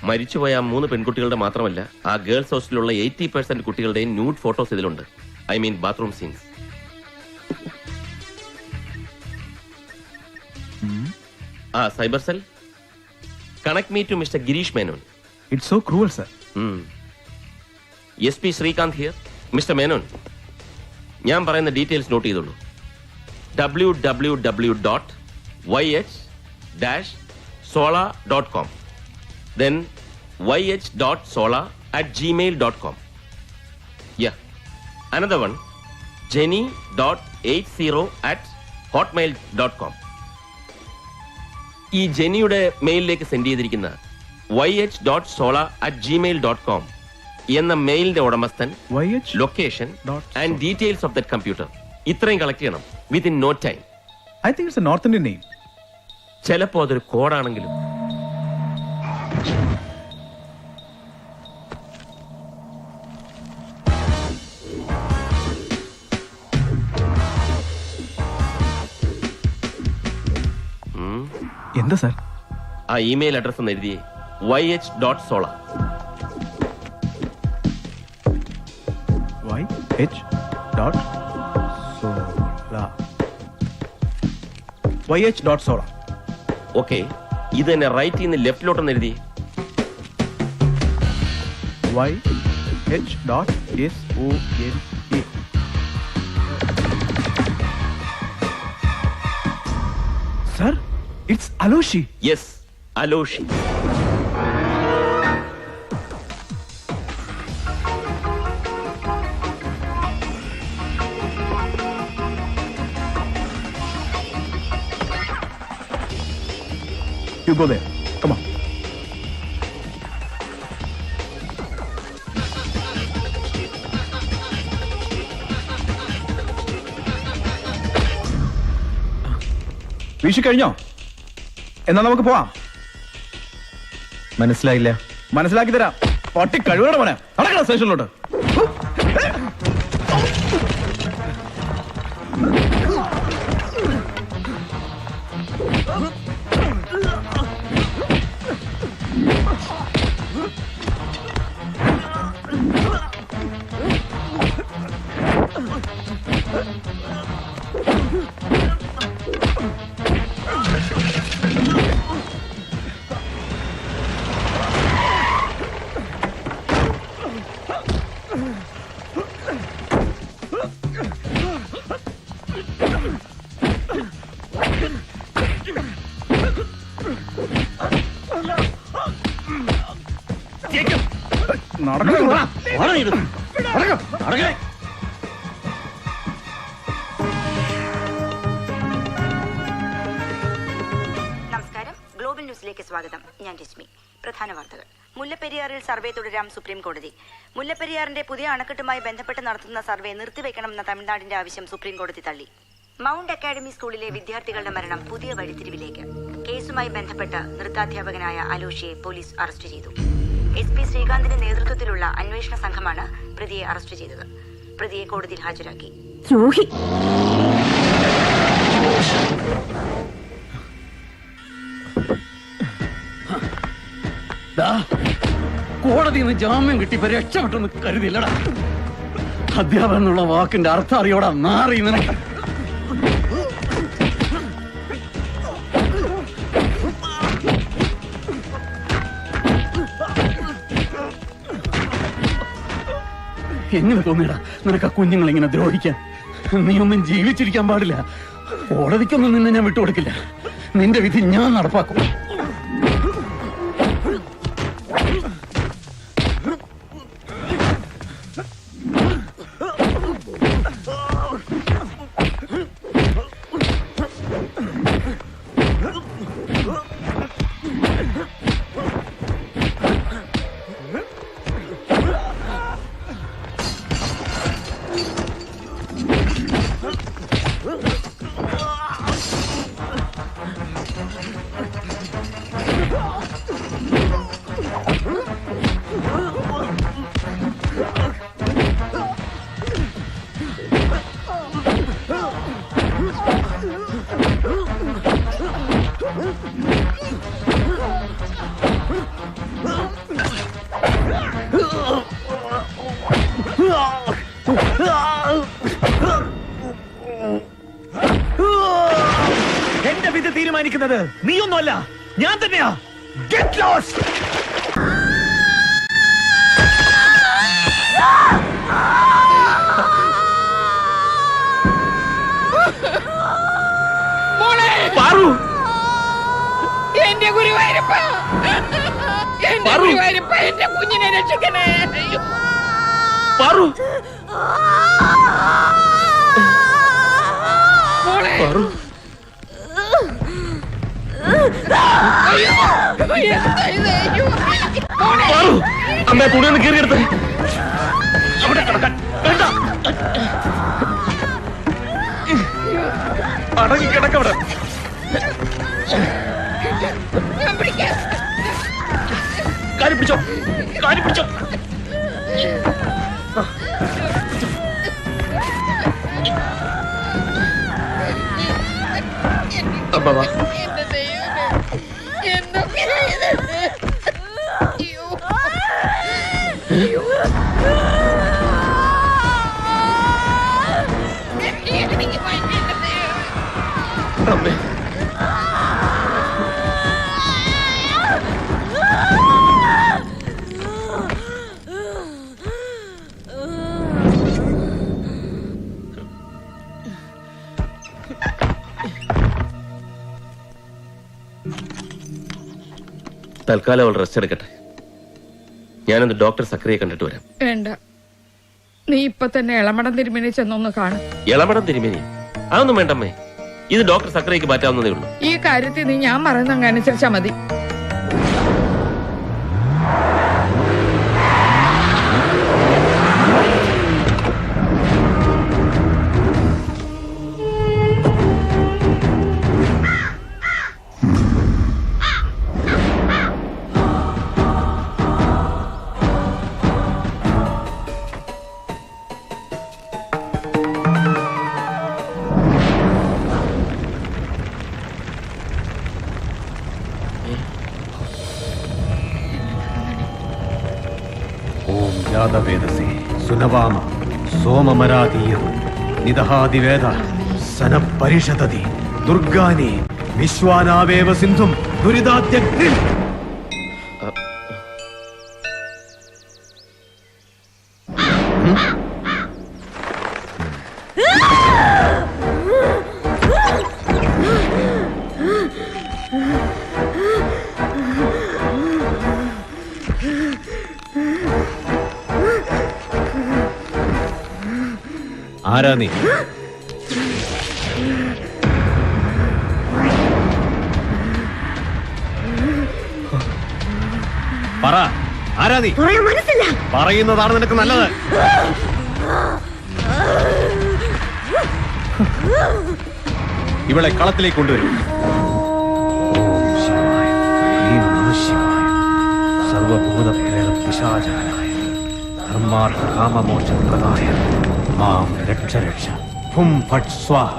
Speaker 1: മരിച്ചുപോയ ആ 3 പെൺകുട്ടികളുടെ മാത്രമല്ല, ആ ഗേൾസ് ഹോസ്റ്റലിലുള്ള 80% കുട്ടികളുടെയും ന്യൂഡ് ഫോട്ടോസ് ഇതിലുണ്ട്. I mean bathroom scenes. Cyber cell, connect me to mister Girish Menon.
Speaker 2: It's so cruel sir.
Speaker 1: SP Srikanth here. Mister Menon, ഞാൻ പറയുന്ന ഡീറ്റെയിൽസ് നോട്ട് ചെയ്തോളൂ. www.yh-sola.com, then yh.sola@gmail.com. Yeah. Another one, jenny.80@hotmail.com. ഈ ജെനിയുടെ മെയിലിലേക്ക് സെൻഡ് ചെയ്തിരിക്കുന്ന yh.sola@gmail.com എന്ന മെയിലിന്റെ ഉടമസ്ഥൻ, location and details of that computer ഇത്രയും collect ചെയ്യണം within no time.
Speaker 2: I think it's a north Indian name.
Speaker 1: ചിലപ്പോ അതൊരു കോഡാണെങ്കിലും.
Speaker 2: എന്താ സാർ?
Speaker 1: ആ ഇമെയിൽ അഡ്രസ് ഒന്ന് എഴുതിയേ. yh.sola.
Speaker 2: yh.sola.
Speaker 1: ഓക്കെ, ഇത് തന്നെ റൈറ്റ് നിന്ന് ലെഫ്റ്റിലോട്ടൊന്ന് എഴുതി.
Speaker 2: yh.sola. Sir, it's Aloshi.
Speaker 1: Yes, Aloshi.
Speaker 2: You go there. Come on. വീശി കഴിഞ്ഞോ? എന്നാ നമുക്ക് പോവാം.
Speaker 6: മനസ്സിലായില്ല.
Speaker 2: മനസ്സിലാക്കി തരാം. പട്ടി കഴിവുകയുടെ മോനെ. നടക്കണം സ്റ്റേഷനിലോട്ട്.
Speaker 15: നമസ്കാരം, ഗ്ലോബൽ ന്യൂസിലേക്ക് സ്വാഗതം. ഞാൻ രശ്മി. പ്രധാന വാർത്തകൾ. മുല്ലപ്പെരിയാറിൽ സർവേ തുടരാം സുപ്രീം കോടതി. മുല്ലപ്പെരിയാറിന്റെ പുതിയ അണക്കെട്ടുമായി ബന്ധപ്പെട്ട് നടത്തുന്ന സർവേ നിർത്തിവെക്കണമെന്ന തമിഴ്നാടിന്റെ ആവശ്യം സുപ്രീം കോടതി തള്ളി. മൗണ്ട് അക്കാഡമി സ്കൂളിലെ വിദ്യാർത്ഥികളുടെ മരണം പുതിയ വഴിത്തിരിവിലേക്ക്. കേസുമായി ബന്ധപ്പെട്ട് നൃത്താധ്യാപകനായ അലോഷിയെ പോലീസ് അറസ്റ്റ് ചെയ്തു. SP ശ്രീകാന്തിന്റെ നേതൃത്വത്തിലുള്ള അന്വേഷണ സംഘമാണ് പ്രതിയെ അറസ്റ്റ് ചെയ്തത്. പ്രതിയെ കോടതിയിൽ ഹാജരാക്കി.
Speaker 19: കോടതിയിൽ നിന്ന് ജാമ്യം കിട്ടിയപ്പോ രക്ഷപ്പെട്ടെന്ന് കരുതിയില്ലടാ. അധ്യാപനം എന്നുള്ള വാക്കിന്റെ അർത്ഥം അറിയോടാ മാറി നിനക്ക്. എങ്ങനെ തോന്നിയടാ നിനക്ക് ആ കുഞ്ഞുങ്ങൾ ഇങ്ങനെ ദ്രോഹിക്കാൻ? നീ ഒന്നും ജീവിച്ചിരിക്കാൻ പാടില്ല. കോടതിക്കൊന്നും നിന്നെ ഞാൻ വിട്ടുകൊടുക്കില്ല. നിന്റെ വിധി ഞാൻ നടപ്പാക്കും.
Speaker 6: എന്റെ വിധി തീരുമാനിക്കുന്നത് നീയൊന്നുമല്ല, ഞാൻ തന്നെയാ. Get lost.
Speaker 12: എന്റെ ഗുരുവായൂരപ്പ, എന്റെ ഗുരുവായൂരപ്പ, എന്റെ കുഞ്ഞിനെ രക്ഷിക്കണേ.
Speaker 1: അമ്മ തുണിയൊന്ന് കീറിയെടുത്ത് അവിടെ കിടക്കാൻ വേണ്ട. അടങ്ങി കിടക്കവിടെ. കാരി പിടിച്ചോ, കാരി പിടിച്ചോ. അമ്മ വാ. അമ്മേ തൽക്കാലം അവൾ റെസ്റ്റ് എടുക്കട്ടെ. ഞാനൊന്ന് ഡോക്ടർ സക്രിയെ കണ്ടിട്ട് വരാം.
Speaker 12: വേണ്ട, നീ ഇപ്പൊ തന്നെ ഇളമടം തിരുമേനി ചെന്നൊന്ന് കാണും.
Speaker 1: ഇളമടം തിരുമേനി? അതൊന്നും വേണ്ടമ്മേ, ഇത് ഡോക്ടർ സക്രിയക്ക് മാറ്റാവുന്നതേ ഉള്ളൂ.
Speaker 12: ഈ കാര്യത്തിൽ നീ ഞാൻ പറയുന്ന അനുസരിച്ചാ മതി.
Speaker 22: വേദസേ സുനവാമ സോമമരാതീയ നിദഹാദിവേദ സനപരിഷതതി ദുർഗാനി വിശ്വാനാവേവ സിന്ധും ദുരിതാത്യഗ്നി. ആരാ നീ? പറ, ആരാ നീ? പറയുന്നതാണ് നിനക്ക് നല്ലത്. ഇവളെ കളത്തിലേക്ക് കൊണ്ടുവരും. സർവഭൂത പിശാചാനായ ധർമാർത്ഥ കാമമോക്ഷപ്രദായ മാം രക്ഷ രക്ഷ. ഹും ഫട്ട് സ്വാഹ.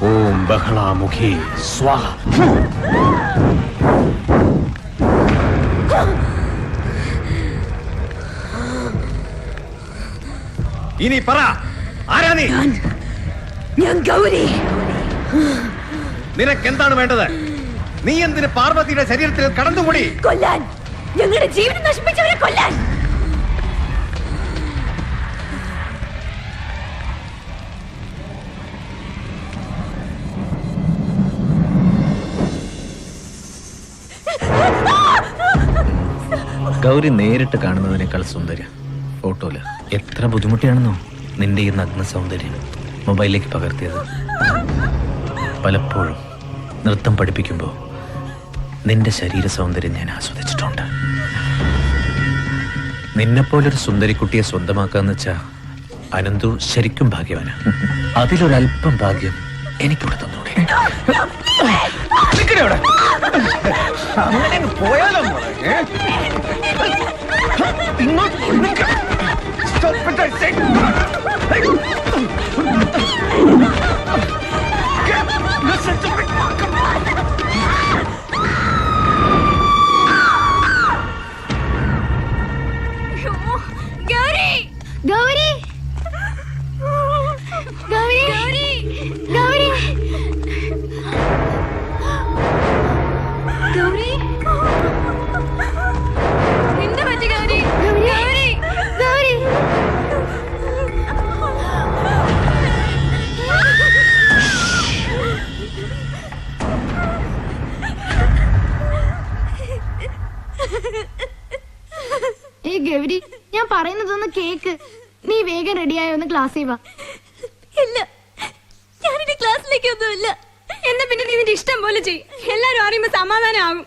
Speaker 22: ഓം ബഹളാമുഖി സ്വാഹ. ഇനി പറ, ആരാ നീ?
Speaker 18: ഞാൻ ഗൗരി.
Speaker 22: നിനക്കെന്താണ് വേണ്ടത്? നീ എന്തിന് പാർവതിയുടെ ശരീരത്തിൽ കടന്നുകൂടി?
Speaker 18: കൊല്ലാൻ, ഞങ്ങളുടെ ജീവിതം നശിപ്പിച്ചവരെ കൊല്ലാൻ.
Speaker 6: ഗൗരി നേരിട്ട് കാണുന്നതിനേക്കാൾ സുന്ദരി ഫോട്ടോയില്. എത്ര ബുദ്ധിമുട്ടിയാണെന്നോ നിന്റെ ഈ നഗ്ന സൗന്ദര്യം മൊബൈലിലേക്ക് പകർത്തിയത്. പലപ്പോഴും നൃത്തം പഠിപ്പിക്കുമ്പോൾ നിന്റെ ശരീര സൗന്ദര്യം ഞാൻ ആസ്വദിച്ചിട്ടുണ്ട്. നിന്നെപ്പോലൊരു സുന്ദരിക്കുട്ടിയെ സ്വന്തമാക്കാന്ന് വെച്ചാ അനന്തു ശരിക്കും ഭാഗ്യവാനാ. അതിലൊരല്പം ഭാഗ്യം എനിക്കിവിടെ തന്നൂടെ?
Speaker 8: പോയാലോ
Speaker 18: ഗൗരി, ഗൗരി, ഗൗരി, ഗൗരി, ഗൗരി, എന്താ പറ്റി ഗൗരി? ഗൗരി, ഗൗരി.
Speaker 7: ഏ ഗൗരി, ഞാൻ പറയുന്നതൊന്ന് കേക്ക്. നീ വേഗം റെഡിയായോ, ഒന്ന് ക്ലാസ്സിൽ വാ.
Speaker 18: ഇല്ല, ഞാനിന്റെ ക്ലാസ്സിലേക്കൊന്നുമില്ല. എന്നാ പിന്നെ നീ നിന്റെ ഇഷ്ടം പോലെ ചെയ്. എല്ലാരും അറിയുമ്പോ സമാധാനം ആകും.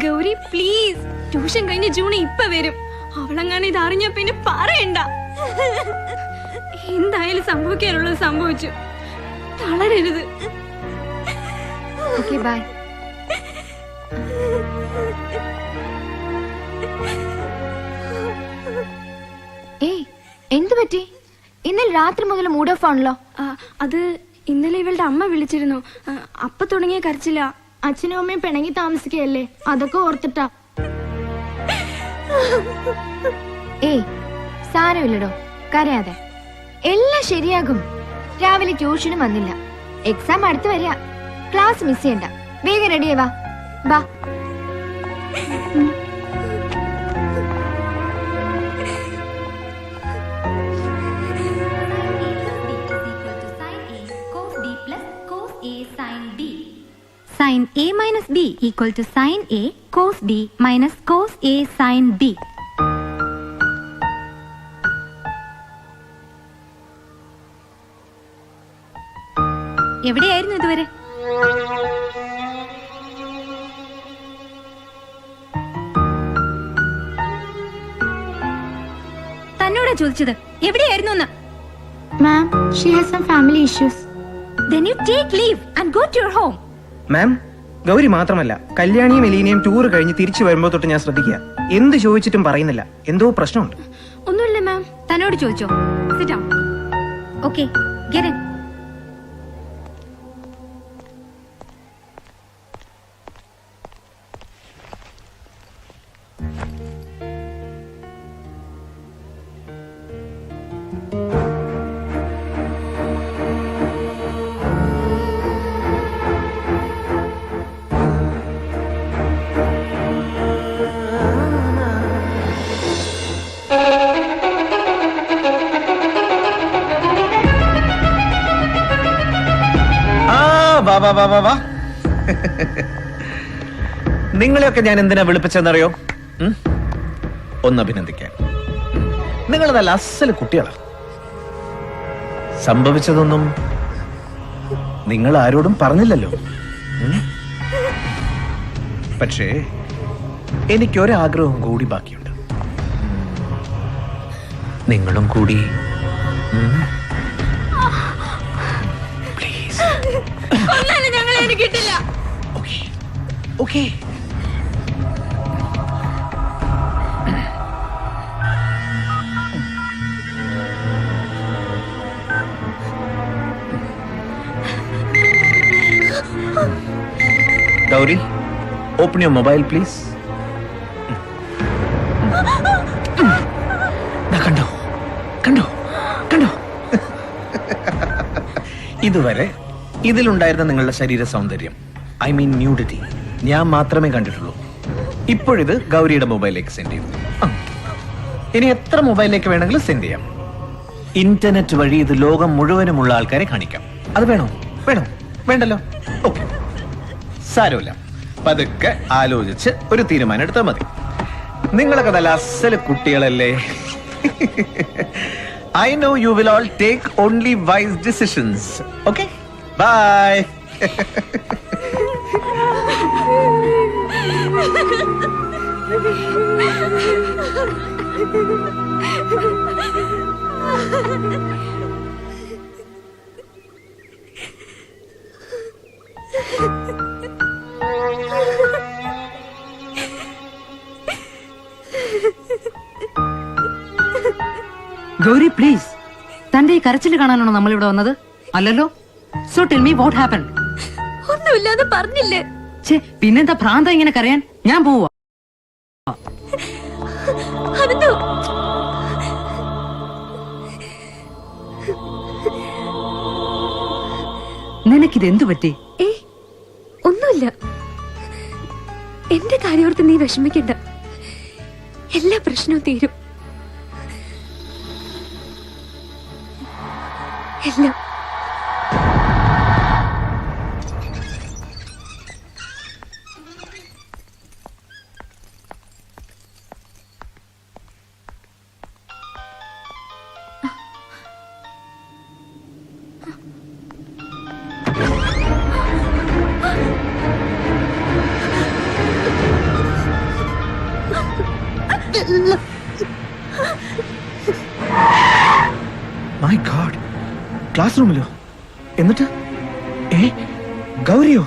Speaker 18: ഗൗരി പ്ലീസ്, ട്യൂഷൻ കഴിഞ്ഞ് ജൂണി ഇപ്പൊ വരും. അവളെങ്ങാണ് ഇത് അറിഞ്ഞ പിന്നെ പറയണ്ട. എന്തായാലും സംഭവിക്കാനുള്ളത് സംഭവിച്ചു. തളരരുത്.
Speaker 13: Okay bye. ഏയ്, എന്തു പറ്റി? ഇന്നലെ രാത്രി മുതൽ മൂഡ് ഓഫ് ആണല്ലോ.
Speaker 7: അത് ഇന്നലെ ഇവളുടെ അമ്മ വിളിച്ചിരുന്നു. അപ്പൊ തുടങ്ങിയ കരച്ചില്ല. അച്ഛനും അമ്മയും പിണങ്ങി താമസിക്കുകയല്ലേ, അതൊക്കെ ഓർത്തിട്ടാ.
Speaker 13: ഏയ് സാരമില്ലടോ, കരയാതെ. എല്ലാം ശരിയാകും. രാവിലെ ട്യൂഷനും വന്നില്ല, എക്സാം അടുത്ത് വരിക. ക്ലാസ് മിസ് ചെയ്യണ്ട. വേഗം റെഡിയാ വാ. ബാ.
Speaker 3: Sin A minus B equal to sin A cos B minus cos A sin B. എവിടെയായിരുന്നു ഇതുവരെ? തന്നോടാ ചോദിച്ചത്, എവിടെയായിരുന്നു എന്ന്.
Speaker 7: മാം, she has some family issues.
Speaker 3: Then you take leave and go to your home.
Speaker 20: മാം, ഗൗരി മാത്രമല്ല, കല്യാണിയും എലീനയും ടൂർ കഴിഞ്ഞ് തിരിച്ചു വരുമ്പോ തൊട്ട് ഞാൻ ശ്രദ്ധിക്കുക. എന്ത് ചോദിച്ചിട്ടും പറയുന്നില്ല. എന്തോ പ്രശ്നമുണ്ട്.
Speaker 3: ഒന്നുമില്ല മാം. തന്നോട് ചോദിച്ചോ? Sit down. Okay, get in.
Speaker 6: നിങ്ങളെയൊക്കെ ഞാൻ എന്തിനാ വിളിപ്പിച്ചെന്നറിയോ? ഒന്ന് അഭിനന്ദിക്കാൻ. നിങ്ങൾ നല്ല അസല് കുട്ടികളാ. സംഭവിച്ചതൊന്നും നിങ്ങൾ ആരോടും പറഞ്ഞില്ലല്ലോ. പക്ഷേ എനിക്കൊരാഗ്രഹം കൂടി ബാക്കിയുണ്ട്. നിങ്ങളും കൂടി പ്ലീസ്
Speaker 18: കൊല്ലാനും ഞങ്ങളെ എനിക്ക് കിട്ടില്ല.
Speaker 6: Okay. Gauri, open your mobile, please. കണ്ടോ കണ്ടോ കണ്ടോ? ഇതുവരെ ഇതിലുണ്ടായിരുന്ന നിങ്ങളുടെ ശരീര സൗന്ദര്യം, ഐ മീൻ ന്യൂഡിറ്റി, ഞാൻ മാത്രമേ കണ്ടിട്ടുള്ളൂ. ഇപ്പോഴിത് ഗൗരിയുടെ മൊബൈലിലേക്ക് സെൻഡ് ചെയ്തു. ഇനി എത്ര മൊബൈലിലേക്ക് വേണമെങ്കിലും സെൻഡ് ചെയ്യാം. ഇന്റർനെറ്റ് വഴി ഇത് ലോകം മുഴുവനുമുള്ള ആൾക്കാരെ കാണിക്കാം. അത് വേണോ? വേണോ? വേണ്ടല്ലോ. ഓക്കെ, സാരമില്ല. പതുക്കെ ആലോചിച്ച് ഒരു തീരുമാനം എടുത്താൽ മതി. നിങ്ങളൊക്കെ നല്ല അസല് കുട്ടികളല്ലേ. I know you will all take only wise decisions. Okay? Bye.
Speaker 16: Gauri please, തന്റെ ഈ കരച്ചിൽ കാണാനാണോ നമ്മൾ ഇവിടെ വന്നത്? അല്ലല്ലോ. So tell me what happen?
Speaker 18: ഒന്നുമില്ലാതെ പറഞ്ഞില്ലേ?
Speaker 16: പിന്നെന്താ ഭ്രാന്ത ഇങ്ങനെ കരയാൻ? ഞാൻ പോവാ. നിനക്കിത് എന്തു പറ്റി?
Speaker 18: ഒന്നുമില്ല. എന്റെ കാര്യോർത്ത് നീ വിഷമിക്കണ്ട. എല്ലാ പ്രശ്നവും തീരും. എല്ലാം
Speaker 6: My God. ക്ലാസ് റൂമിലോ? എന്നിട്ട് ഗൗരിയോ?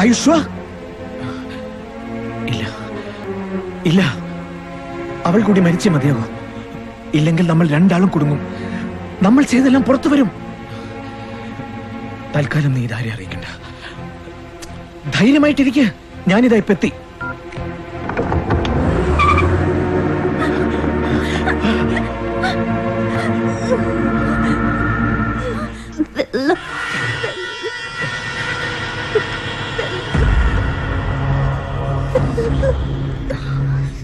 Speaker 6: ആയുഷ്വാ? ഇല്ല ഇല്ല, അവൾ കൂടി മരിച്ചേ മതിയാകൂ. ഇല്ലെങ്കിൽ നമ്മൾ രണ്ടാളും കുടുങ്ങും. നമ്മൾ ചെയ്തെല്ലാം പുറത്തു വരും. തൽക്കാലം നീ ഇതാരെ അറിയിക്കണ്ട. ധൈര്യമായിട്ടിരിക്കുക. ഞാനിതാ ഇപ്പൊ എത്തി.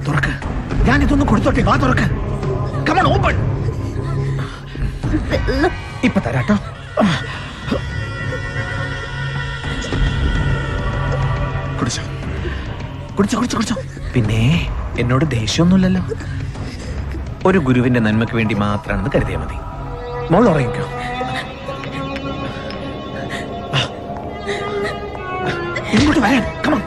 Speaker 6: തുറക്ക്. ഞാനിതൊന്നും കൊടുത്തോട്ടെ. വാ തുറക്ക്. Come on, open. ഇപ്പൊ തരാട്ടോ. കുടിച്ചോ കുടിച്ചോ കുടിച്ചോ കുടിച്ചോ. പിന്നെ എന്നോട് ദേഷ്യമൊന്നുമില്ലല്ലോ. ഒരു ഗുരുവിന്റെ നന്മയ്ക്ക് വേണ്ടി മാത്രമാണെന്ന് കരുതിയാൽ മതി. മോൾ ഉറങ്ങിക്കോ. ഇങ്ങോട്ട് വരാൻ. Come on.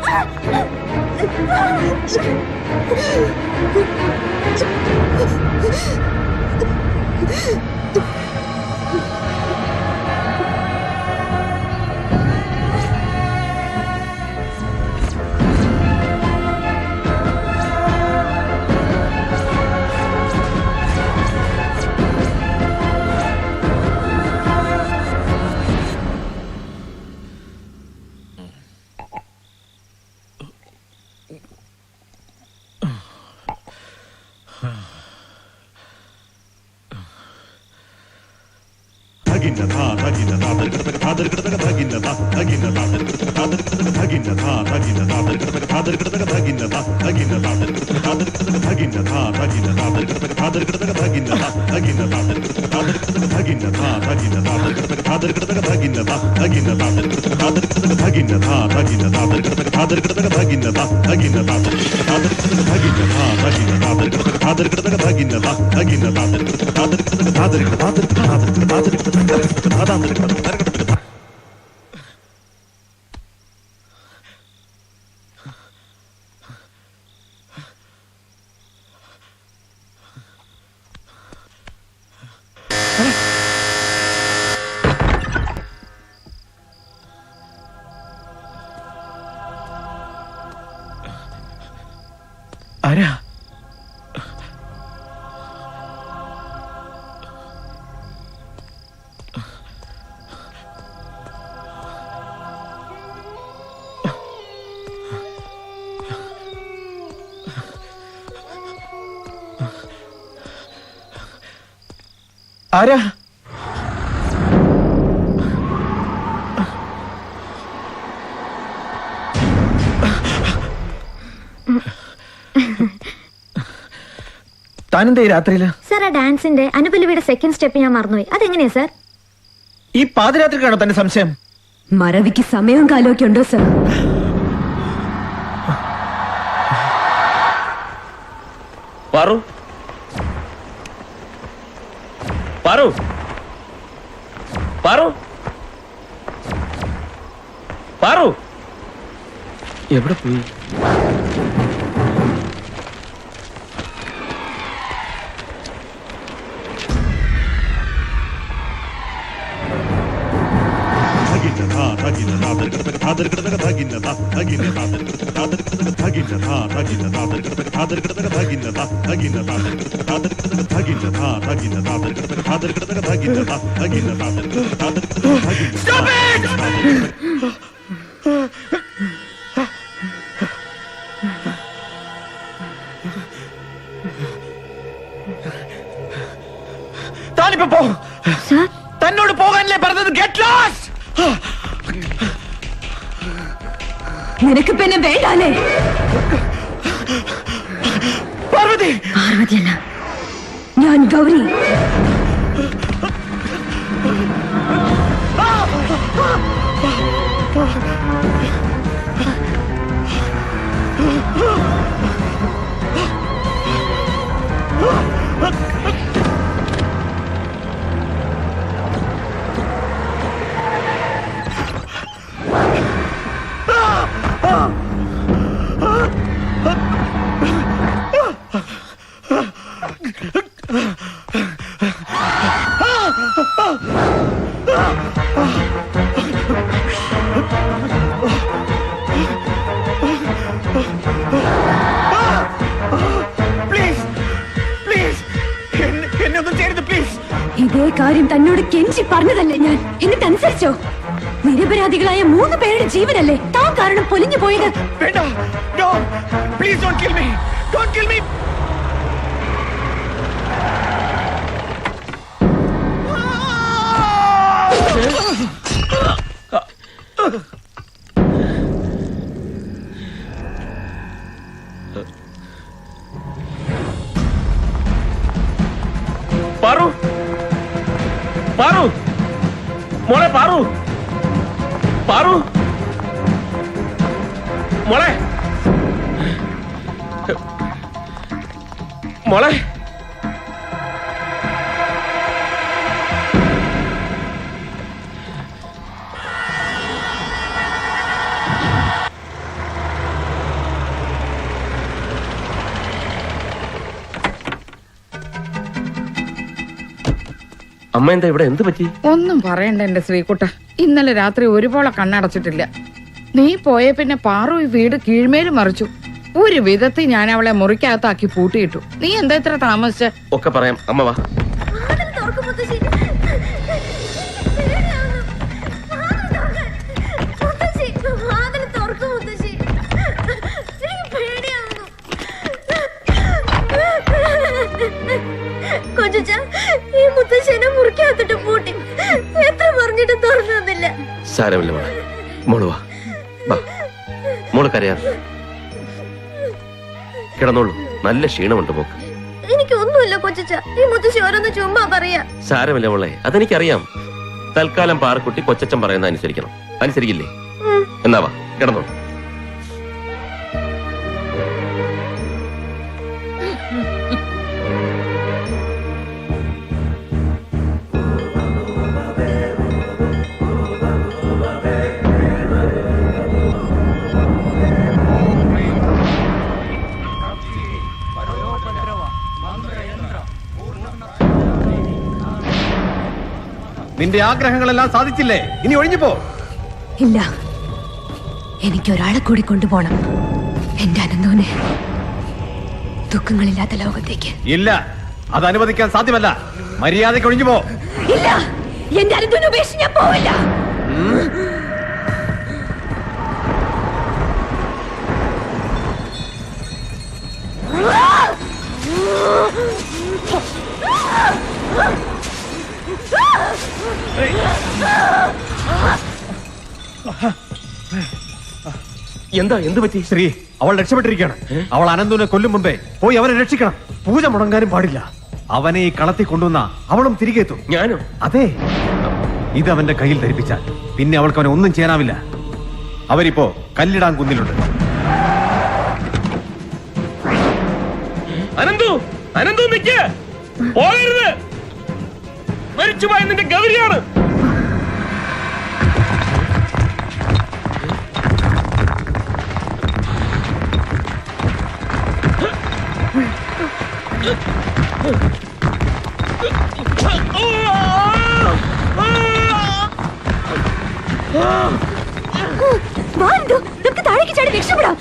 Speaker 6: ആരാ? ആരാ? താനെന്താ ഈ രാത്രിയില്?
Speaker 7: സാർ ആ ഡാൻസിന്റെ അനുപല്ലവിയുടെ സെക്കൻഡ് സ്റ്റെപ്പ് ഞാൻ മറന്നുപോയി. അതെങ്ങനെയാ സാർ?
Speaker 6: ഈ പാതിരാത്രിക്കാണോ തന്റെ സംശയം?
Speaker 18: മറവിക്ക് സമയവും കാലമൊക്കെ ഉണ്ടോ സാർ?
Speaker 1: പാറു, പാറു, പാറു, പാറു, എവിടെ പോയി?
Speaker 6: താനിപ്പോ പോ. തന്നോട് പോകാനല്ലേ പറഞ്ഞത്? Get lost.
Speaker 18: നിനക്ക് പിന്നെ വേണ്ടാലേ?
Speaker 6: പാർവതി.
Speaker 18: പാർവതിയല്ല, ഞാൻ ഗൗരി. ഇതേ കാര്യം തന്നോട് കെഞ്ചി പറഞ്ഞതല്ലേ ഞാൻ? എന്നിട്ട് അനുസരിച്ചോ? നിരപരാധികളായ 3 പേരുടെ ജീവനല്ലേ താൻ കാരണം പൊലിഞ്ഞു പോയത്?
Speaker 6: വേണ്ട, no, please don't kill me, don't kill me.
Speaker 1: Paru, Paru, മോളെ പാറു, പാറു, മോളെ, മോളെ. അമ്മ എന്താ ഇവിടെ? എന്ത് പറ്റി?
Speaker 12: ഒന്നും പറയണ്ട എന്റെ ശ്രീകുട്ട. ഇന്നലെ രാത്രി ഒരുപോലെ കണ്ണടച്ചിട്ടില്ല. നീ പോയ പിന്നെ പാറു ഈ വീട് കീഴ്മേല് മറിച്ചു. ഒരു വിധത്തിൽ ഞാൻ അവളെ മുറിക്കകത്താക്കി പൂട്ടിയിട്ടു. നീ എന്താ ഇത്ര താമസിച്ച?
Speaker 1: ഒക്കെ പറയാം, അമ്മ വാ.
Speaker 7: ഈ മുത്തശ്ശനെ മുറിക്കകത്തിട്ട് പൂട്ടി. എത്ര പറഞ്ഞിട്ട് തുറന്നില്ല.
Speaker 1: സാരമില്ല മോളെ, മോള് വാ, വാ. മോള് കരയാതെ കിടന്നോളൂ. നല്ല ക്ഷീണമുണ്ട് മോക്ക്.
Speaker 7: എനിക്കൊന്നുമില്ല കൊച്ചച്ച. ഈ മുത്തശ്ശി ഓരോന്ന് ചുമ്മാ പറയാ.
Speaker 1: സാരമില്ല മോളെ, അതെനിക്കറിയാം. തൽക്കാലം പാറക്കുട്ടി കൊച്ചച്ചൻ പറയുന്ന അനുസരിക്കണം. അനുസരിക്കില്ലേ? എന്നാ വാ, കിടന്നോളൂ.
Speaker 22: നിന്റെ ആഗ്രഹങ്ങളെല്ലാം സാധിച്ചില്ലേ? ഇനി ഒഴിഞ്ഞു പോ.
Speaker 18: ഇല്ല, എനിക്ക് ഒരാളെ കൂടി കൊണ്ടുപോണം. എന്റെ അനന്തോനെ. ദുഃഖങ്ങളില്ലാത്ത ലോകത്തേക്ക്.
Speaker 22: ഇല്ല, അത് അനുവദിക്കാൻ സാധ്യമല്ല. മര്യാദയ്ക്ക് ഒഴിഞ്ഞു പോ.
Speaker 18: ഇല്ല, എന്റെ അനന്തുവിനെ ഉപേക്ഷിച്ച് ഞാൻ പോവില്ല.
Speaker 22: എന്താ, എന്ത് പറ്റി? ശ്രീ, അവൾ രക്ഷപ്പെട്ടിരിക്കുകയാണ്. അവൾ അനന്തുവിനെ കൊല്ലും മുമ്പേ പോയി അവനെ രക്ഷിക്കണം. പൂജ മുടങ്ങാനും പാടില്ല. അവനെ ഈ കളത്തിൽ കൊണ്ടുവന്ന അവളും തിരികെ എത്തും.
Speaker 1: ഞാനോ?
Speaker 22: അതെ, ഇത് അവന്റെ കയ്യിൽ ധരിപ്പിച്ചാൽ പിന്നെ അവൾക്ക് അവനെ ഒന്നും ചെയ്യാനാവില്ല. അവരിപ്പോ കല്ലിടാൻ കുന്നിലുണ്ട്.
Speaker 1: അനന്തു, അനന്തു നിക്ക്, പോകരുത്. മരിച്ചുപോയ നിന്റെ ഗൗരിയാണ്.
Speaker 18: നമുക്ക് താഴേക്ക് ചാടി രക്ഷപ്പെടാം.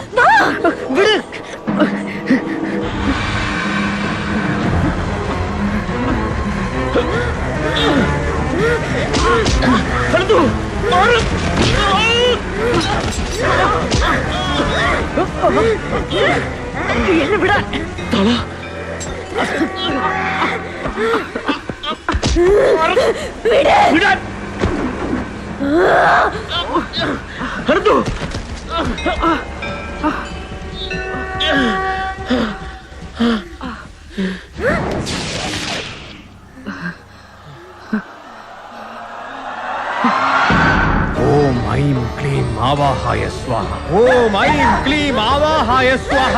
Speaker 22: ഓം ഐം ക്ലീം ആവാഹായ സ്വാഹ. ഓം ഐം ക്ലീം ആവാഹായ സ്വാഹ.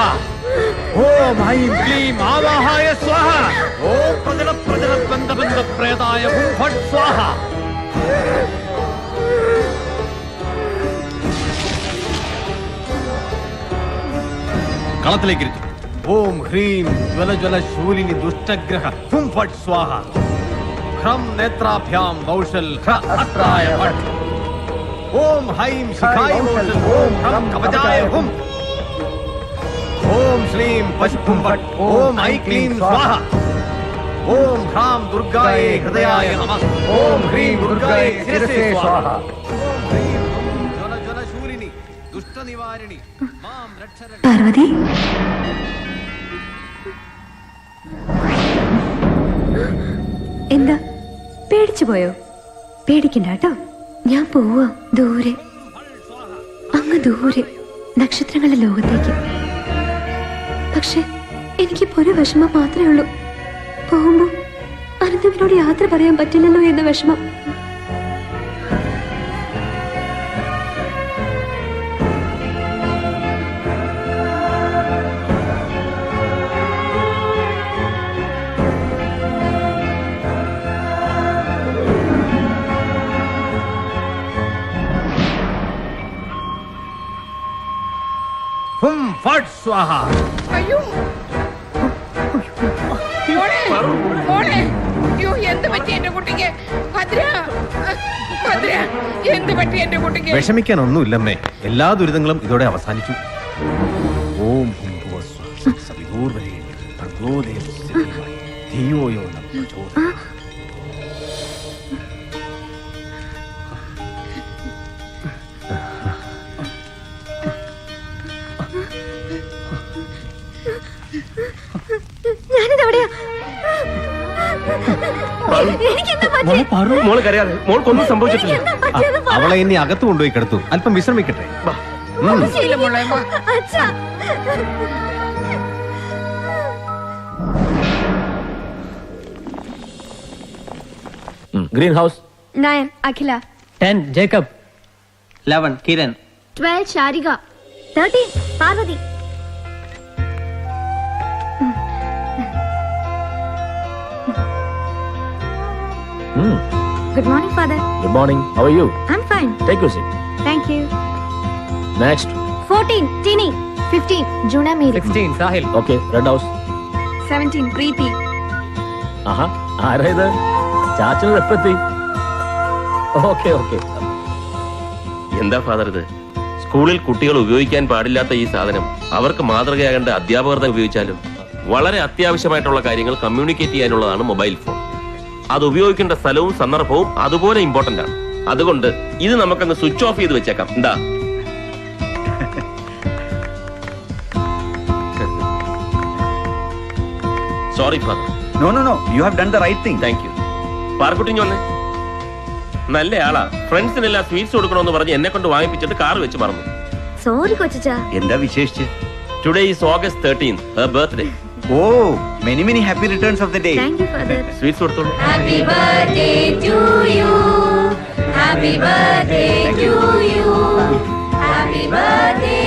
Speaker 22: ഓം ഐം ക്ലീം ആവാഹായ സ്വാഹ. ഓം പ്രജല പ്രജല ബന്ധ ബന്ധ പ്രേതായ ഹും ഫട് സ്വാഹ. കളത്തിലേക്ക് ഇരുത്തി. ഓം ഹ്രീം ജ്വല ജ്വല ശൂലിനി ദുഷ്ടഗ്രഹ ഹും ഫട് സ്വാഹ. ഹ്രം നേത്രാഭ്യാം കൗശൽ ഹ്ര അസ്ത്രായ ഫട്. ഓം ഹൈം ശിഖായ കൗശൽ. ഓം ഹ്രം കവചായ ഹും. ഓം ശ്രീം പശുഭും ഫട്. ഓം ഐ ക്ലീം സ്വാഹ. ഓം ഹ്രാം ദുർഗായ ഹൃദയായ നമഃ. ഓം ഹ്രീം ദുർഗായ ശിരസേ സ്വാഹ. ഓം ഹ്രീം ജ്വല ജ്വല ശൂലിനി ദുഷ്ടനിവാരിണി മാം രക്ഷര.
Speaker 18: പാർവതി, എന്താ പേടിച്ചു പോയോ? പേടിക്കണ്ട കേട്ടോ, ഞാൻ പോവാ ദൂരെ, അങ്ങ് ദൂരെ നക്ഷത്രങ്ങളുടെ ലോകത്തേക്ക്. പക്ഷെ എനിക്കിപ്പോ ഒരു വിഷമം മാത്രമേ ഉള്ളൂ. പോകുമ്പോ അനന്തവിനോട് യാത്ര പറയാൻ പറ്റില്ലല്ലോ എന്ന വിഷമം.
Speaker 22: ഹും ഫട് സ്വാഹ.
Speaker 12: അയ്യോ മോളെ, മോളെ, അയ്യോ എന്ത് പറ്റി എന്റെ കുട്ടിക്ക്? ഭദ്ര, ഭദ്ര, എന്ത് പറ്റി എന്റെ കുട്ടിക്ക്?
Speaker 22: വിഷമിക്കാനൊന്നുമില്ലമ്മേ, എല്ലാ ദുരിതങ്ങളും ഇതോടെ അവസാനിച്ചു. ഓം ഭൂർഭുവഃ സ്വഃ സവിതുർവരേണ്യം ഭർഗോ ദേവസ്യ ധീമഹി ധിയോ യോ ന പ്രചോദയാത്.
Speaker 1: മോള് കരയാതെ, മോൾക്കൊന്നും സംഭവിച്ചിട്ടില്ല.
Speaker 22: അവളെ ഇനി അകത്ത് കൊണ്ടുപോയി കിടത്തു, അല്പം വിശ്രമിക്കട്ടെ.
Speaker 11: Green house.
Speaker 13: 9 Akhila.
Speaker 10: 10 Jacob.
Speaker 5: 11 Kiran.
Speaker 13: 12 Sharika.
Speaker 7: 13 Parvati. Good morning, Father.
Speaker 11: Good morning. How are you?
Speaker 7: I'm fine.
Speaker 11: Take your seat.
Speaker 7: Thank you.
Speaker 11: Next.
Speaker 7: 14 Tini.
Speaker 13: 15 Juna Mary.
Speaker 10: 16 Sahil.
Speaker 11: Okay, red house.
Speaker 13: 17 Preeti.
Speaker 11: ആഹാ, ആരാ ഇത്? ചാച്ചന് എപ്പത്തി? Okay okay.
Speaker 1: എന്താ father ഇത്? സ്കൂളിൽ കുട്ടികൾ ഉപയോഗിക്കാൻ പാടില്ലാത്ത ഈ സാധനം അവർക്ക് മാതൃകയാകേണ്ട അധ്യാപകർ ഉപയോഗിച്ചാലും വളരെ അത്യാവശ്യമായിട്ടുള്ള കാര്യങ്ങൾ കമ്മ്യൂണിക്കേറ്റ് ചെയ്യാനുള്ളതാണ് മൊബൈൽ ഫോൺ. അത് ഉപയോഗിക്കേണ്ട സ്ഥലവും സന്ദർഭവും അതുപോലെ ഇമ്പോർട്ടന്റ് ആണ്. അതുകൊണ്ട് ഇത് നമുക്കങ്ങ് സ്വിച്ച് ഓഫ് ചെയ്ത് വെച്ചേക്കാം. എന്താ? Sorry father.
Speaker 4: No no no, you have done the right thing.
Speaker 1: Thank you. പാർക്കുട്ടിഞ്ഞ് വന്നേ. നല്ല ആളാ. ഫ്രണ്ട്സിനെല്ലാം സ്വീറ്റ്സ് കൊടുക്കണമെന്ന് പറഞ്ഞ് എന്നെ കൊണ്ട് വാങ്ങിപ്പിച്ചിട്ട് കാർ വെച്ച് മറന്നു.
Speaker 7: സോറി കൊച്ചാ.
Speaker 4: എന്താ വിശേഷിച്ച്?
Speaker 1: Today is August 13th, her birthday.
Speaker 4: Oh, many many happy returns of the day.
Speaker 7: Thank you father.
Speaker 1: Sweets കൊടുത്തോളൂ.
Speaker 10: Happy birthday to you. Happy birthday to you. Happy birthday